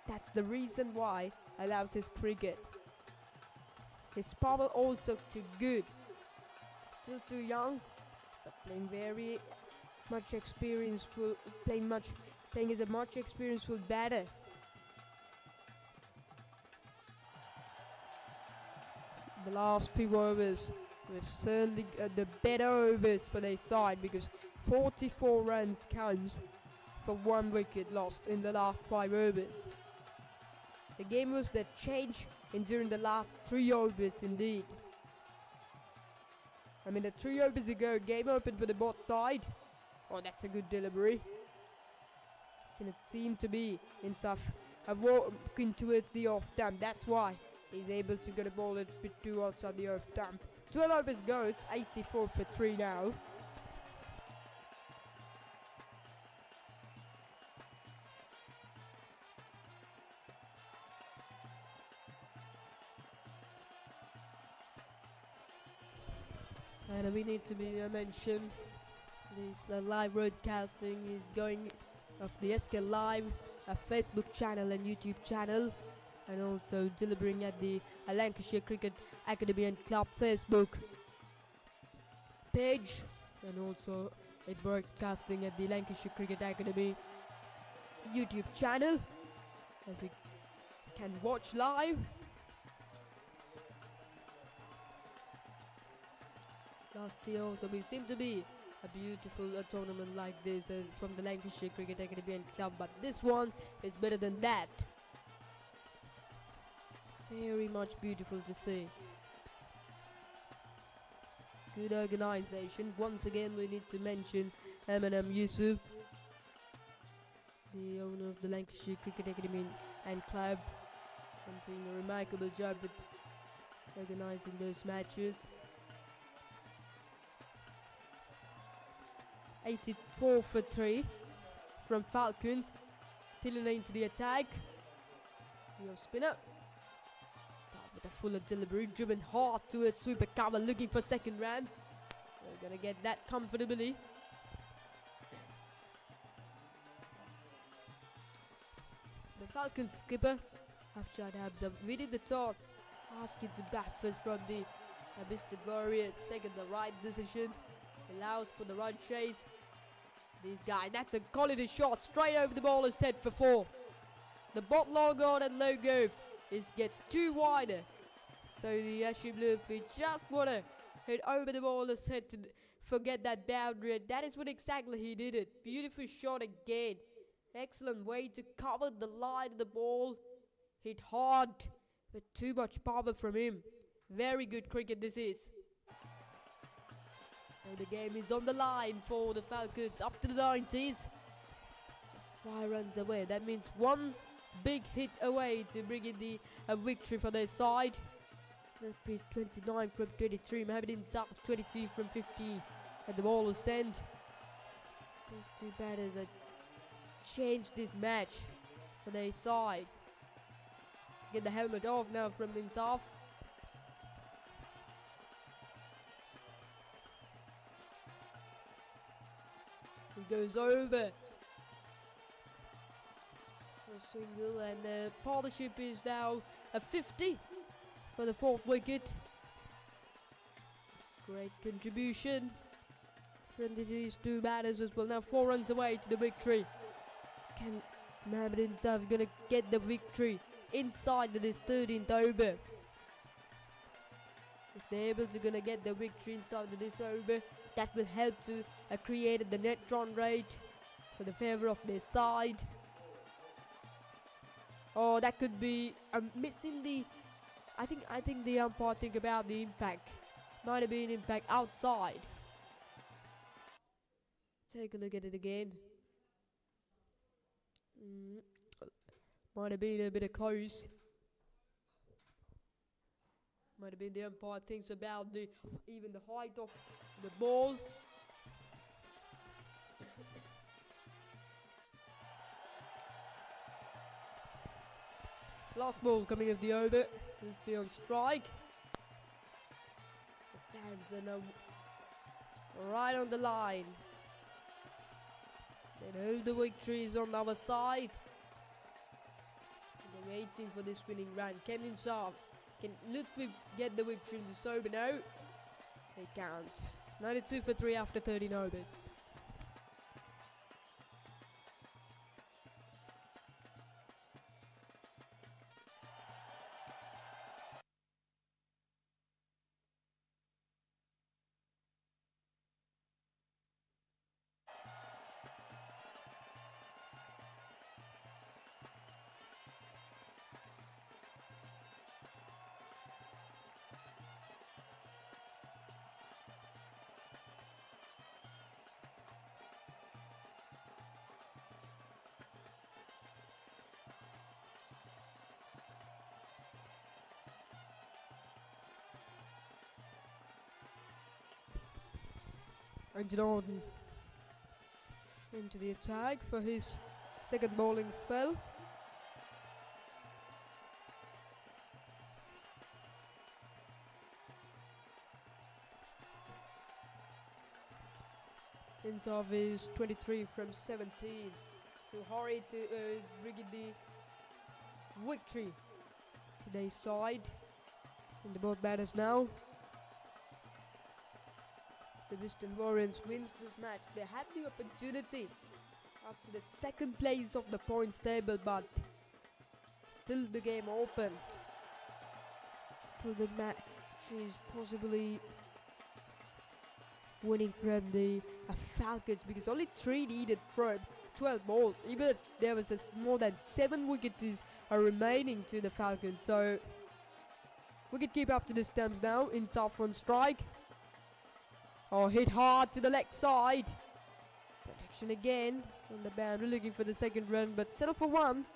Speaker 1: That's the reason why I love his cricket. His power also too good. Still too young, but playing very much experienceful. Playing as a much experienceful batter. The last few overs were certainly the better overs for their side because 44 runs counts for 1 wicket lost in the last 5 overs. The game was that changed during the last 3 overs indeed. I mean, the 3 overs ago, game opened for the bot side. Oh, that's a good delivery. And it seemed to be Insaf walking towards the off stump. That's why he's able to get a ball a bit too outside the off stump. 12 overs goes, 84 for 3 now. And we need to mention this live broadcasting is going of the SK Live, a Facebook channel and YouTube channel, and also delivering at the Lancashire Cricket Academy and Club Facebook page, and also it broadcasting at the Lancashire Cricket Academy YouTube channel, as you can watch live. Last year also we seem to be a beautiful tournament like this from the Lancashire Cricket Academy and Club, but this one is better than that. Very much beautiful to see. Good organisation. Once again we need to mention Eminem Yusuf, the owner of the Lancashire Cricket Academy and Club, and doing a remarkable job with organising those matches. 84 for 3 from Falcons. Tilling into the attack. Your spinner. Start with a fuller delivery. Driven hard towards sweeper cover, looking for second run. They're gonna get that comfortably. The Falcons skipper, Afshad Habza, we did the toss. Asking to bat first from the Abisted Warriors. Taking the right decision. Allows for the run chase. These guys, that's a quality shot straight over the bowler's head for 4. The bot long on and logo gets too wider. So the Ashy Bluefish just want to hit over the bowler's head to forget that boundary. And that is what exactly he did it. Beautiful shot again. Excellent way to cover the line of the ball. Hit hard with too much power from him. Very good cricket this is. And the game is on the line for the Falcons up to the 90s. Just 5 runs away. That means 1 big hit away to bring in the victory for their side. That is 29 from 23. Mohammad Insaf 22 from 15 at the bowler's end. These 2 batters that changed this match for their side. Get the helmet off now from Insaf. He goes over for a single, and the partnership is now a 50 for the 4th wicket. Great contribution from these 2 batters as well. Now 4 runs away to the victory. Can Mohammad Insaf gonna get the victory inside this 13th over? If they're able to gonna get the victory inside this over, that will help to create the net run rate for the favour of their side. Oh, that could be missing the. I think the umpire think about the impact. Might have been impact outside. Take a look at it again. Might have been a bit of close. Might have been the umpire thinks about even the height of the ball. Last ball coming of the over. He'll be on strike. The fans are now right on the line. They know the victory is on our side. They're waiting for this winning run. Can Ludwig get the victory in the sober now? They can't. 92 for 3 after 13 overs. And Jordan into the attack for his second bowling spell. Ends off is 23 from 17 to hurry to bring in the victory today's side. And the both batters now. The Western Warriors wins this match. They had the opportunity up to the second place of the points table, but still the game open. Still the match is possibly winning from the Falcons, because only 3 needed from 12 balls. Even if there was more than 7 wickets are remaining to the Falcons. So wicket keep up to the stumps now. In Saffron strike. Oh, hit hard to the leg side. Protection again on the boundary, looking for the second run, but settle for one.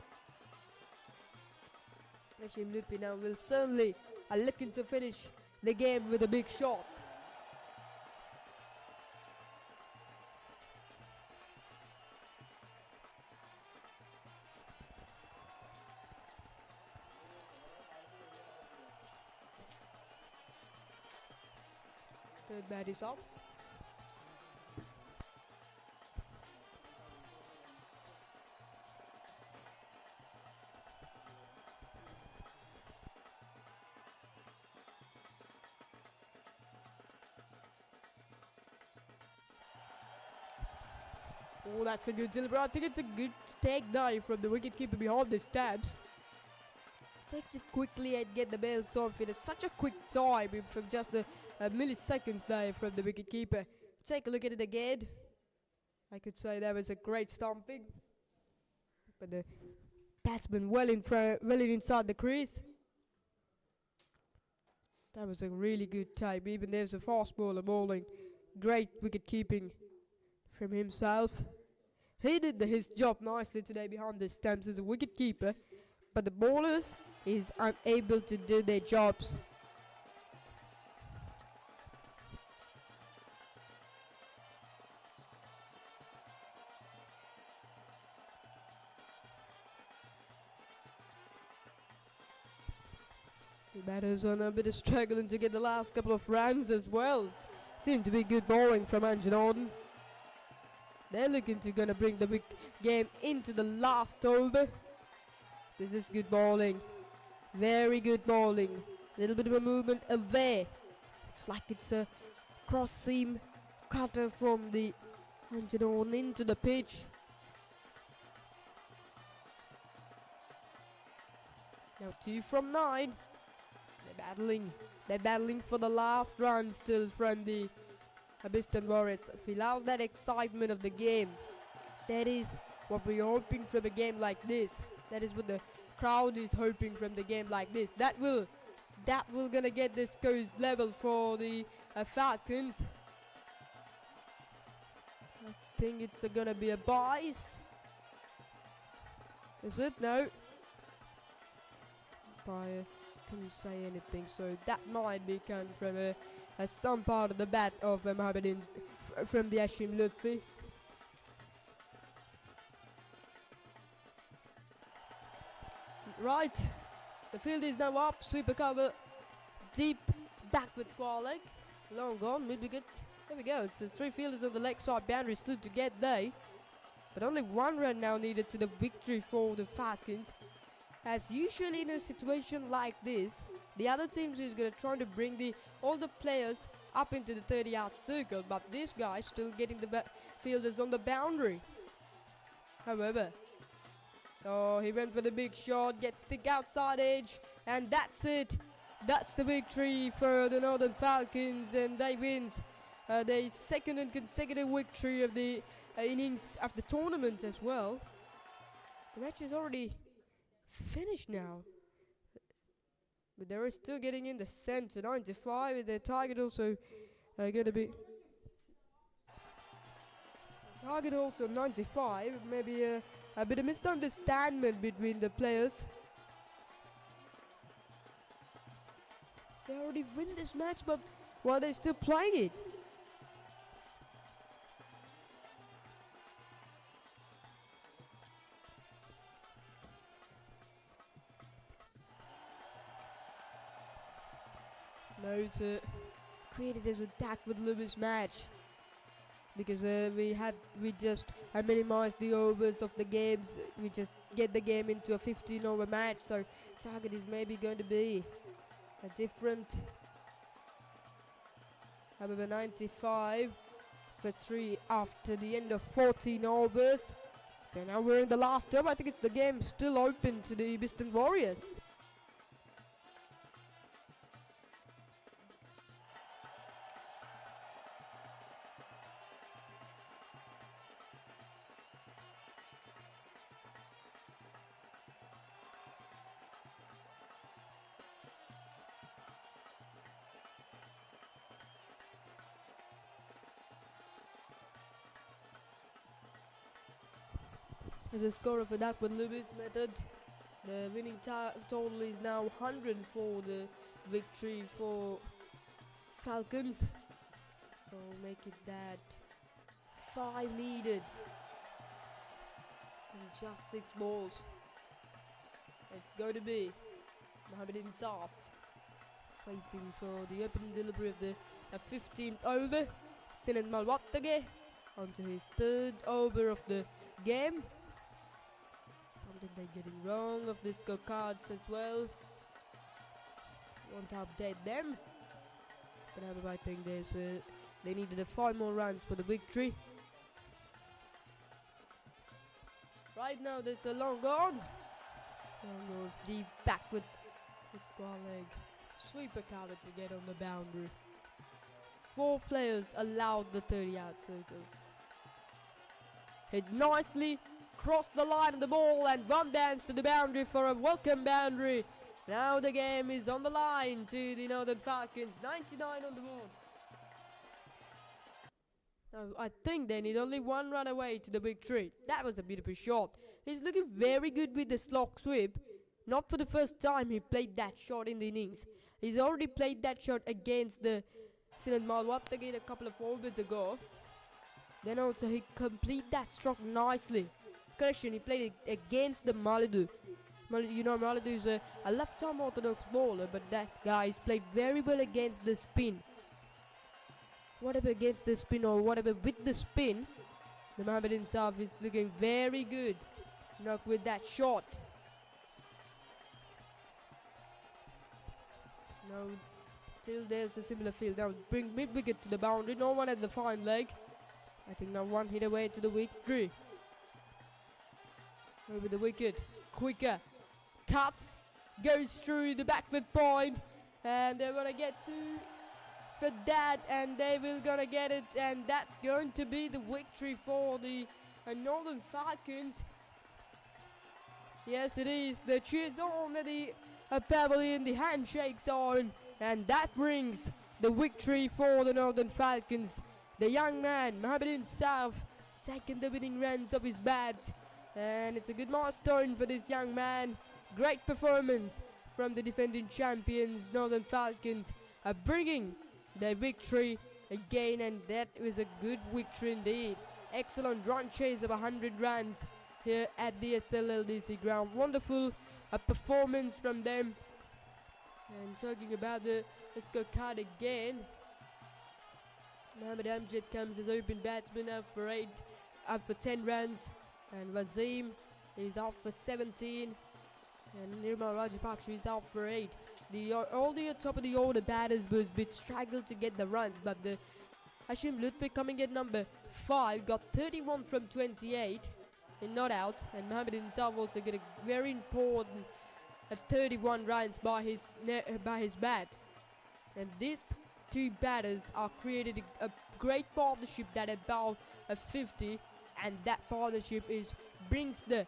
Speaker 1: Rashim Lutfi now will certainly looking to finish the game with a big shot. Third bat is up. Oh, that's a good delivery. I think it's a good take dive from the wicketkeeper behind the stabs. Takes it quickly and get the bails off it. It's such a quick dive from just a milliseconds dive from the wicketkeeper. Take a look at it again. I could say that was a great stomping, but the batsman well inside the crease. That was a really good type. Even there's a fast bowler bowling. Great wicket keeping from himself. He did his job nicely today behind the stumps as a wicket keeper, but the bowlers is unable to do their jobs. The batters are a bit struggling to get the last couple of runs as well. Seemed to be good bowling from Jordan. They're looking to gonna bring the big game into the last over. This is good bowling. Very good bowling. Little bit of a movement away. Looks like it's a cross seam cutter from the Jordan into the pitch. Now 2 from 9. They're battling for the last run still from the Western Warriors. If he allows that excitement of the game, that is what we're hoping from a game like this. That is what the crowd is hoping from the game like this. That will gonna get the scores level for the Falcons. I think it's gonna be a bias. Is it? No. By couldn't say anything, so that might be coming from some part of the bat of Mohammed from the Hashim Lutfi. Right, the field is now up, sweeper cover, deep backward square leg, long on, mid-wicket. There we go, it's the 3 fielders on the leg side boundary still to get there. But only 1 run now needed to the victory for the Falcons. As usually in a situation like this, the other teams is going to try to bring all the players up into the 30-yard circle, but this guy still getting the fielders on the boundary. However, oh, he went for the big shot, gets the outside edge, and that's it. That's the victory for the Northern Falcons, and they wins their second and consecutive victory of the innings of the tournament as well. The match is already finished now, but they are still getting in the center. 95 with their target also going to be target also 95. Maybe a bit of misunderstanding between the players. They already win this match, but while they're still playing it. Now it's created as attack with Lewis match, because we just minimized the overs of the games. We just get the game into a 15-over match, so target is maybe going to be a different. However, 95 for 3 after the end of 14 overs. So now we're in the last over. I think it's the game still open to the Biston Warriors. As a score of a duck with Lewis method, the winning total is now 100 for the victory for Falcons. So make it that 5 needed from just 6 balls. It's going to be Mohammed Insaf facing for the opening delivery of the 15th over. Sinan Malwattage onto his 3rd over of the game. Something they're getting wrong of the scorecards as well. Want to update them, but I think they needed 5 more runs for the victory. Right now there's a long on. Long off deep backward with square leg. Sweeper cover to get on the boundary. 4 players allowed the 30-yard circle. Hit nicely, crossed the line of the ball and run bounce to the boundary for a welcome boundary. Now the game is on the line to the Northern Falcons. 99 on the board. Now I think they need only 1 run away to the victory. That was a beautiful shot. He's looking very good with the slog sweep. Not for the first time he played that shot in the innings. He's already played that shot against the Sinan Malwattage a couple of overs ago. Then also he completed that stroke nicely. Correction, he played it against the Malidu. You know, Malidu is a left-arm orthodox bowler, but that guy has played very well against the spin. Whatever against the spin or whatever with the spin, the Mohammed Insaf is looking very good. Knock with that shot. Now, still there's a similar field. Now bring mid-wicket to the boundary. No one at the fine leg. I think now 1 hit away to the victory. Over the wicket, quicker, cuts, goes through the backward point, and they're gonna get for that, and they will gonna get it, and that's going to be the victory for the Northern Falcons. Yes, it is. The cheers on the pavilion, the handshakes on, and that brings the victory for the Northern Falcons. The young man, Mohammed Insaf, taking the winning runs of his bat. And it's a good milestone for this young man. Great performance. from the defending champions Northern Falcons are bringing their victory again, and that was a good victory indeed. Excellent run chase of 100 runs here at the SLLDC ground. Wonderful performance from them. And talking about the scorecard again, Mohammad Amjad comes as open batsman up for 10 runs, and Wasim is out for 17, and Nirmal Rajapaksa is out for 8. All the top of the order batters was bit struggled to get the runs, but the Hashim Lutfi coming at number 5 got 31 from 28 and not out, and Mohammad himself also got a very important 31 runs by his bat. And these two batters are created a great partnership that about 50, and that partnership brings the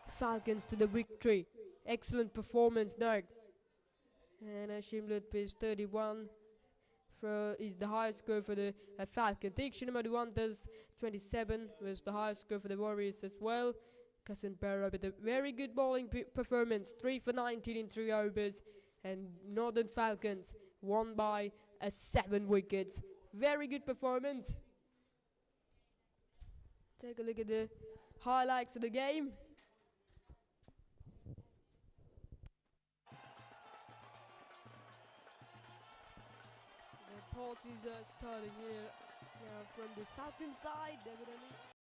Speaker 1: Falcons to the victory. Excellent performance now. And Hashim Lutfi's 31 is the highest score for the Falcon. Diksha Madhuvanta's 27 was the highest score for the Warriors as well. Kasim Barrow with a very good bowling performance, 3 for 19 in 3 overs, and Northern Falcons won by 7 wickets. Very good performance. Take a look at the highlights of the game. The parties are starting here now from the Falcon side, evidently.